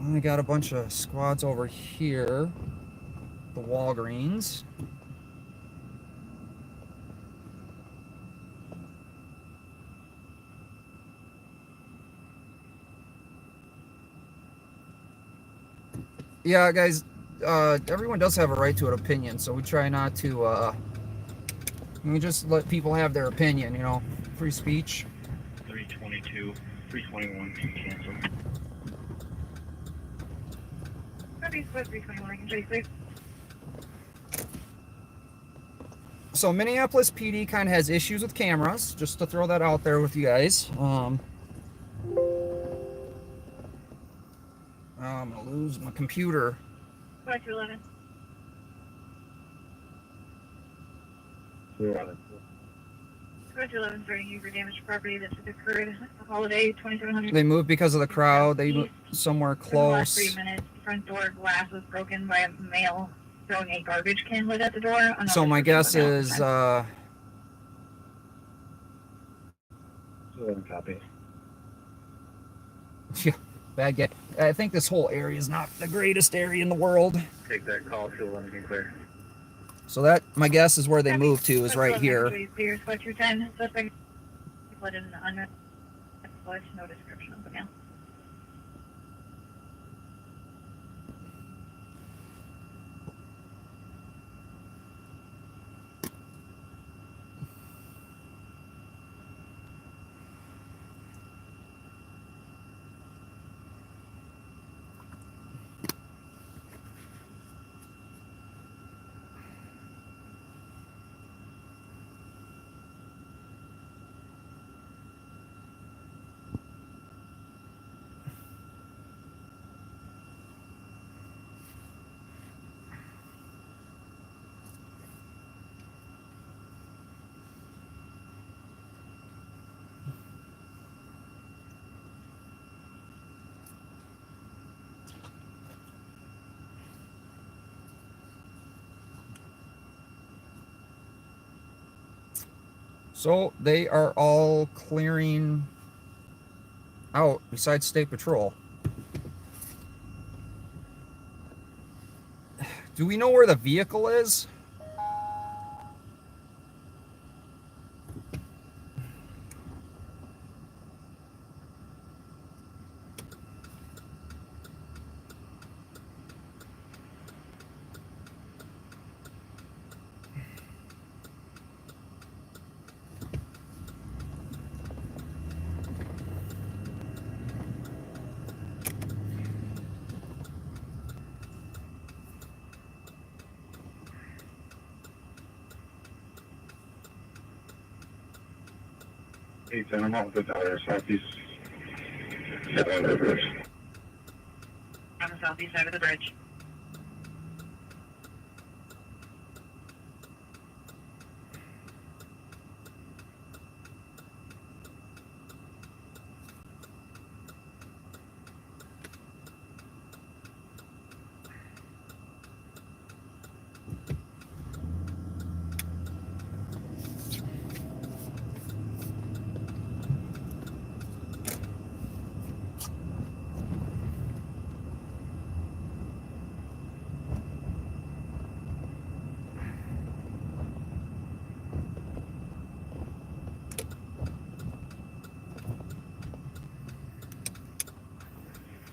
we got a bunch of squads over here. The Walgreens. Yeah, guys, everyone does have a right to an opinion, so we try not to, we just let people have their opinion, you know, free speech. 322, 321, cancel. Copy, squad 321, I can show you clear. So Minneapolis PD kind of has issues with cameras, just to throw that out there with you guys. I'm gonna lose my computer. Squad 211. 211. Squad 211 starting you for damaged property that occurred holiday 2700. They moved because of the crowd. They moved somewhere For the last close. 3 minutes, the front door glass was broken by a male throwing a garbage can lid at the door. So my guess is, 211 copy. yeah, bad guess. I think this whole area is not the greatest area in the world. Take that call, 211, can clear. So that, my guess, is where they moved to, is right here. Clear, Squad 210, suspect fled in the unknown. No description of the male. So they are all clearing out besides State Patrol. Do we know where the vehicle is? I'm off the tower, southeast. 700 bridge. On the southeast side of the bridge.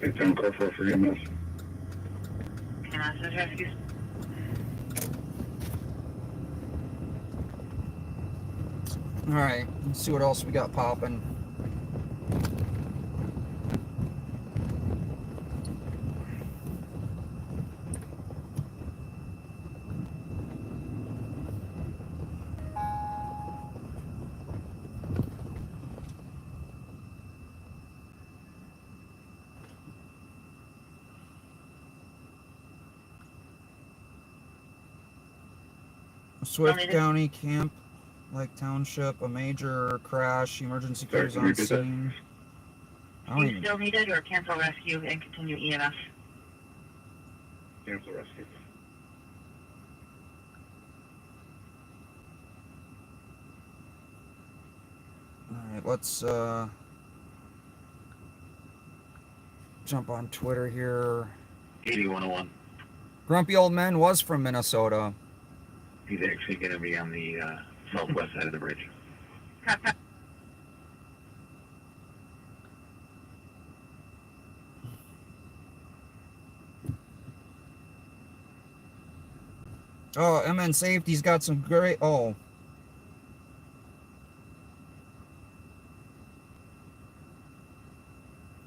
Hey, Tom, call for forgiveness. And so rescue. All right, let's see what else we got popping. Swift County Camp, Lake Township, a major crash, emergency crews on scene. You still needed or cancel rescue and continue EMS? Cancel rescue. Alright, let's jump on Twitter here. 8101. Grumpy Old Man was from Minnesota. He's actually going to be on the southwest side of the bridge. Oh, MN Safety's got some great... Oh.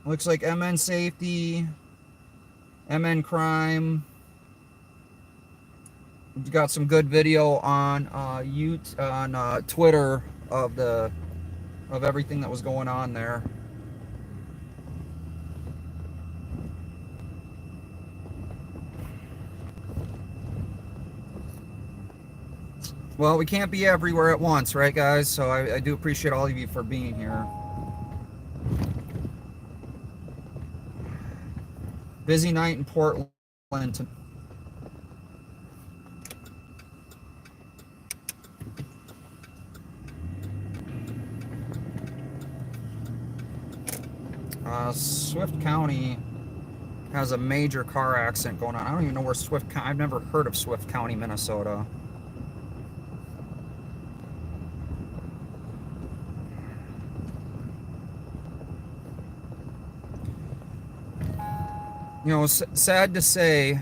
Looks like MN Safety, MN Crime. We've got some good video on Twitter of everything that was going on there. Well, we can't be everywhere at once, right, guys? So I do appreciate all of you for being here. Busy night in Portland. Swift County has a major car accident going on. I don't even know where Swift County... I've never heard of Swift County, Minnesota. You know, sad to say,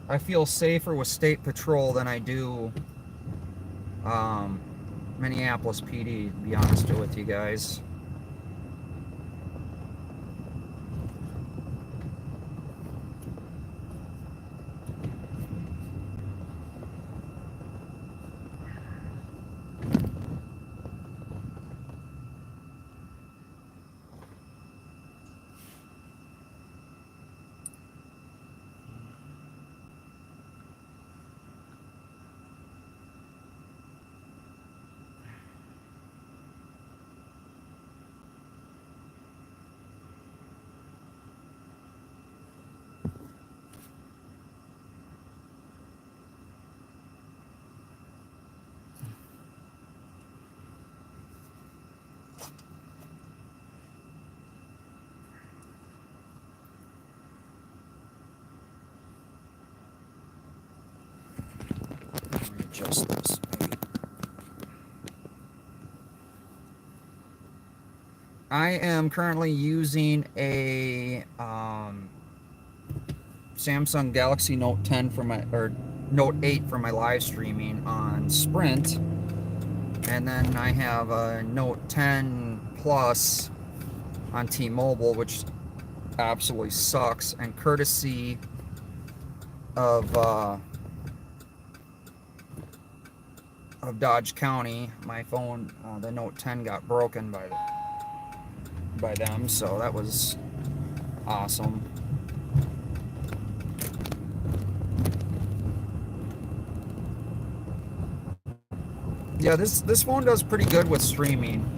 I feel safer with State Patrol than I do Minneapolis PD, to be honest with you guys. Adjust this. I am currently using a Samsung Galaxy Note 10 for my, or Note 8 for my live streaming on Sprint, and then I have a Note 10 Plus on T-Mobile, which absolutely sucks. And courtesy of Dodge County, my phone, the Note 10 got broken by them, so that was awesome. Yeah, this phone does pretty good with streaming.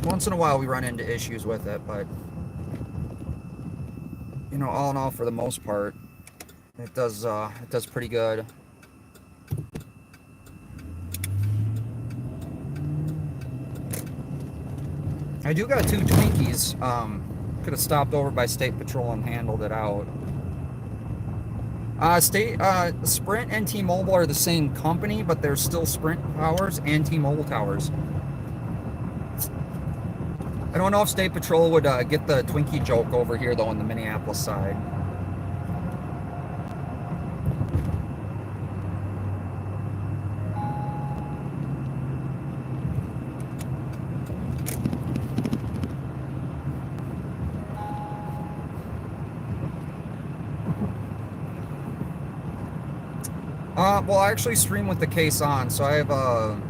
Once in a while we run into issues with it, but you know, all in all, for the most part, it does pretty good. I do got 2 Twinkies. Could have stopped over by State Patrol and handled it out. Sprint and T-Mobile are the same company, but there's still Sprint towers and T-Mobile towers. I don't know if State Patrol would get the Twinkie joke over here, though, on the Minneapolis side. Well, I actually stream with the case on, so I have a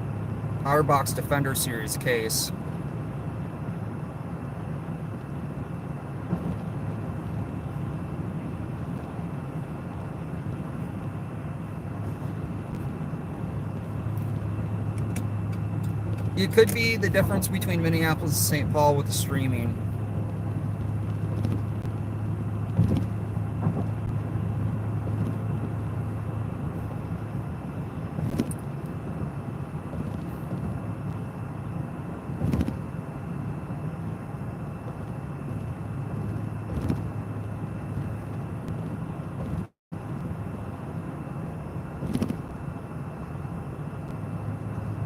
Powerbox Defender Series case. It could be the difference between Minneapolis and St. Paul with the streaming.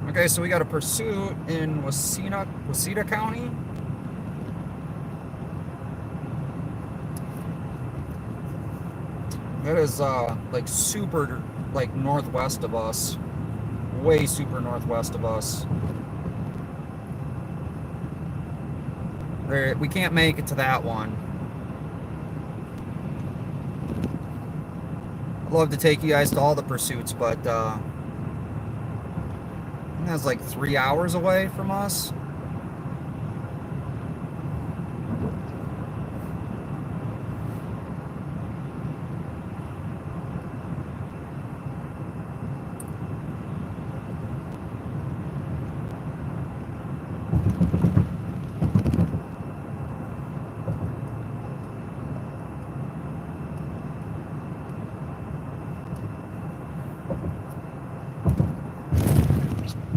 Okay, so we got a pursuit in Wcco County. That is like super like northwest of us. Way super northwest of us. We can't make it to that one. I'd love to take you guys to all the pursuits, but that's like 3 hours away from us.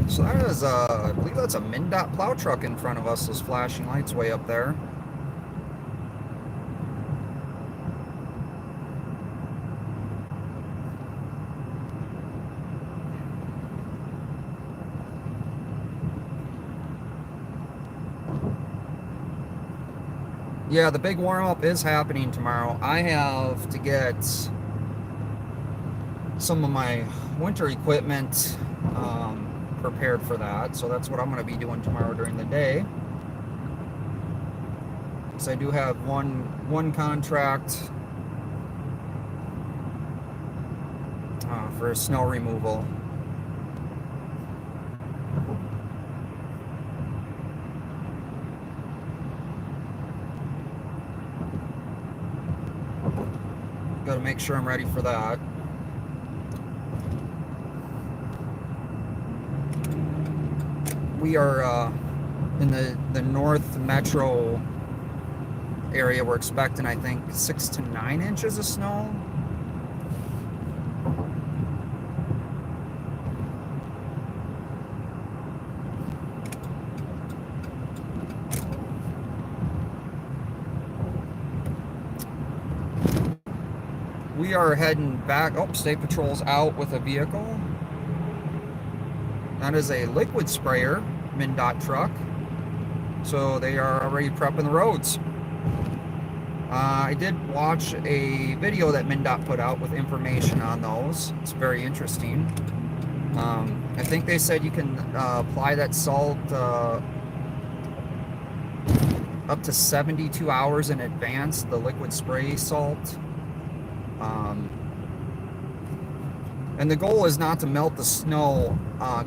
So that is, I believe that's a MnDOT plow truck in front of us, those flashing lights way up there. Yeah, the big warm-up is happening tomorrow. I have to get some of my winter equipment prepared for that, so that's what I'm going to be doing tomorrow during the day. Because I do have one contract for snow removal. Got to make sure I'm ready for that. We are in the north metro area. We're expecting, I think, 6 to 9 inches of snow. We are heading back. Oh, State Patrol's out with a vehicle. That is a liquid sprayer MnDOT truck. So they are already prepping the roads. I did watch a video that MnDOT put out with information on those. It's very interesting. I think they said you can apply that salt up to 72 hours in advance, the liquid spray salt. And the goal is not to melt the snow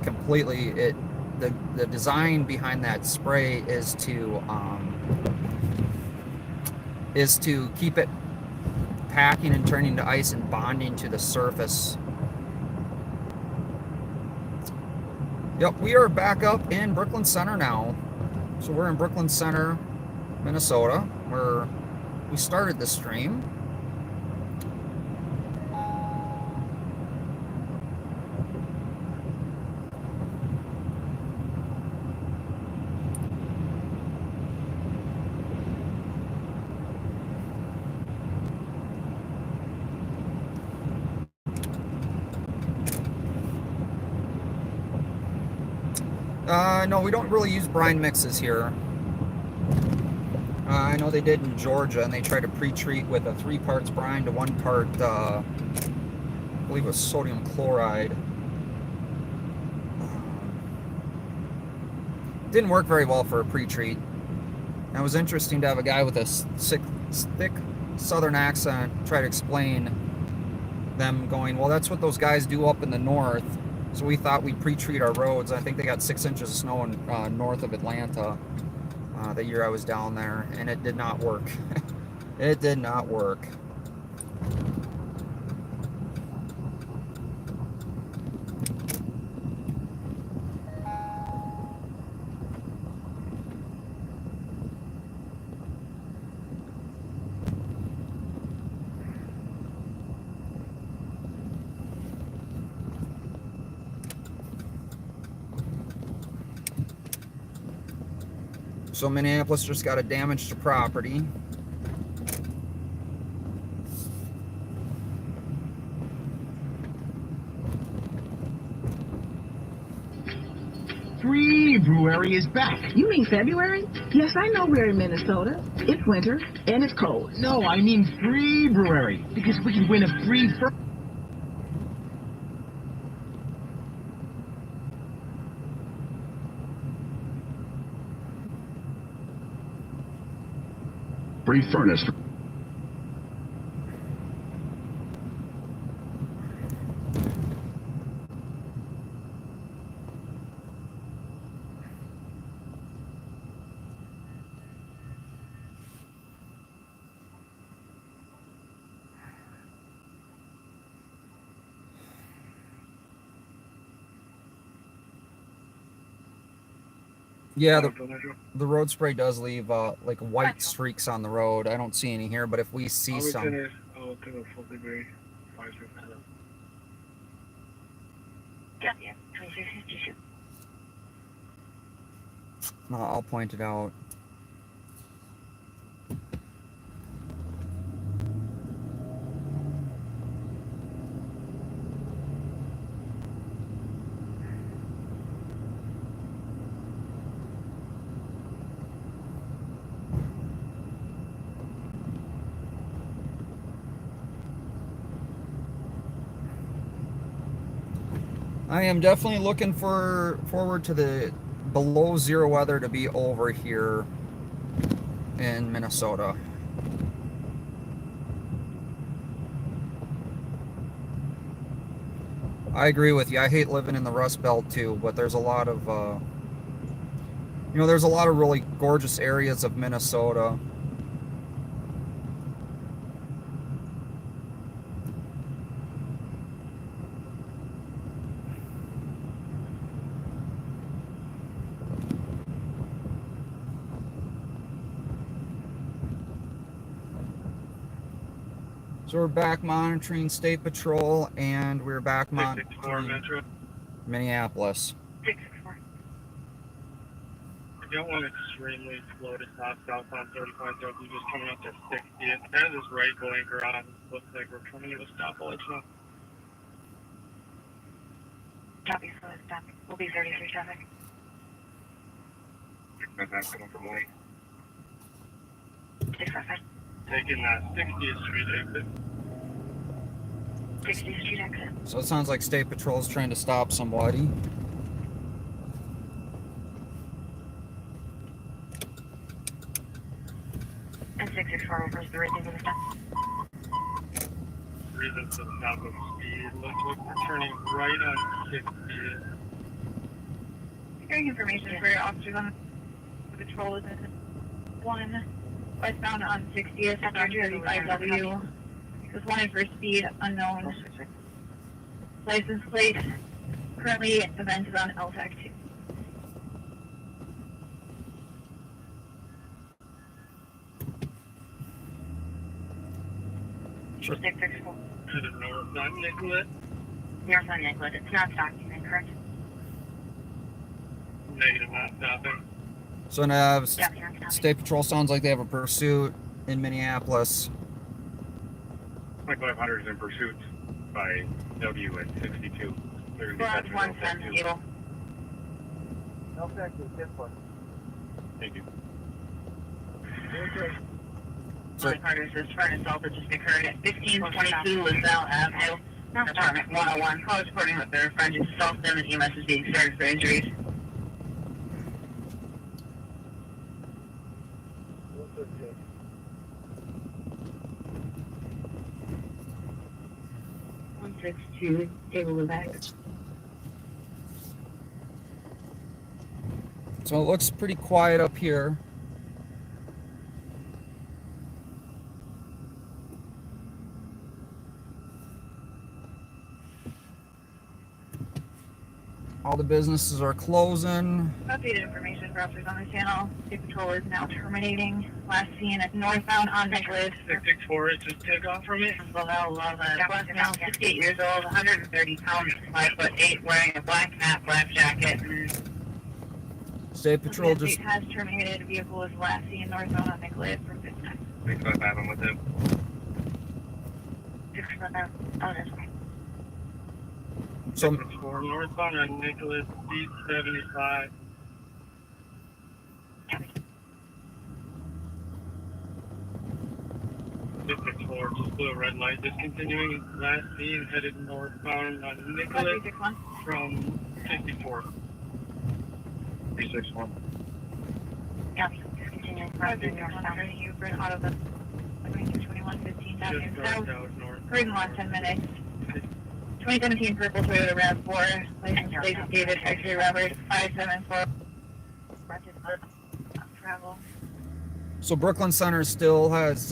completely. The design behind that spray is to keep it packing and turning to ice and bonding to the surface. Yep, we are back up in Brooklyn Center now. So we're in Brooklyn Center, Minnesota, where we started the stream. No, we don't really use brine mixes here. I know they did in Georgia, and they tried to pre-treat with a 3 parts brine to 1 part, I believe it was sodium chloride. Didn't work very well for a pre-treat. And it was interesting to have a guy with a thick southern accent try to explain them going, well, that's what those guys do up in the north. So we thought we'd pre-treat our roads. I think they got 6 inches of snow in north of Atlanta the year I was down there, and it did not work. It did not work. So Minneapolis just got a damage to property. Brewery is back. You mean February? Yes, I know we're in Minnesota. It's winter and it's cold. No, I mean Free Brewery, because we can win a free free furnace. Yeah, the road spray does leave like white streaks on the road. I don't see any here, but if we see some, I'll take a full degree. 567. Yeah, 2652. I'll point it out. I am definitely looking forward to the below zero weather to be over here in Minnesota. I agree with you. I hate living in the Rust Belt too, but there's a lot of, there's a lot of really gorgeous areas of Minnesota. So we're back monitoring State Patrol, and we're back monitoring Minneapolis. 664. I don't want extremely slow to stop south on 35, so if you're just coming up to 60, it has this right blinker on. Looks like we're coming to a stop. I'll let you know. Copy, slow stop. We'll be 33 traffic. That's coming from late. 655. Taking 60th Street exit. 60th Street exit. So it sounds like State Patrol is trying to stop somebody. And 664 refers to the reason for the stop. Reason for the stop of speed. Looks like we're turning right on 60. Hearing information for your officers on the patrol is in 1 westbound on 60th on 35W. This one for speed unknown. License plate currently event is on LTAC 2. Sure. 664. North on Nicollet. North on Nicollet. It's not stopping, correct? Negative, not stopping. So now State Patrol sounds like they have a pursuit in Minneapolis. 2500 is in pursuit by W at 62. They're Garage 110 Eagle. Thank you. So Carter's this furnace assault that just occurred at 1522 LaSalle Avenue, apartment 101. Call reporting that their friend just assaulted them and EMS is being started for injuries. Table the back. So it looks pretty quiet up here. All the businesses are closing. Updated information for officers on the channel. State Patrol is now terminating. Last seen at northbound on Nicholas. 664 is just take off from it. Below Black male, 68 years old, 130 pounds, 5'8", wearing a black hat, black jacket. State Patrol just has terminated. Vehicle is last seen northbound on Nicholas for 59. 655, I'm with him. 655. Oh, that's right. So 664 northbound on Nicholas, speed 75. 664, just blew a red light, discontinuing last seen headed northbound on Nicholas from 64. 361. Copy. Discontinuing crossing northbound. You burn out of the 222115 Just Avenue north South. out north. Hurry in the last 10 minutes. 2017 purple Toyota RAV4. License plate is David X-ray Robert 574. Travel. So Brooklyn Center still has,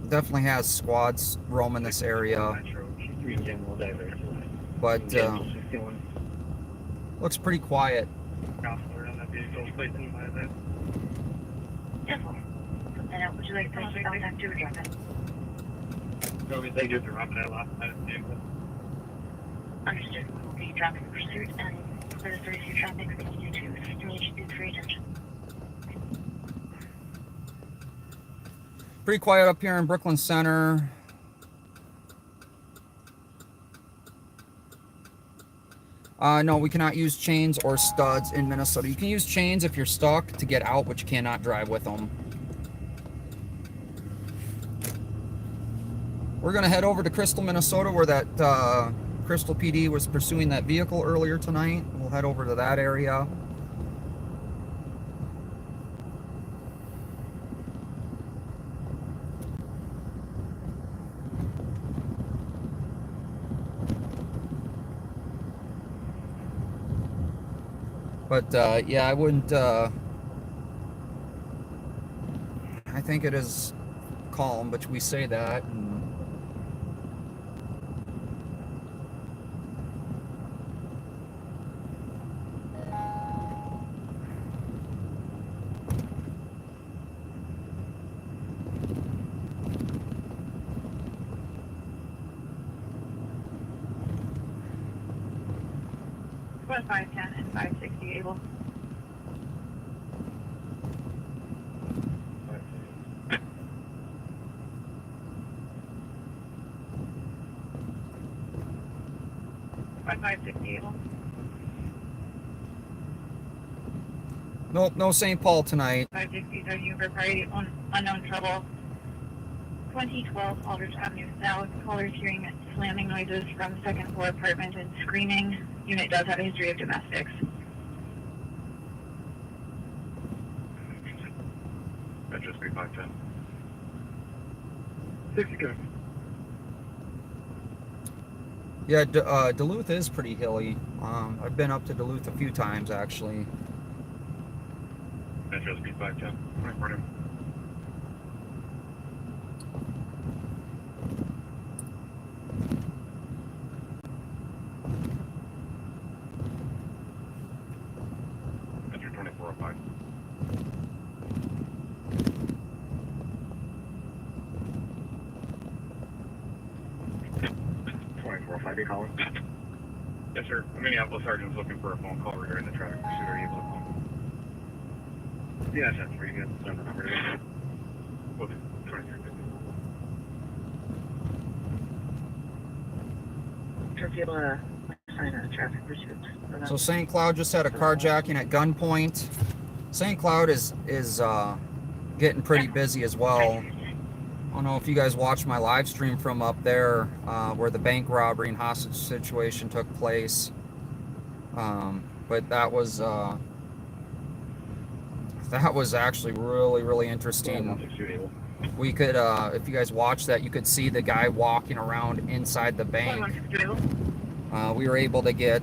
definitely has squads roaming this area, but looks pretty quiet. And would you like to contact to drop it? No, they just dropped that last night. Understood. We will be dropping pursuit and for the 32 traffic, continue to destination for attention. Pretty quiet up here in Brooklyn Center. No, we cannot use chains or studs in Minnesota. You can use chains if you're stuck to get out, but you cannot drive with them. We're going to head over to Crystal, Minnesota, where that Crystal PD was pursuing that vehicle earlier tonight. We'll head over to that area. But yeah, I wouldn't, I think it is calm, but we say that. And What 510 and 560 able? What 560 able? nope, no St. Paul tonight. 560 are you for priority unknown trouble? 2012 Aldrich Avenue South. Callers hearing slamming noises from second floor apartment and screaming. Unit does have a history of domestics. That just be 510. 60 good. Yeah, Duluth is pretty hilly. I've been up to Duluth a few times, actually. That just be 510. Morning. Enter 2405. You calling? Yes, sir. A Minneapolis sergeant's looking for a phone call regarding the traffic pursuit. Are you able to call? Yes, that's where you get the number. Okay, 2350. If you want to sign a traffic pursuit. So St. Cloud just had a carjacking at gunpoint. St. Cloud is getting pretty busy as well. I don't know if you guys watched my live stream from up there where the bank robbery and hostage situation took place. But that was actually really, really interesting. We could, if you guys watched that, you could see the guy walking around inside the bank. We were able to get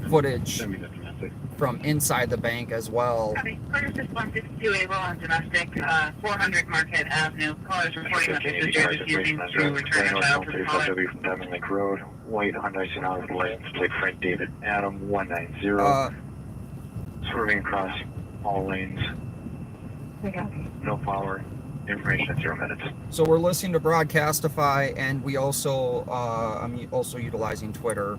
footage from inside the bank as well. Purchase 162 able on domestic, 400 Marquette Avenue. Callers reporting that this is refusing to return a child to the caller. From Diamond Lake Road, white Hyundai Sonata with license plate Frank David Adam 190. Swerving across all lanes. No power. Information at 0 minutes. So we're listening to Broadcastify, and we also I'm also utilizing Twitter.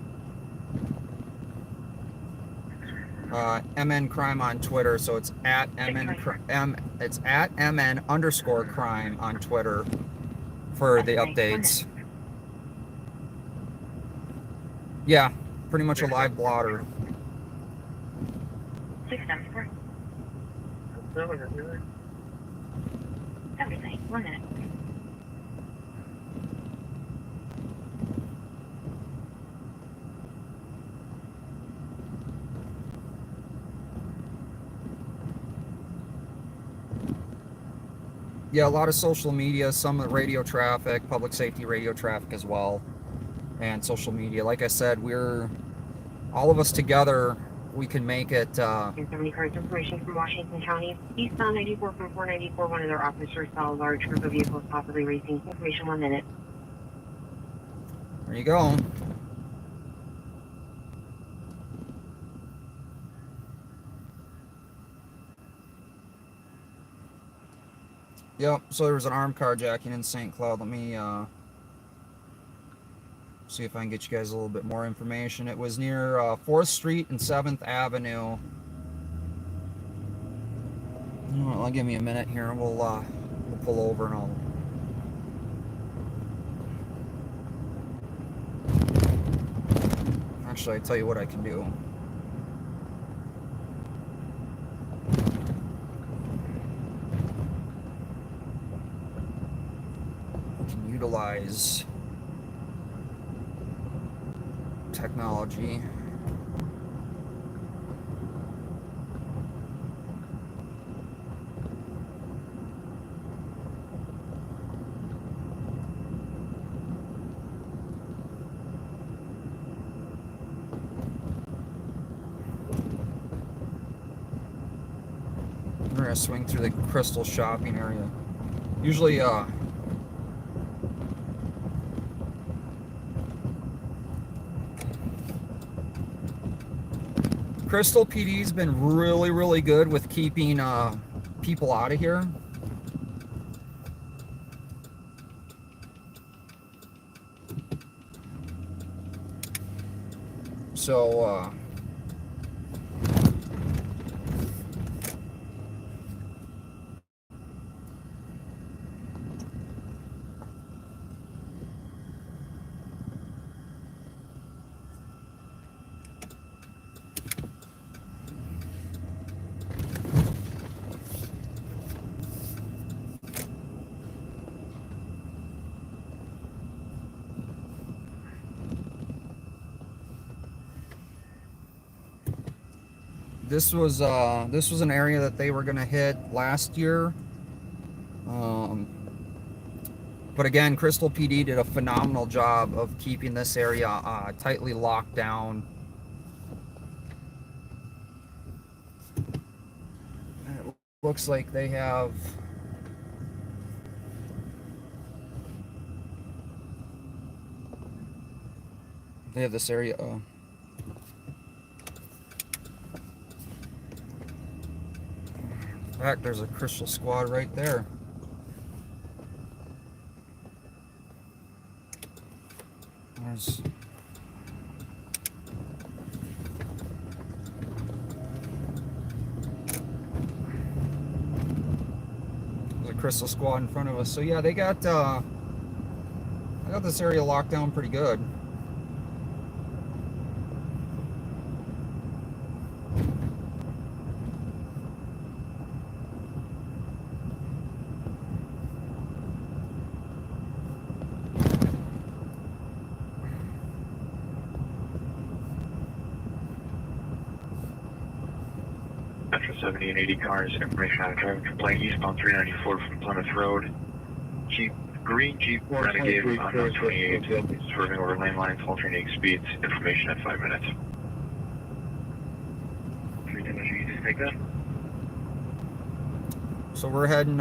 MN Crime on Twitter, so it's at it's at MN_crime on Twitter for the updates. Yeah, pretty much a live blotter. 694. Everything. 1 minute. Yeah, a lot of social media, some radio traffic, public safety radio traffic as well, and social media. Like I said, we're all of us together. We can make it. 70 cars information from Washington County. Eastbound 94 from 494. One of their officers saw a large group of vehicles possibly racing. Information 1 minute. There you go. Yep, so there was an armed carjacking in St. Cloud. Let me see if I can get you guys a little bit more information. It was near 4th Street and 7th Avenue. Well, give me a minute here. We'll pull over and I'll... Actually, I tell you what I can do. I can utilize technology. We're gonna swing through the Crystal shopping area. Usually, Crystal PD's been really good with keeping people out of here. So, this was an area that they were gonna hit last year. But again, Crystal PD did a phenomenal job of keeping this area tightly locked down. And it looks like they have this area. In fact, there's a Crystal squad right there. There's a Crystal squad in front of us. So yeah, I got this area locked down pretty good. Metro 70 and 80 cars, information on a driving complaint eastbound 394 from Plymouth Road. Green Jeep Renegade on North 28, swerving over lane lines, alternating speeds. Information at 5 minutes. You just take that? So we're heading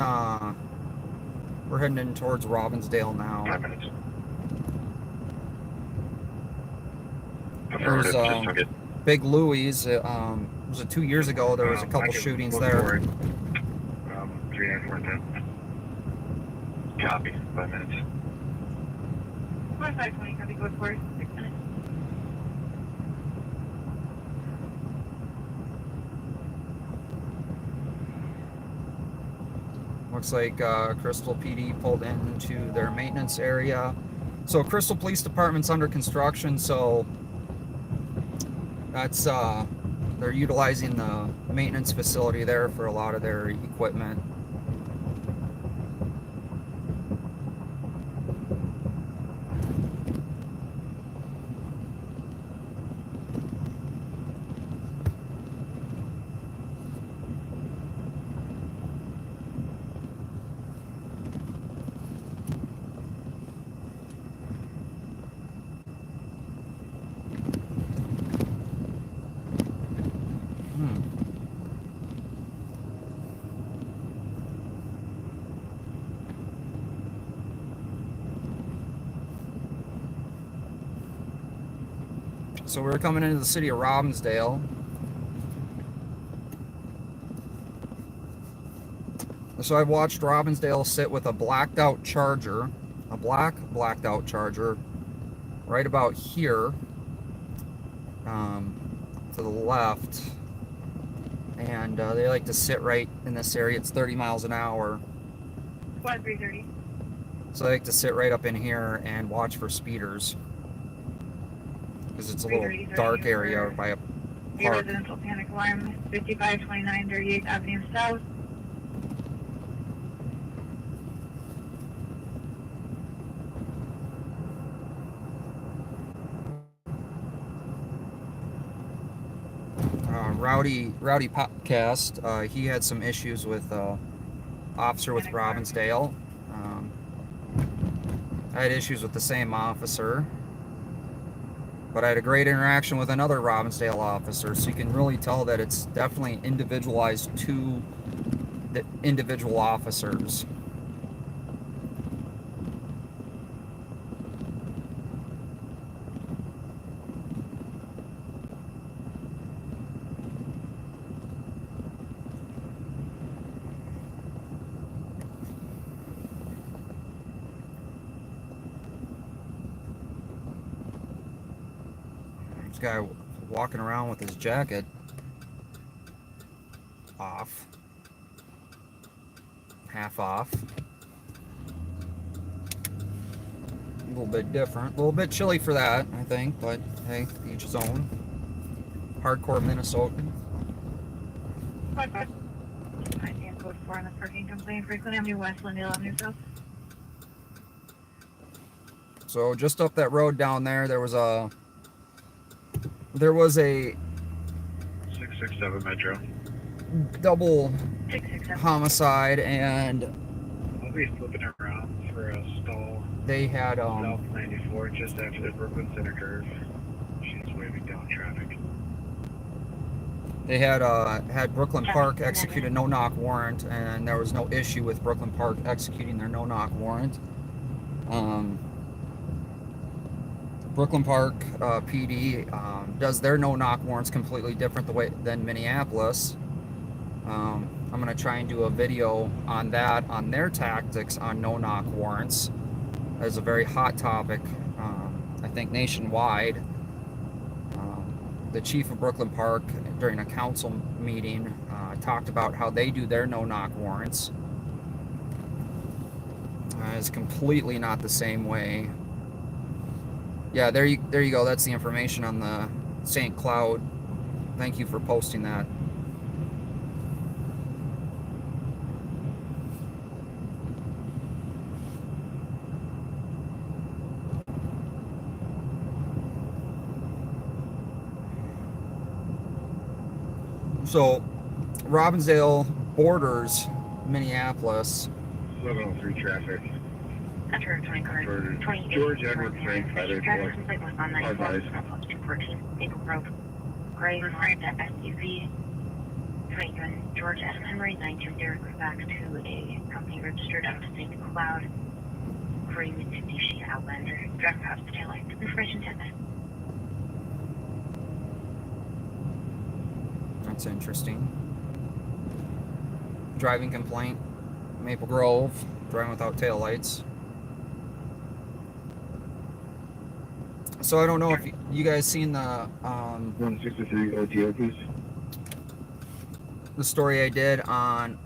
in towards Robbinsdale now. 5 minutes. There's Big Louie's. Was it 2 years ago? There was a couple shootings there. 394 Copy. 5 minutes. 520, copy, go for it. 6 minutes. Looks like Crystal PD pulled into their maintenance area. So Crystal Police Department's under construction, so that's they're utilizing the maintenance facility there for a lot of their equipment. So we're coming into the city of Robbinsdale. So I've watched Robbinsdale sit with a blacked out Charger, a blacked out Charger, right about here, to the left. And they like to sit right in this area. It's 30 miles an hour. Squad 330. So they like to sit right up in here and watch for speeders. Because it's a little dark area by a park. Residential panic alarm, 5529 38th Avenue South. Rowdy Podcast, he had some issues with officer with Robbinsdale. I had issues with the same officer, but I had a great interaction with another Robbinsdale officer, so you can really tell that it's definitely individualized to the individual officers. Guy walking around with his jacket off, half off. A little bit different, a little bit chilly for that, I think, but hey, each his own. Hardcore Minnesotan. I stand code 4 on the parking complaint, Franklin Avenue West, Lindale Avenue South. So just up that road down there, there was a 667 Metro double homicide, and I'll be flipping around for a stall. They had South 94 just after the Brooklyn Center curve. She's waving down traffic. They had Brooklyn Park execute a no-knock warrant, and there was no issue with Brooklyn Park executing their no-knock warrant. Brooklyn Park PD does their no-knock warrants completely different than Minneapolis. I'm going to try and do a video on that, on their tactics on no-knock warrants. It's a very hot topic, I think, nationwide. The chief of Brooklyn Park, during a council meeting, talked about how they do their no-knock warrants. It's completely not the same way. Yeah, there you go. That's the information on the St. Cloud. Thank you for posting that. So, Robbinsdale borders Minneapolis. 1103 traffic. Enter 20 cars. For 28. George Edward Frank, Traffic complete was on 94. 214. Maple Grove. Gray Honda SUV. 21. George Adam Henry. 92 Derek back to a company registered out to St. Cloud. Gray Mitsubishi Outlander. Driver house taillight. Information 10 minutes. That's interesting. Driving complaint. Maple Grove. Driving without taillights. So I don't know if you guys seen the 163 OTO, please. The story I did on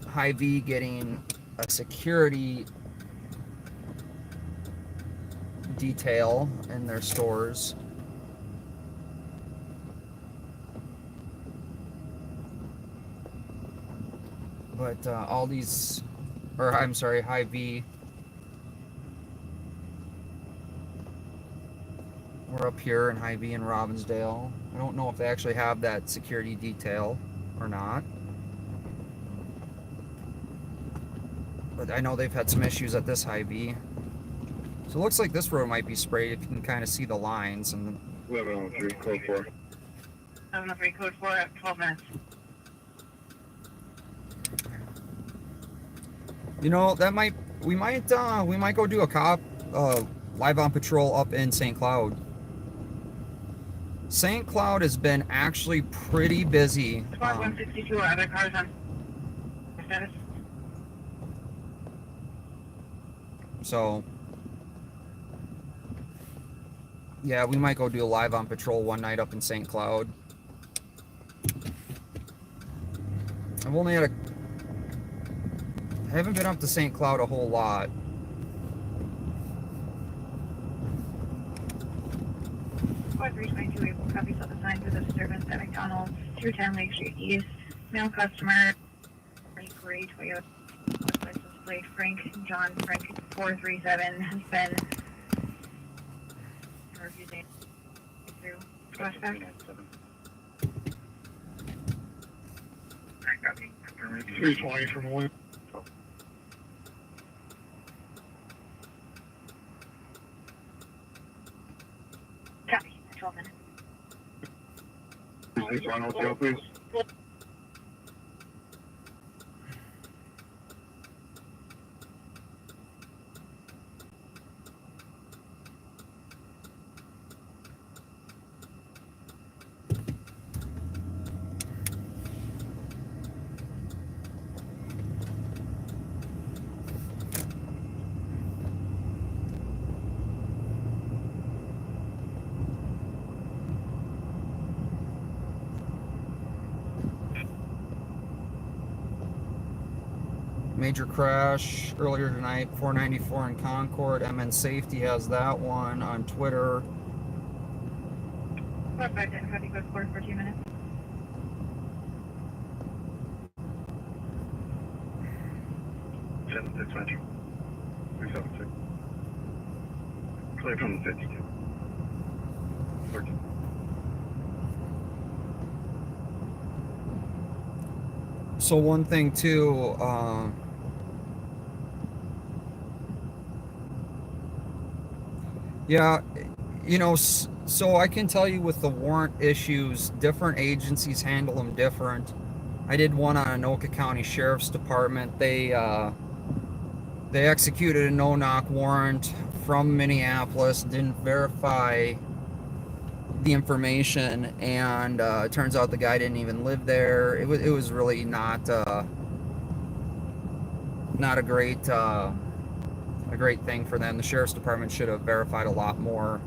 Hy-Vee getting a security detail in their stores. But all these, or I'm sorry, Hy-Vee, we're up here in Hy-Vee and Robbinsdale. I don't know if they actually have that security detail or not. But I know they've had some issues at this Hy-Vee. So it looks like this road might be sprayed if you can kind of see the lines. And 1103, code 4. 703 code 4 at 12 minutes. You know, we might go do a cop live on patrol up in St. Cloud. St. Cloud has been actually pretty busy. Squad 162 or other cars on status. So, yeah, we might go do a live on patrol one night up in St. Cloud. I haven't been up to St. Cloud a whole lot. Squad 322 April copies of the sign for the disturbance at McDonald's, 210 Lake Street East. Male customer, Gray Toyota, license plate Frank John Frank 437 has been refusing through flashback. 320 from William. Copy, 12 minutes. Please, on hotel, please. Major crash earlier tonight, 494 in Concord. MN Safety has that one on Twitter. Squad 510 copy code 4 for 2 minutes. Metro. 376. Clear from the 52. 14. So one thing too, yeah, you know, so I can tell you with the warrant issues, different agencies handle them different. I did one on Anoka County Sheriff's Department. They executed a no-knock warrant from Minneapolis, didn't verify the information, and it turns out the guy didn't even live there. It was really not a great thing for them. The Sheriff's Department should have verified a lot more.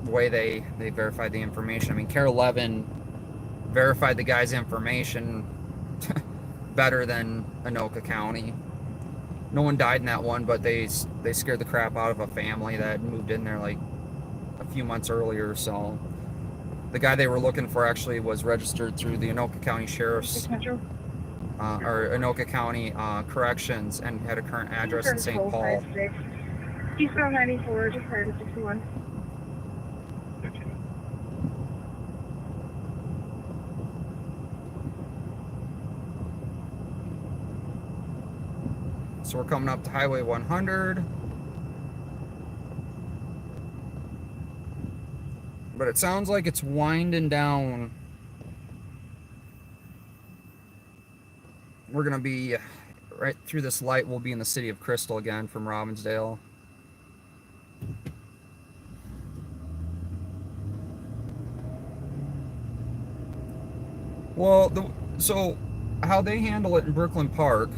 The way they verified the information. I mean, Care 11 verified the guy's information better than Anoka County. No one died in that one, but they scared the crap out of a family that moved in there like a few months earlier. So the guy they were looking for actually was registered through the Anoka County Sheriff's or Anoka County Corrections and had a current address in St. Paul. Eastbound 94, just prior to 61. So we're coming up to Highway 100. But it sounds like it's winding down. We're going to be right through this light. We'll be in the city of Crystal again from Robbinsdale. Well, so how they handle it in Brooklyn Park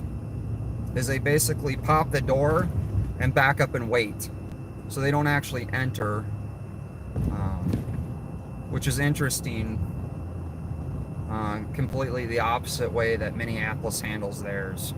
is they basically pop the door and back up and wait. So they don't actually enter, which is interesting. Completely the opposite way that Minneapolis handles theirs.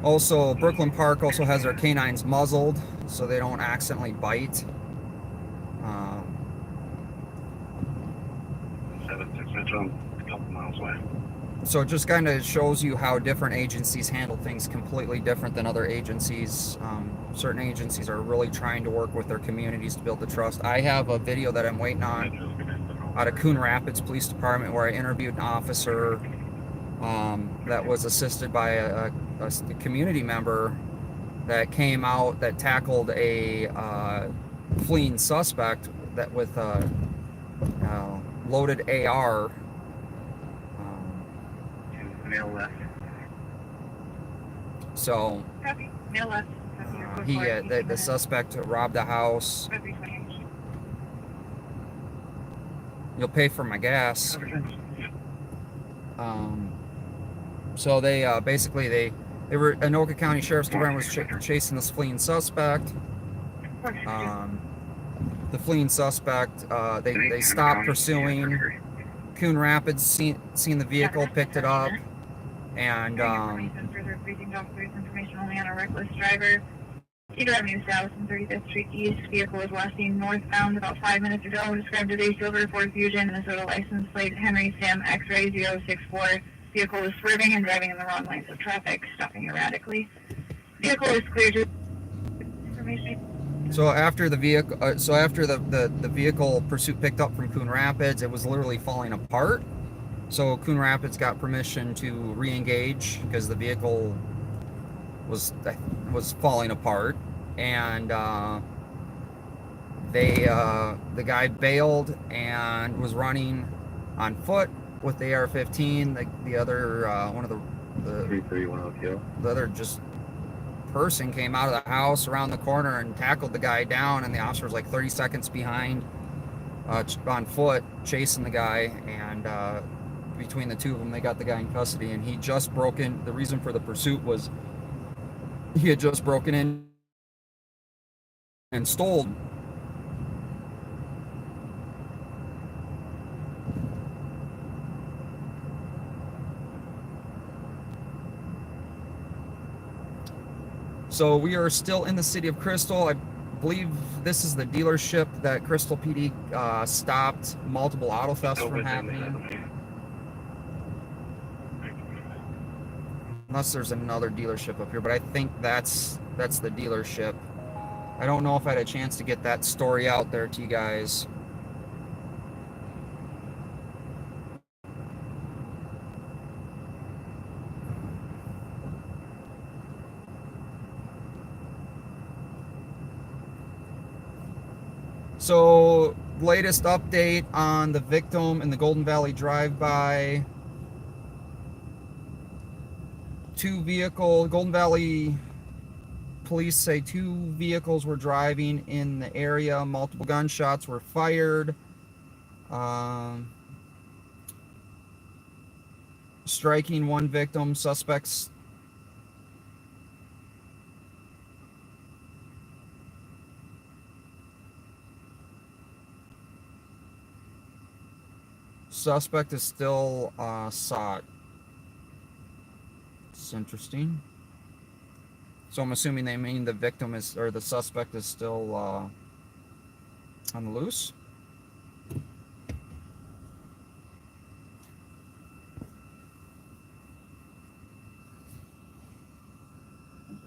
Also, Brooklyn Park also has their canines muzzled so they don't accidentally bite. 76 Metro, a couple miles away. So it just kind of shows you how different agencies handle things completely different than other agencies. Certain agencies are really trying to work with their communities to build the trust. I have a video that I'm waiting on out of Coon Rapids Police Department where I interviewed an officer that was assisted by a community member that came out that tackled a fleeing suspect that with a loaded AR. Male left. So Copy. Male left. the suspect robbed a house. You'll pay for my gas. So they basically they were Anoka County Sheriff's Department was chasing this fleeing suspect. The fleeing suspect they stopped pursuing. Coon Rapids seen the vehicle, picked it up, and further briefing officers information only on a reckless driver. Cedar Avenue South and 35th Street East. Vehicle was last seen northbound about 5 minutes ago. Described as a silver Ford Fusion, Minnesota license plate Henry Sam X-ray 064. Vehicle was swerving and driving in the wrong lanes of traffic, stopping erratically. Vehicle was cleared to information. So after the vehicle, the vehicle pursuit picked up from Coon Rapids, it was literally falling apart. So Coon Rapids got permission to re-engage because the vehicle was falling apart, and the guy bailed and was running on foot with the AR-15. The other one of the other just person came out of the house around the corner and tackled the guy down, and the officer was like 30 seconds behind on foot chasing the guy, and between the two of them they got the guy in custody. And he just broke in. The reason for the pursuit was he had just broken in and stole So we are still in the city of Crystal. I believe this is the dealership that Crystal PD stopped multiple auto thefts from happening. Unless there's another dealership up here, but I think that's the dealership. I don't know if I had a chance to get that story out there to you guys. So, latest update on the victim in the Golden Valley drive-by. Golden Valley police say 2 vehicles were driving in the area. Multiple gunshots were fired. Striking 1 victim. Suspects Suspect is still sought. It's interesting. So I'm assuming they mean the victim is, or the suspect is still on the loose.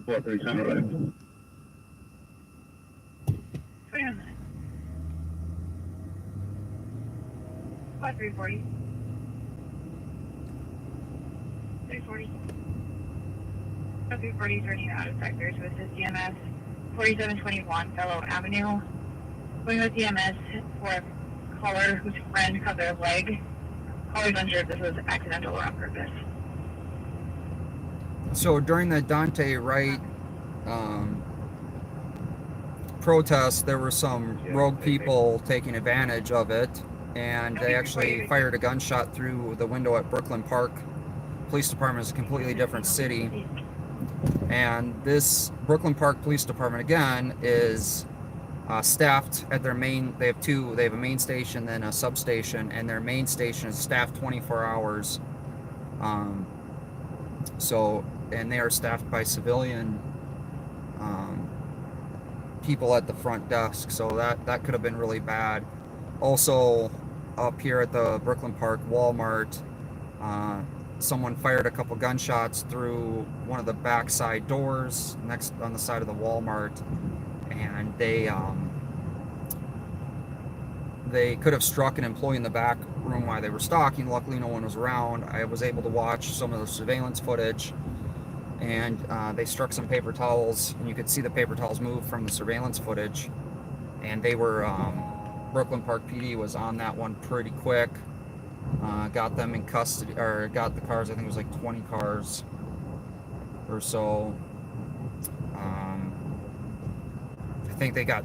What, 310, right? 340. 340. 340 turning out of sector to assist EMS. 4721 Fellow Avenue. Going with EMS for a caller whose friend cut their leg. Caller's unsure if this was accidental or on purpose. So during the Dante Wright protest, there were some rogue people taking advantage of it, and they actually fired a gunshot through the window at Brooklyn Park. Police Department is a completely different city, and this Brooklyn Park Police Department again is staffed at their main. They have a main station, then a substation, and their main station is staffed 24 hours. So and they are staffed by civilian people at the front desk, so that could have been really bad. Also, up here at the Brooklyn Park Walmart, someone fired a couple gunshots through one of the backside doors next on the side of the Walmart, and they could have struck an employee in the back room while they were stalking. Luckily, no one was around. I was able to watch some of the surveillance footage, and they struck some paper towels, and you could see the paper towels move from the surveillance footage, and they were Brooklyn Park PD was on that one pretty quick. Got them in custody, or got the cars. I think it was like 20 cars or so. I think they got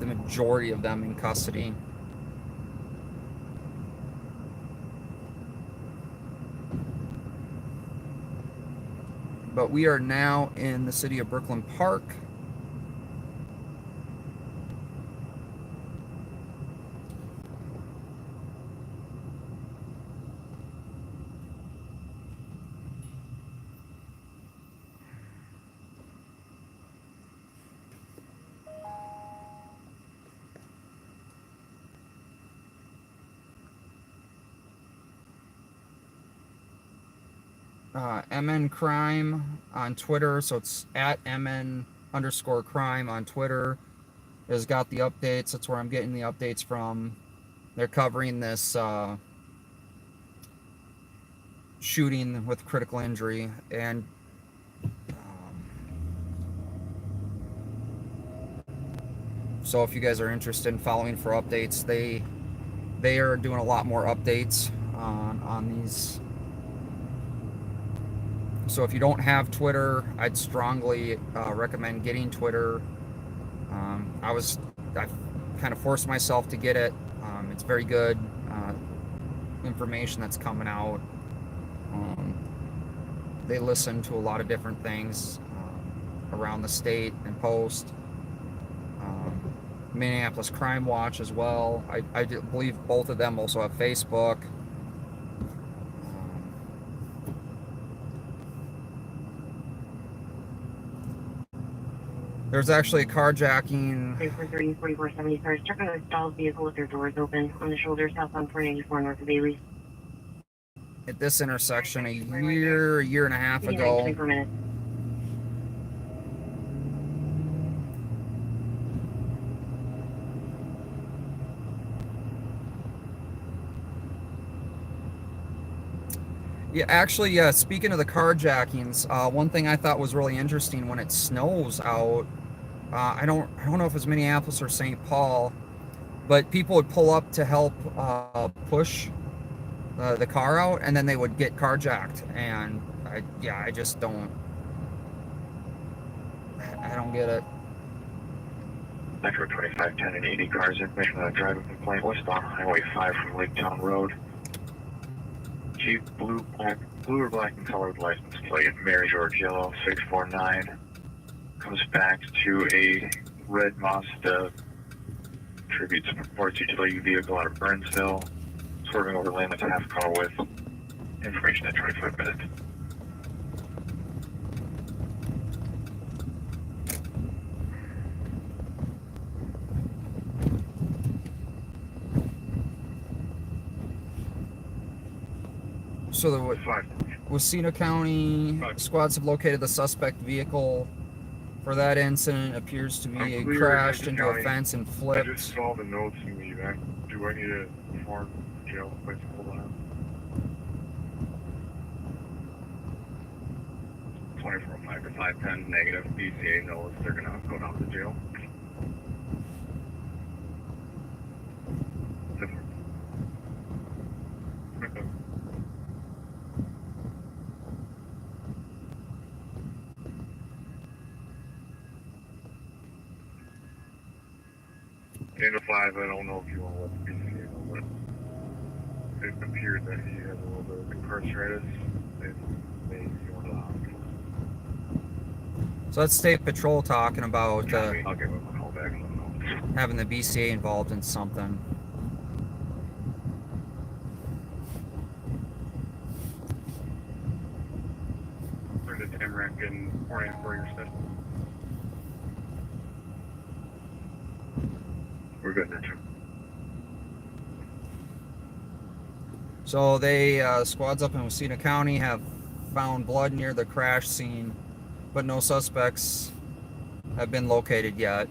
the majority of them in custody. But we are now in the city of Brooklyn Park. MN Crime on Twitter, so it's at MN_crime on Twitter, has got the updates. That's where I'm getting the updates from. They're covering this shooting with critical injury, and so if you guys are interested in following for updates, they are doing a lot more updates on these. So if you don't have Twitter, I'd strongly recommend getting Twitter. I kind of forced myself to get it. It's very good information that's coming out. They listen to a lot of different things around the state and post. Minneapolis Crime Watch as well. I believe both of them also have Facebook. There's actually a carjacking. 4470 cars struck on a stalled vehicle with their doors open on the shoulder southbound 494 north of Bailey. At this intersection a year and a half ago. Yeah, actually, yeah, speaking of the carjackings, one thing I thought was really interesting when it snows out, I don't know if it's Minneapolis or St. Paul, but people would pull up to help push the car out, and then they would get carjacked, and I just don't get it. Metro 2510 and 80 cars, information on a driving complaint westbound Highway 5 from Lake Town Road. Jeep blue or black in colored license plate, Mary George yellow 649. Comes back to a red Mazda tribute to purports utility vehicle out of Burnsville, swerving over lane with a half car width. Information at 25 minutes. So the Wcco County squads have located the suspect vehicle for that incident. Appears to be crashed into a fence and flipped. I just saw the notes in the event. Do I need to inform jail? Please hold on. 2405 to 510 negative. BCA knows they're gonna go down to jail. Dana 5, I don't know if you want to let the BCA know, but it appeared that he has a little bit of incarceratus. They want to the hospital. So that's State Patrol talking about I'll give him a call back. having the BCA involved in something. Turn to MREC and 494 your set. We're good now, Jim. So they, squads up in Wcco County have found blood near the crash scene, but no suspects have been located yet.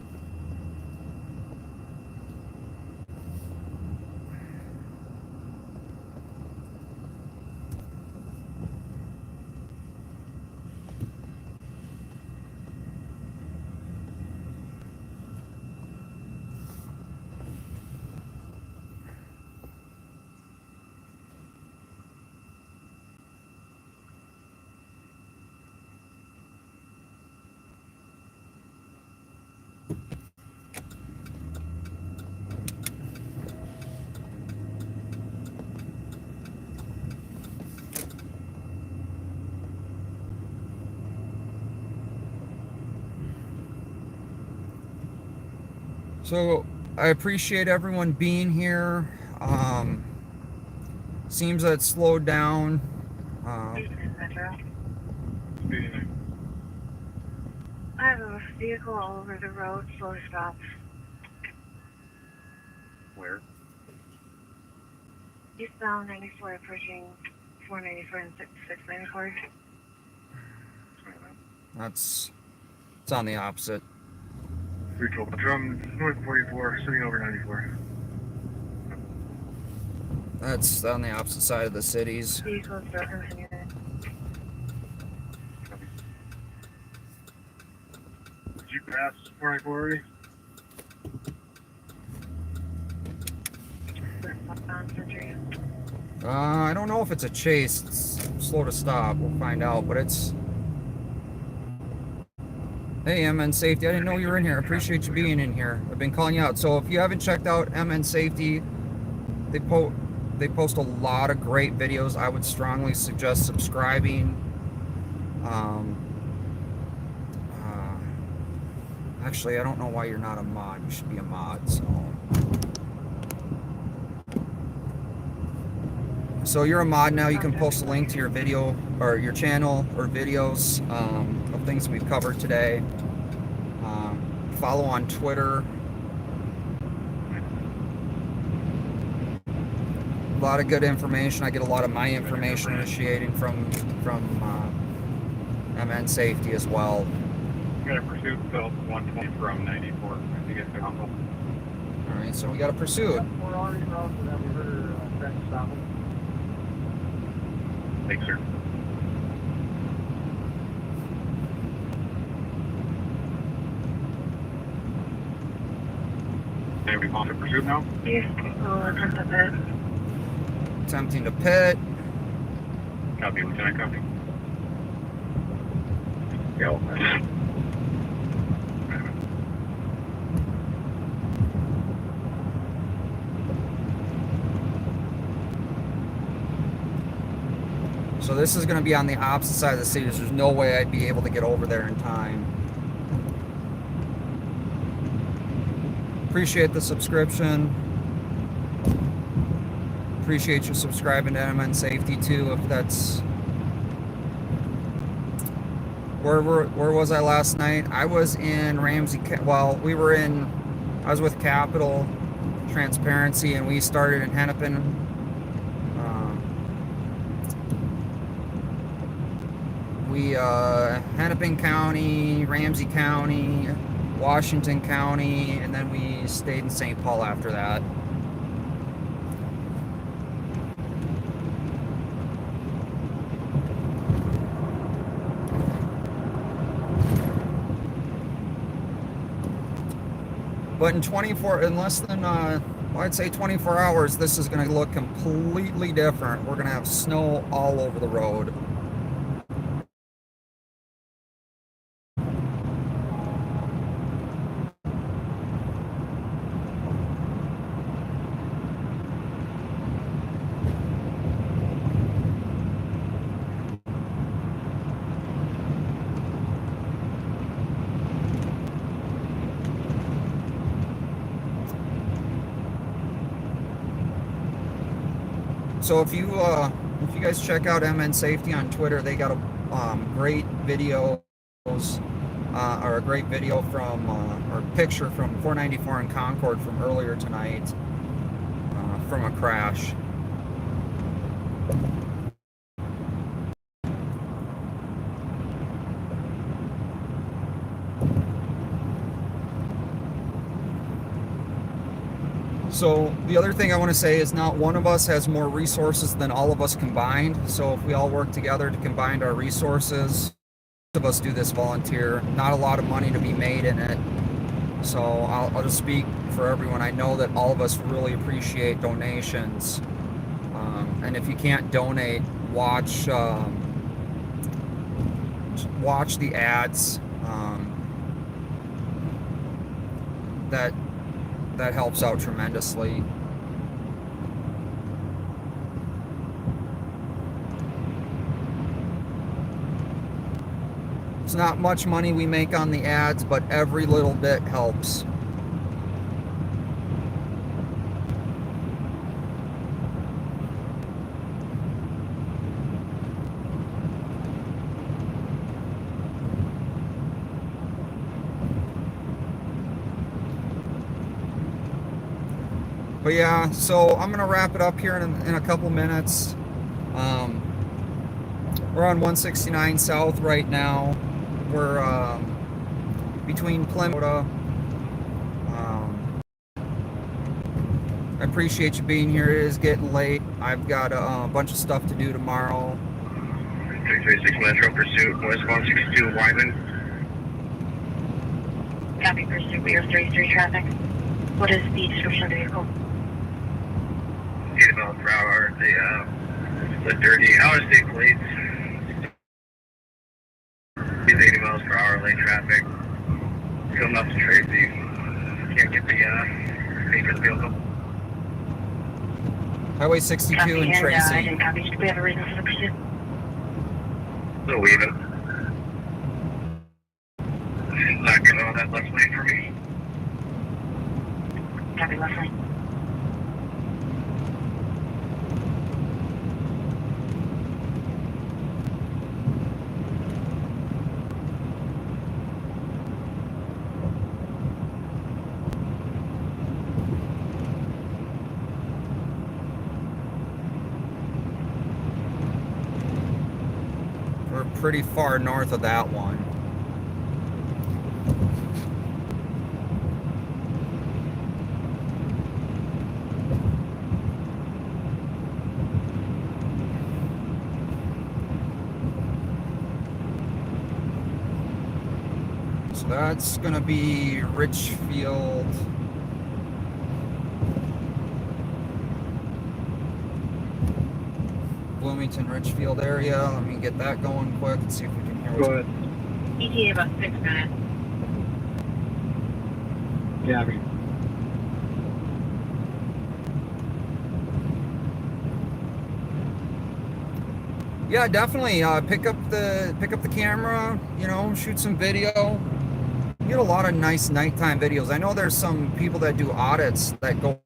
So I appreciate everyone being here. Seems that it's slowed down. I have a vehicle all over the road, slow stop. Where? Eastbound 94 approaching 494 and 694. It's on the opposite. 312 from north 44, sitting over 94. That's on the opposite side of the cities. Vehicles broken from unit. Did you pass 494 already? Southbound Century. I don't know if it's a chase. It's slow to stop. We'll find out, but it's... Hey, MN Safety, I didn't know you were in here. I appreciate you being in here. I've been calling you out. So if you haven't checked out MN Safety, they post a lot of great videos. I would strongly suggest subscribing. Actually, I don't know why you're not a mod. You should be a mod, So you're a mod now. You can post a link to your video or your channel or videos of things we've covered today. Follow on Twitter. A lot of good information. I get a lot of my information initiating from MN Safety as well. Got a pursuit south 120 from 94. I think it's the humble. All right, so we got a pursuit. We're already around for that. We heard her trying to stop him. Thanks, sir. Can we call to pursuit now? Yes, we'll attempt to pit. Attempting to pit. Copy, Lieutenant, copy. Go. So this is going to be on the opposite side of the city. There's no way I'd be able to get over there in time. Appreciate the subscription. Appreciate you subscribing to MN Safety too, if that's... Where was I last night? I was in Ramsey, well, I was with Capital Transparency, and we started in Hennepin. Hennepin County, Ramsey County, Washington County, and then we stayed in St. Paul after that. But in less than, well, I'd say 24 hours, this is going to look completely different. We're going to have snow all over the road. So if you guys check out MN Safety on Twitter, they got great videos, or a great video from, or picture from 494 in Concord from earlier tonight, from a crash. So the other thing I want to say is not one of us has more resources than all of us combined. So if we all work together to combine our resources, most of us do this volunteer. Not a lot of money to be made in it. So I'll just speak for everyone. I know that all of us really appreciate donations. And if you can't donate, watch the ads. That helps out tremendously. It's not much money we make on the ads, but every little bit helps. But yeah, so I'm gonna wrap it up here in a couple minutes. We're on 169 South right now. We're between Plymouth. I appreciate you being here. It is getting late. I've got a bunch of stuff to do tomorrow. 336 Metro Pursuit, West 162 Wyman. Copy, Pursuit. We are 33 traffic. What is the description of the vehicle? 80 miles per hour. The dirty out-of-state plates. He's 80 miles per hour lane traffic. Coming up to Tracy. Can't get the pay for the vehicle. Highway 62 Copy, in Tracy. I didn't copy. Do we have a reason for the pursuit? Still even. She's not getting on that left lane for me. Copy, left lane. We're pretty far north of that one. So that's gonna be Richfield. Bloomington, Richfield area. Let me get that going quick and see if we can hear Go ahead. ETA about 6 minutes. Gabby. Yeah, definitely. Pick up the camera. You know, shoot some video. You get a lot of nice nighttime videos. I know there's some people that do audits that go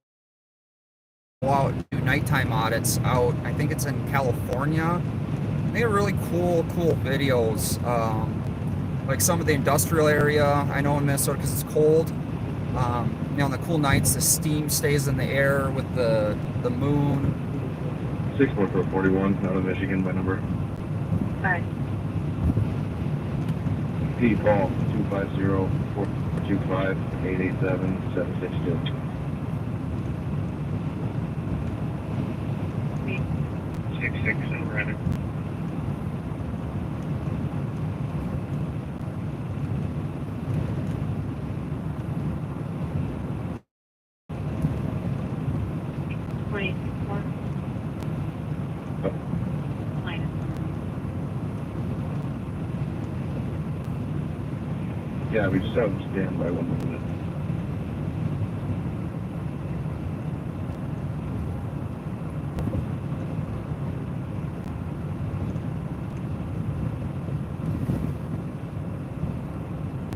out and do nighttime audits out. I think it's in California. They have really cool videos. Like some of the industrial area. I know in Minnesota because it's cold. You know, on the cool nights, the steam stays in the air with the moon. 61441 out of Michigan by number. Alright. P. Paul 250-425-887-762. 66 and Reddit. Yeah, we just have them stand by 1 minute.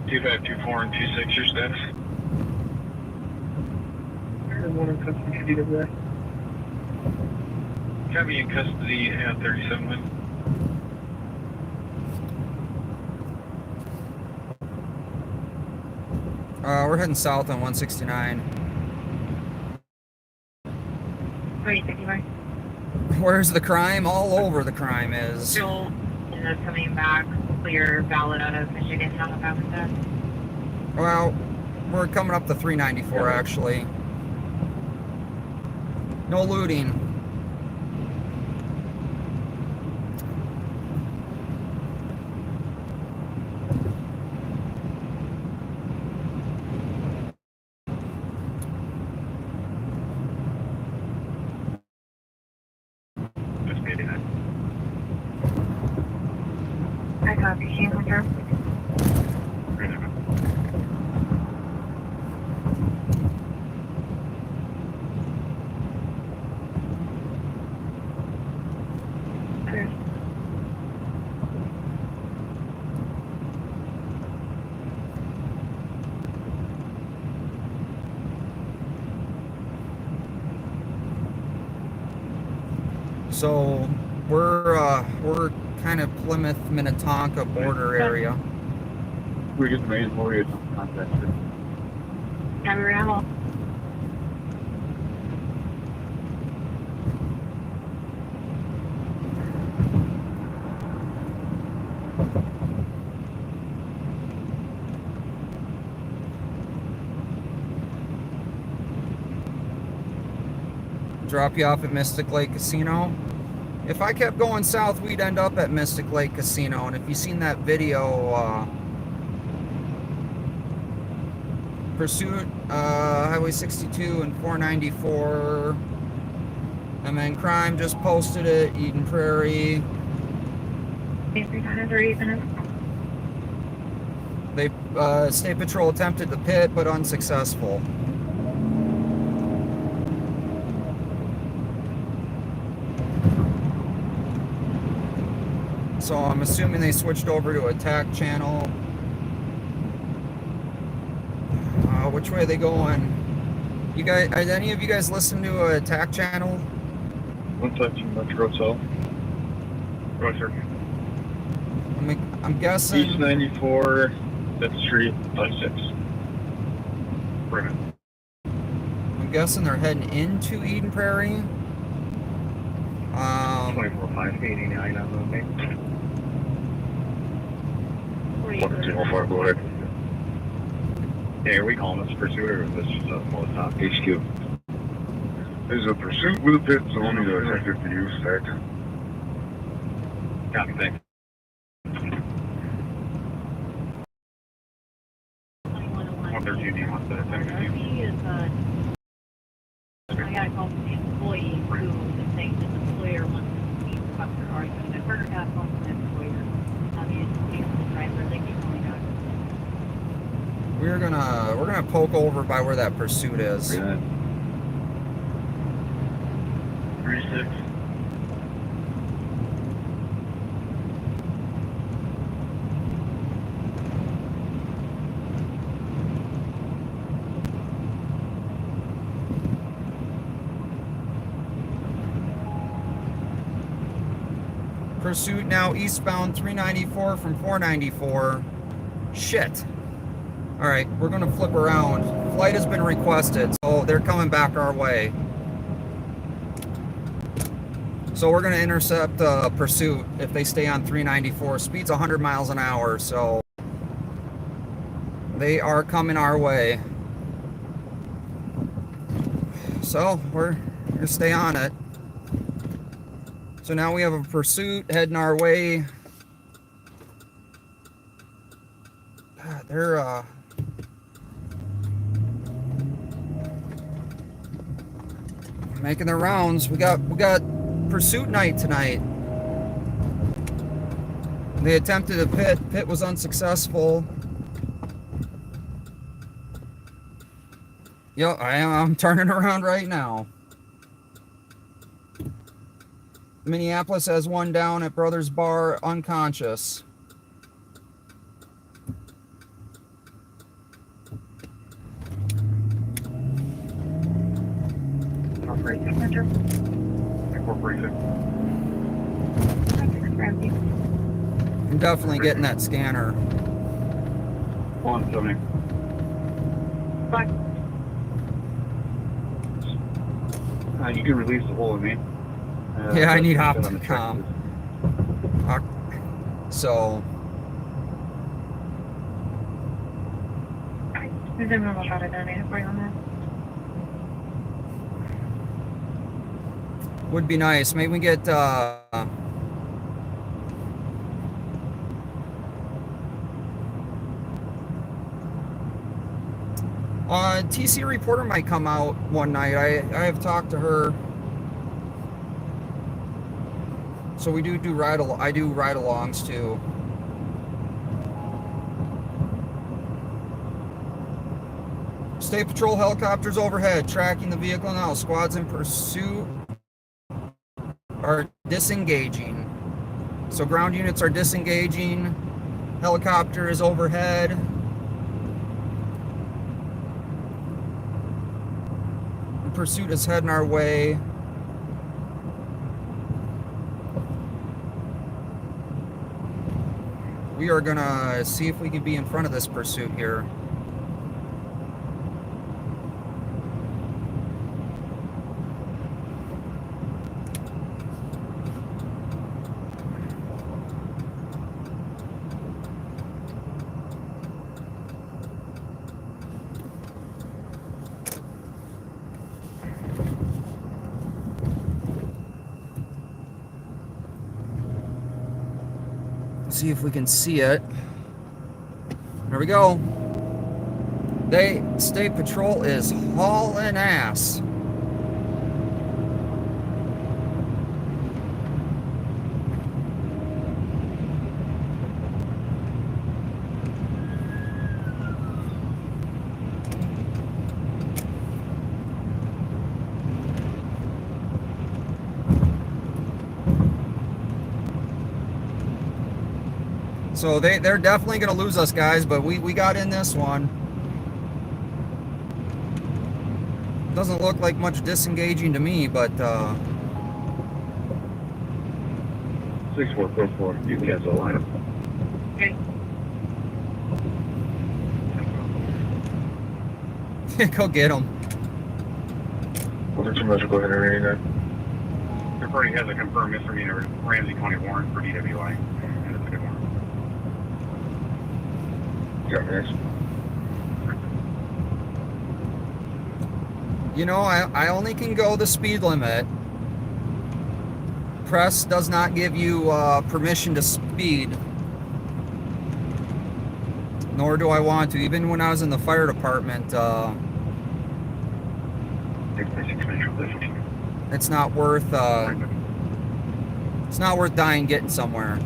(2524 and 26, your status? One in custody today. Copy in custody at 37 minutes. We're heading south on 169. 365. Where's the crime? All over the crime is. Still coming back, clear ballot out of Michigan, Southbound with that. Well, we're coming up to 394 actually. No looting. Just maybe that. I copy, Shane Hunter. So we're kind of Plymouth, Minnetonka border area. We're getting ready to worry about contact. Copy, Ramble. Drop you off at Mystic Lake Casino. If I kept going south, we'd end up at Mystic Lake Casino. And if you've seen that video, Pursuit, Highway 62 and 494. And then crime just posted it, Eden Prairie. They, State Patrol attempted the pit, but unsuccessful. So I'm assuming they switched over to attack channel. Which way are they going? You guys, are any of you guys listen to a attack channel? 113 Metro South. Roger. I'm guessing. East 94, 5th Street, 56. I'm guessing they're heading into Eden Prairie. 24-589 on the main. 104, go ahead. Hey, are we calling this pursuit or is this just a Molotov? HQ. There's a pursuit with a pit, so only the detective to use that. Copy, thanks. I got a call from the employee who is saying that the employer wants to speak about their argument. I've heard got a call from the employer. The driver, they keep calling out. We're gonna poke over by where that pursuit is. 36. Pursuit now eastbound 394 from 494. Shit. Alright, we're gonna flip around. Flight has been requested, so they're coming back our way. So we're gonna intercept Pursuit if they stay on 394. Speed's 100 miles an hour, so they are coming our way. So we're gonna stay on it. So now we have a Pursuit heading our way. God, they're making their rounds. We got Pursuit night tonight. They attempted a pit. Pit was unsuccessful. Yo, I'm turning around right now. Minneapolis has one down at Brothers Bar, unconscious. I'm definitely getting that scanner. 170. You can release the whole of me. Yeah, I need that's on the Opticom. So, Is there a shot of detonator for you on that? would be nice. Maybe we get, TC reporter might come out one night. I have talked to her. So we do I do ride-alongs too. State Patrol helicopters overhead, tracking the vehicle now. Squads in pursuit are disengaging. So ground units are disengaging. Helicopter is overhead. Pursuit is heading our way. We are gonna see if we can be in front of this pursuit here. See if we can see it. There we go. State Patrol is hauling ass. So they're definitely going to lose us, guys, but we got in this one. Doesn't look like much disengaging to me, but 6444, you can cancel the lineup. Okay. Go get them. What's your medical Henry there? Your party has a confirmed misdemeanor Ramsey County warrant for DWI. And it's a good warrant. Yeah, next. You know, I only can go the speed limit. Press does not give you permission to speed. Nor do I want to. Even when I was in the fire department, it's not worth dying getting somewhere.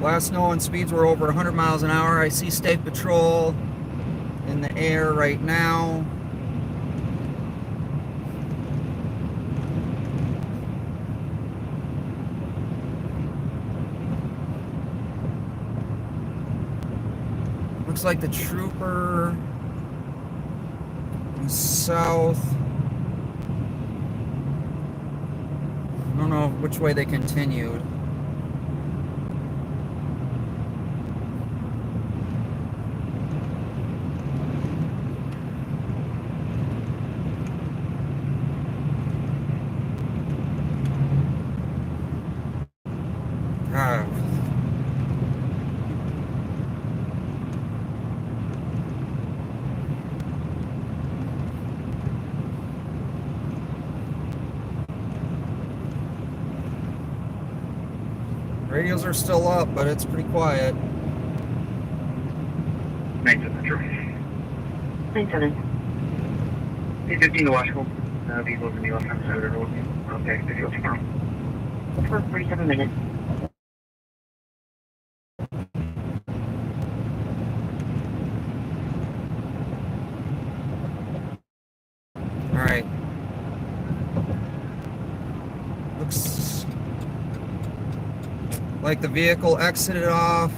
Last known speeds were over 100 miles an hour. I see State Patrol in the air right now. Looks like the trooper is south. I don't know which way they continued. Radios are still up, but it's pretty quiet. 9-7, true. 9-7. 815 to Washco. Vehicles in the left-hand side of the road. Okay, video tomorrow. For 47 minutes. All right. Looks like the vehicle exited off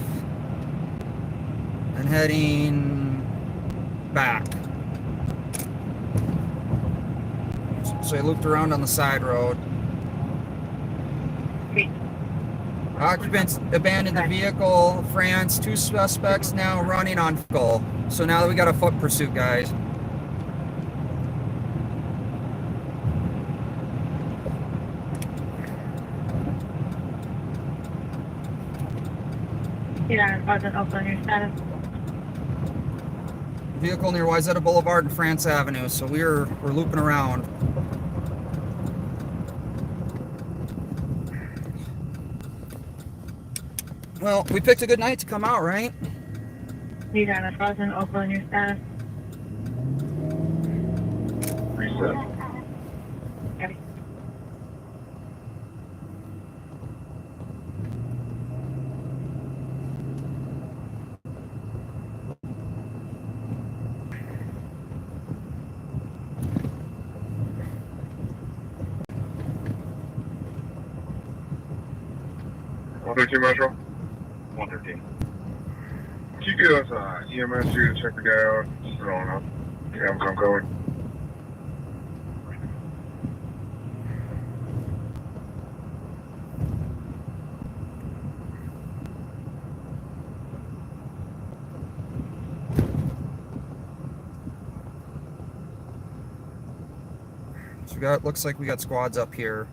and heading back. So he looped around on the side road. Occupants abandoned the vehicle. France, 2 suspects now running on foot. So now we got a foot pursuit, guys. Vehicle near Wcco Boulevard and France Avenue. So we're looping around. Well, we picked a good night to come out, right? You got a frozen Opal in your status. Reset. Okay. Metro. 113. Can you get us EMS here to check the guy out? I don't know. Yeah, I'm going. So looks like we got squads up here.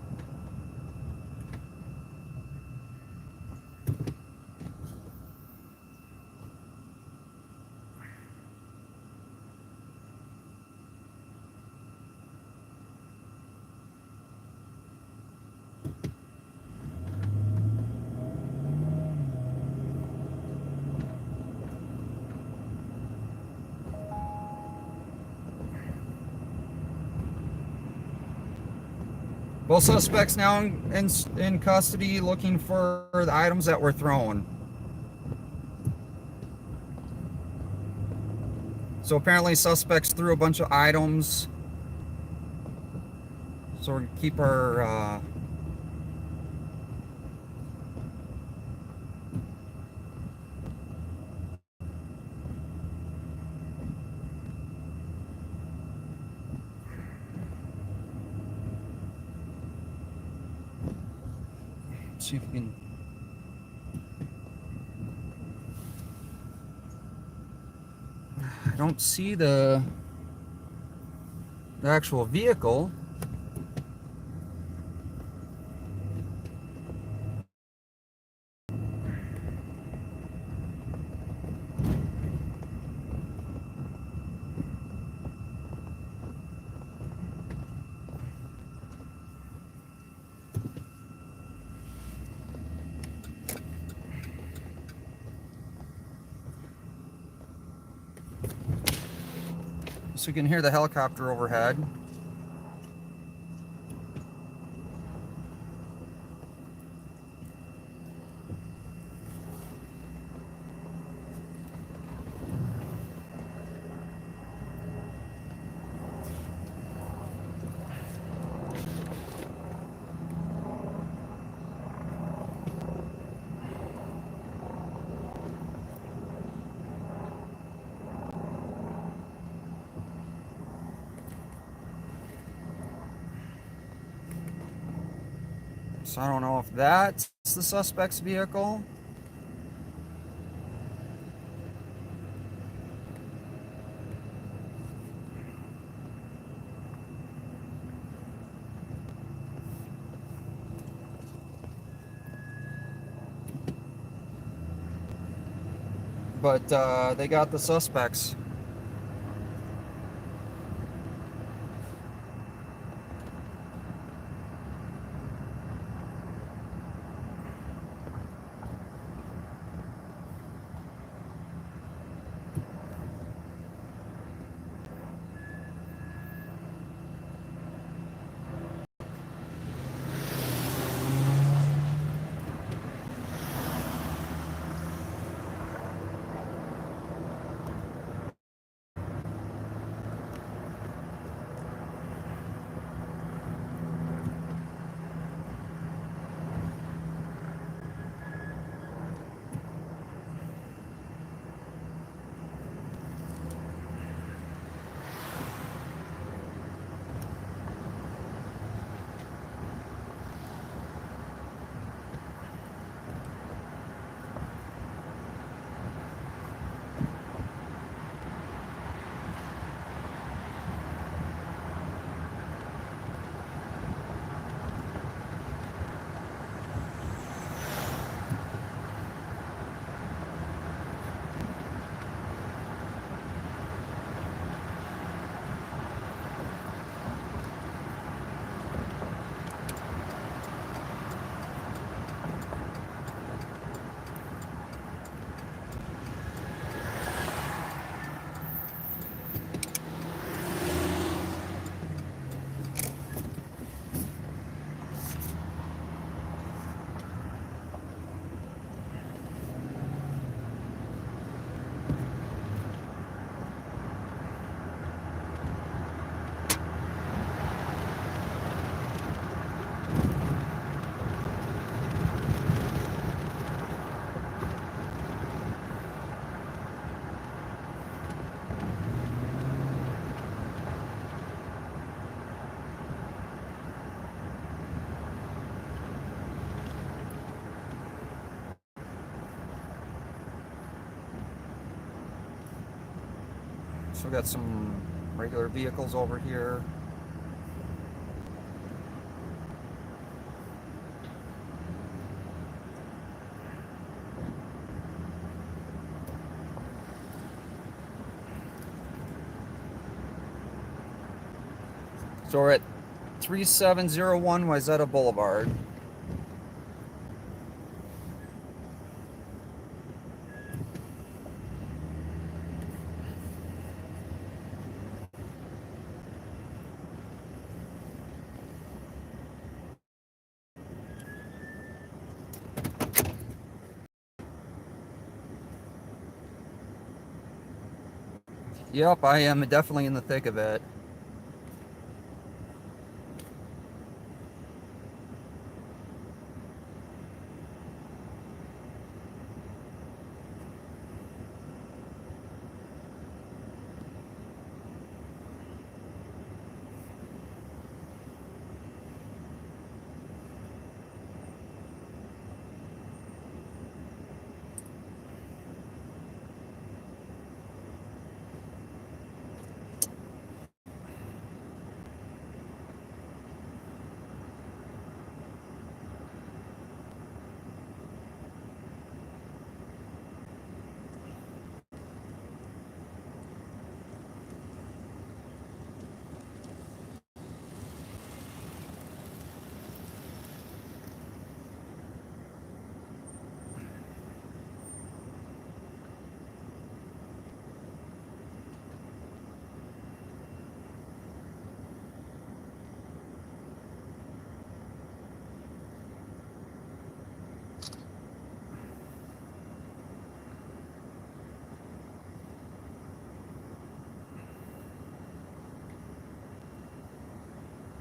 Both suspects now in custody looking for the items that were thrown. So apparently suspects threw a bunch of items. So we're gonna keep our see if we can. I don't see the actual vehicle. So you can hear the helicopter overhead. So I don't know if that's the suspect's vehicle. But they got the suspects. So we got some regular vehicles over here. So we're at 3701 Wayzata Boulevard. Yep, I am definitely in the thick of it.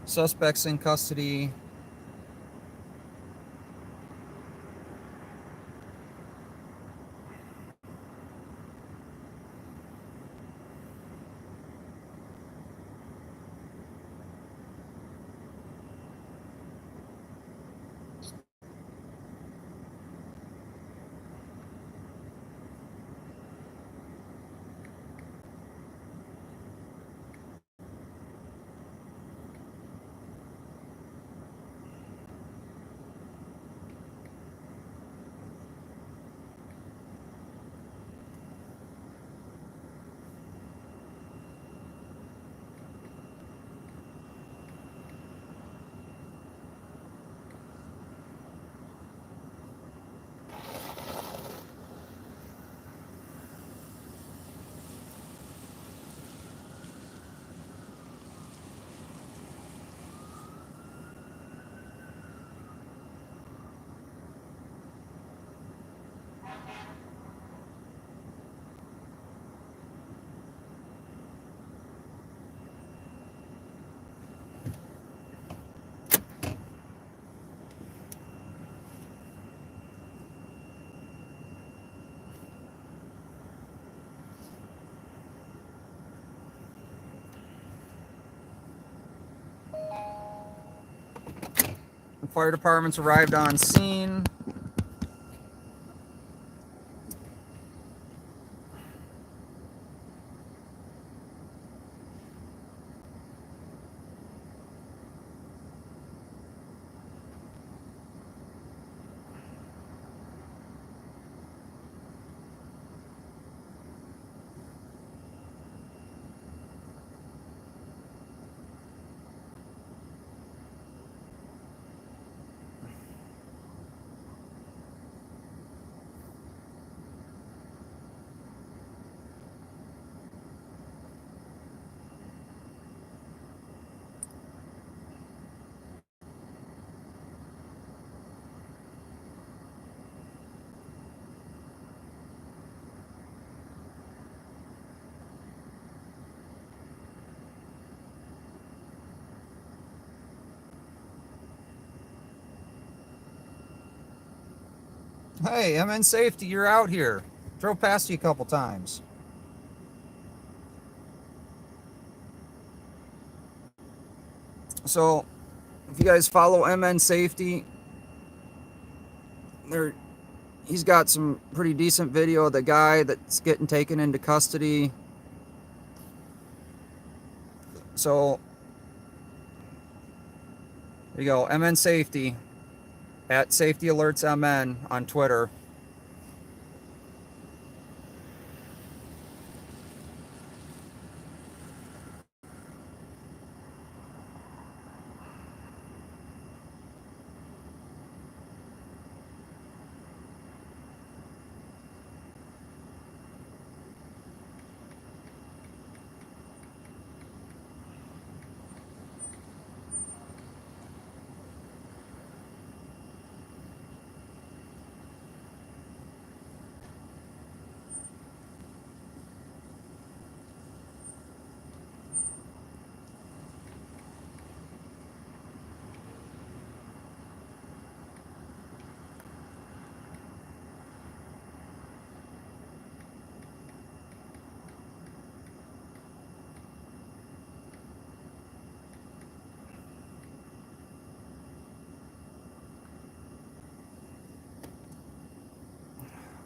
Suspects in custody. The fire department's arrived on scene. Hey, I'm in safety. You're out here. Drove past you a couple times. So, if you guys follow MN Safety, he's got some pretty decent video of the guy that's getting taken into custody So there you go, MN Safety, at Safety Alerts MN on Twitter.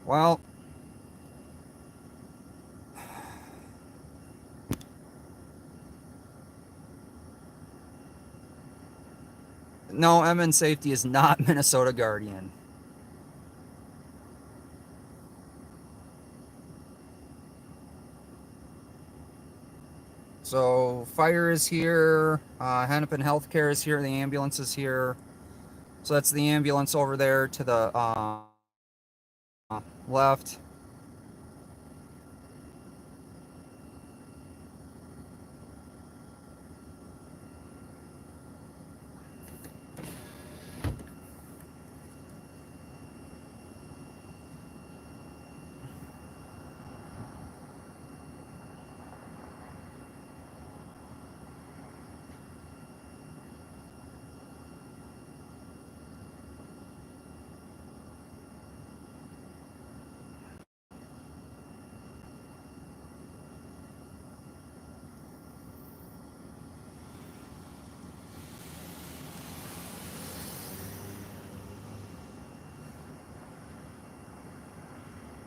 Well, no, MN Safety is not Minnesota Guardian. So fire is here, Hennepin Healthcare is here, the ambulance is here. So that's the ambulance over there to the left.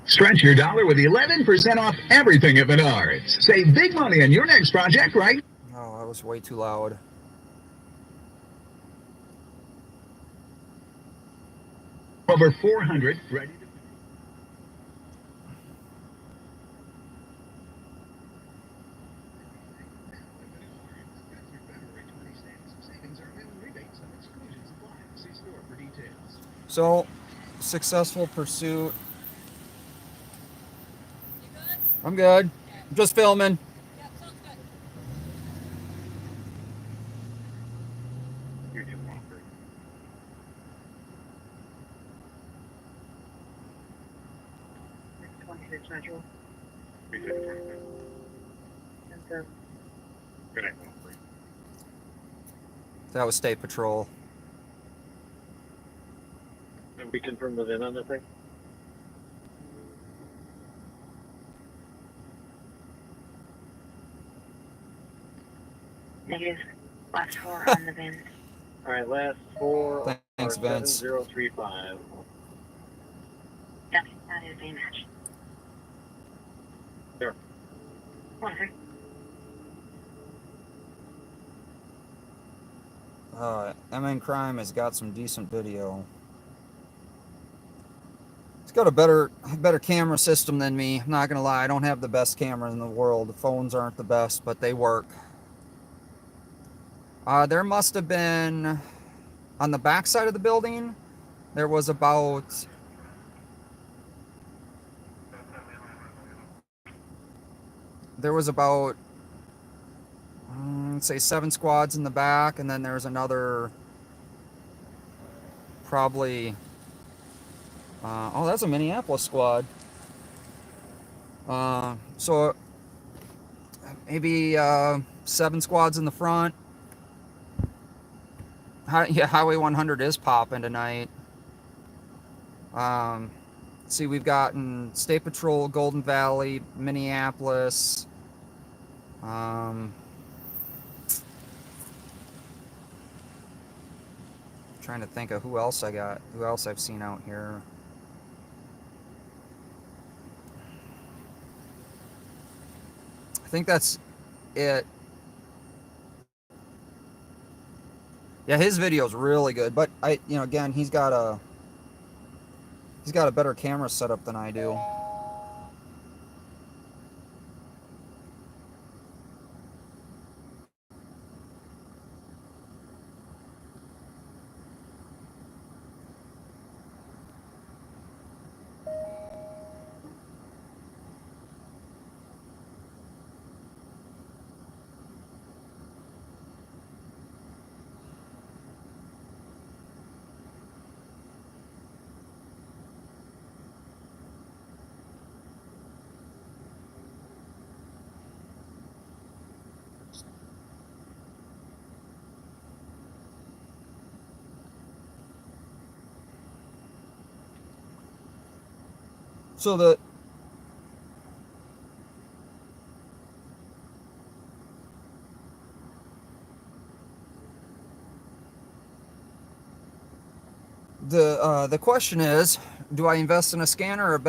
Stretch your dollar with 11% off everything at Menards. Save big money on your next project, right? Oh, that was way too loud. Over 400 ready to... So, successful pursuit. I'm good. I'm just filming. Central. That was State Patrol. Have we confirmed the VIN on the thing? Negative. Last 4 on the VIN. All right, last 4 Thanks, are Vince. 7035. That is a match. Sure. Wonderful. MN Crime has got some decent video. It's got a better camera system than me. I'm not gonna lie, I don't have the best camera in the world. The phones aren't the best, but they work. There must have been, on the back side of the building, there was about let's say 7 squads in the back, and then there's another probably oh, that's a Minneapolis squad. So maybe 7 squads in the front. Yeah, Highway 100 is popping tonight. See, we've gotten State Patrol, Golden Valley, Minneapolis. Trying to think of who else I've seen out here. I think that's it. Yeah, his video's really good, but again, he's got a better camera setup than I do. So the question is, do I invest in a scanner or a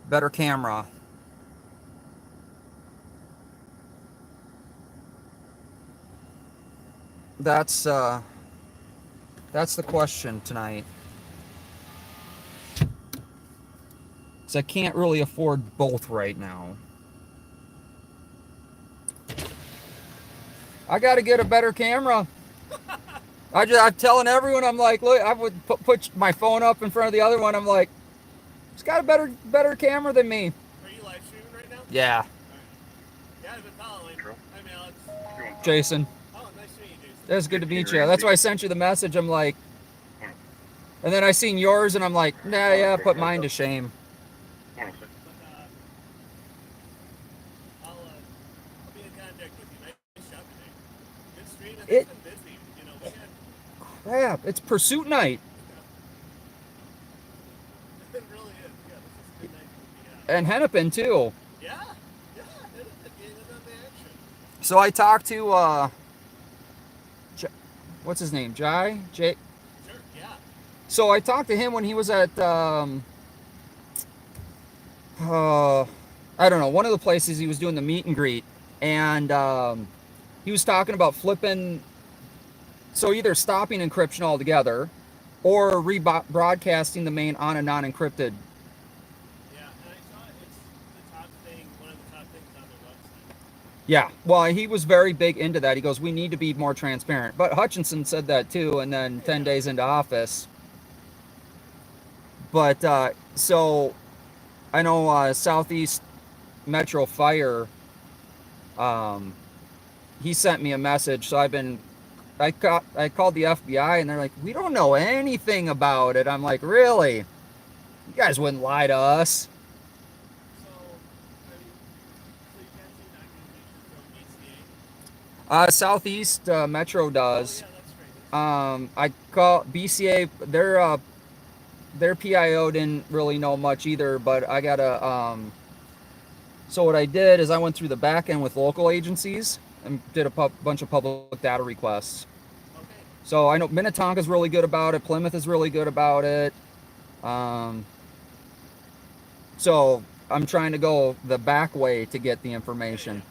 better camera? That's the question tonight. 'Cause I can't really afford both right now. I got to get a better camera. I'm telling everyone, I'm like, look, I would put my phone up in front of the other one. I'm like, it's got a better camera than me. Are you live streaming right now? Yeah. Yeah, I've been following. Hi, Alex. Jason. Oh, nice to meet you, Jason. It's good to meet you. That's why I sent you the message. I'm like, and then I seen yours, and I'm like, nah, yeah, put mine to shame. I'll be in contact with you. Nice shot today. Good stream. And It- it's been busy. You know, we had. Crap, it's pursuit night. It really is. Yeah, this is a good night. Yeah. And Hennepin too. Yeah. Yeah. Getting in on the action. So I talked to what's his name? Jai? Sure. Yeah. So I talked to him when he was at I don't know, one of the places he was doing the meet and greet, and he was talking about flipping, so either stopping encryption altogether or rebroadcasting the main on a non-encrypted. Yeah, and I saw it's the top thing, one of the top things on their website. Yeah, well, he was very big into that. He goes, we need to be more transparent. But Hutchinson said that too, and then 10 days into office. But so I know Southeast Metro Fire, he sent me a message. So I called the FBI, and they're like, we don't know anything about it. I'm like, really? You guys wouldn't lie to us. So you can see documentation from BCA? Southeast Metro does. Oh, yeah, that's great. I call BCA, their PIO didn't really know much either, but I got so what I did is I went through the back end with local agencies and did a bunch of public data requests. Okay. So I know Minnetonka's really good about it. Plymouth is really good about it. So I'm trying to go the back way to get the information.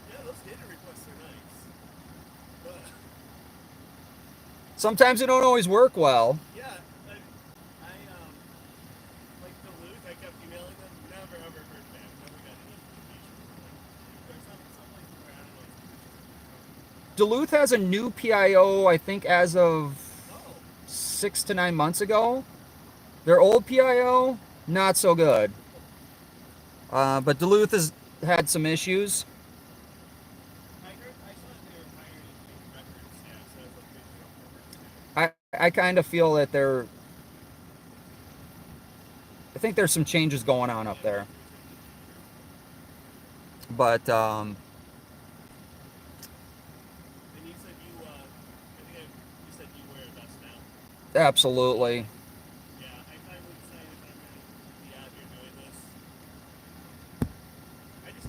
Yeah, those data requests are nice. Sometimes they don't always work well. Yeah, I like Duluth, I kept emailing them, never ever heard back, never got any communication. There's some places where I don't know. Duluth has a new PIO, I think, as of 6 to 9 months ago. Their old PIO, not so good. But Duluth has had some issues. I saw that they were hiring record staff, so I was like, maybe I kind of feel that I think there's some changes going on up there. But And you said you said you wear a vest now. absolutely. Yeah, I finally decided I'm gonna be out here doing this. I just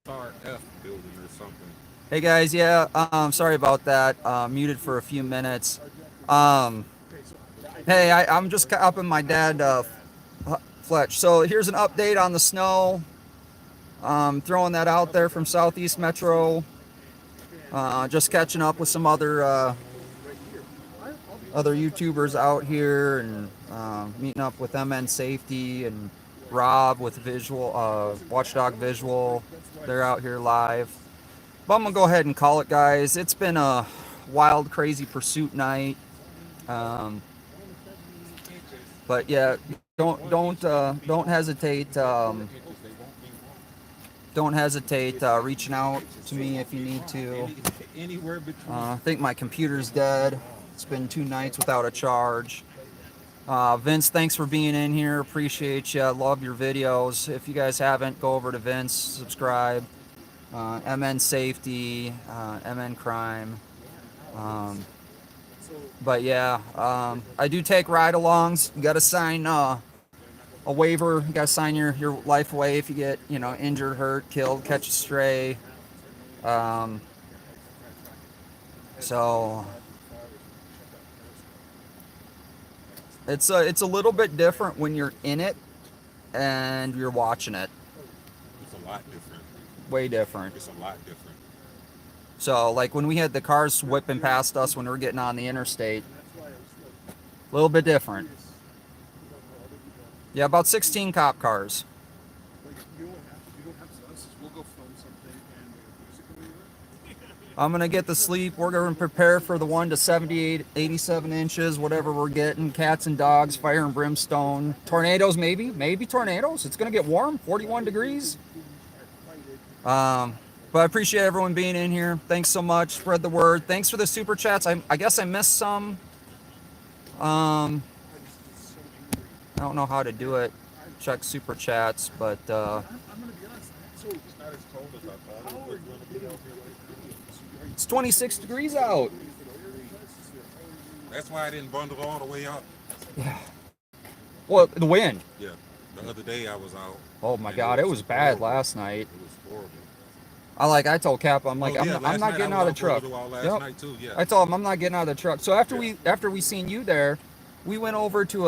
RF building or something. Hey guys, yeah, sorry about that. Muted for a few minutes. Hey, I'm just helping my dad, Fletch. So here's an update on the snow. Throwing that out there from Southeast Metro. Just catching up with some other YouTubers out here, and meeting up with MN Safety and Rob with Visual, Watchdog Visual. They're out here live. But I'm gonna go ahead and call it, guys. It's been a wild, crazy pursuit night. But yeah, don't hesitate. Don't hesitate reaching out to me if you need to. I think my computer's dead. It's been 2 nights without a charge. Vince, thanks for being in here. Appreciate you. Love your videos. If you guys haven't, go over to Vince, subscribe. MN Safety, MN Crime. But yeah, I do take ride-alongs. You got to sign a waiver. You got to sign your life away if you get, injured, hurt, killed, catch a stray. So it's a little bit different when you're in it and you're watching it. It's a lot different. Way different. It's a lot different. So, like when we had the cars whipping past us when we were getting on the interstate, a little bit different. Yeah, about 16 cop cars. I'm going to get the sleep. We're going to prepare for the 1 to 78, 87 inches, whatever we're getting. Cats and dogs, fire and brimstone. Tornadoes, maybe. Maybe tornadoes. It's going to get warm, 41 degrees. But I appreciate everyone being in here. Thanks so much. Spread the word. Thanks for the super chats. I guess I missed some. I don't know how to do it. Check super chats, but it's 26 degrees out. That's why I didn't bundle all the way up. Yeah. Well, the wind. Yeah. The other day I was out. Oh my God, it was bad last night. It was horrible. I told Cap, I'm like, I'm not getting out of the truck. Yep. I told him I'm not getting out of the truck. So after we seen you there, we went over to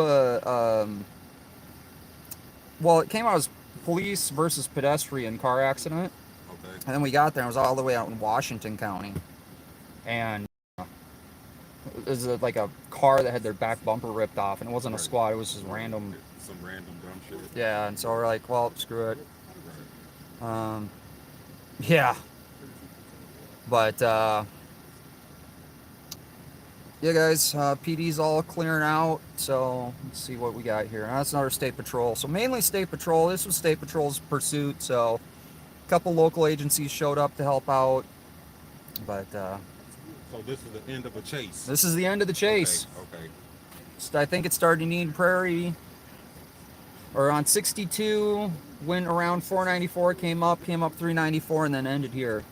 well, it came out as police versus pedestrian car accident. Okay. And then we got there, and it was all the way out in Washington County. And it was like a car that had their back bumper ripped off, and it wasn't a squad, it was just random. Some random dumb shit. Yeah, and so we're like, well, screw it. Yeah. But, yeah, guys, PD's all clearing out, so let's see what we got here. That's another state patrol. So mainly state patrol. This was state patrol's pursuit, so a couple local agencies showed up to help out. But, so this is the end of a chase. This is the end of the chase. Okay. I think it started in Eden Prairie, or on 62, went around 494, came up 394, and then ended here.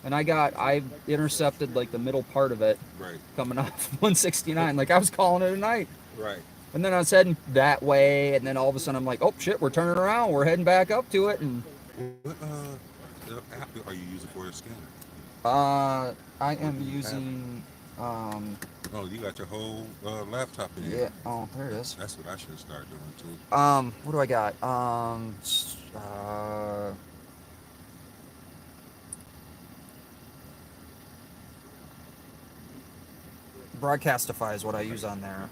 And I intercepted like the middle part of it, right, coming off 169. Like I was calling it a night. Right. And then I was heading that way, and then all of a sudden I'm like, oh shit, we're turning around, we're heading back up to it. And what app are you using for your scanner? I am using Oh, you got your whole laptop in here. Yeah. Oh, there it is. That's what I should start doing too. What do I got? Broadcastify is what I use on there.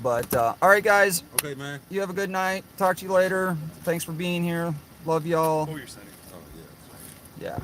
But all right, guys. Okay, man. You have a good night. Talk to you later. Thanks for being here. Love y'all. Oh, you're saying. Oh, yeah. Yeah.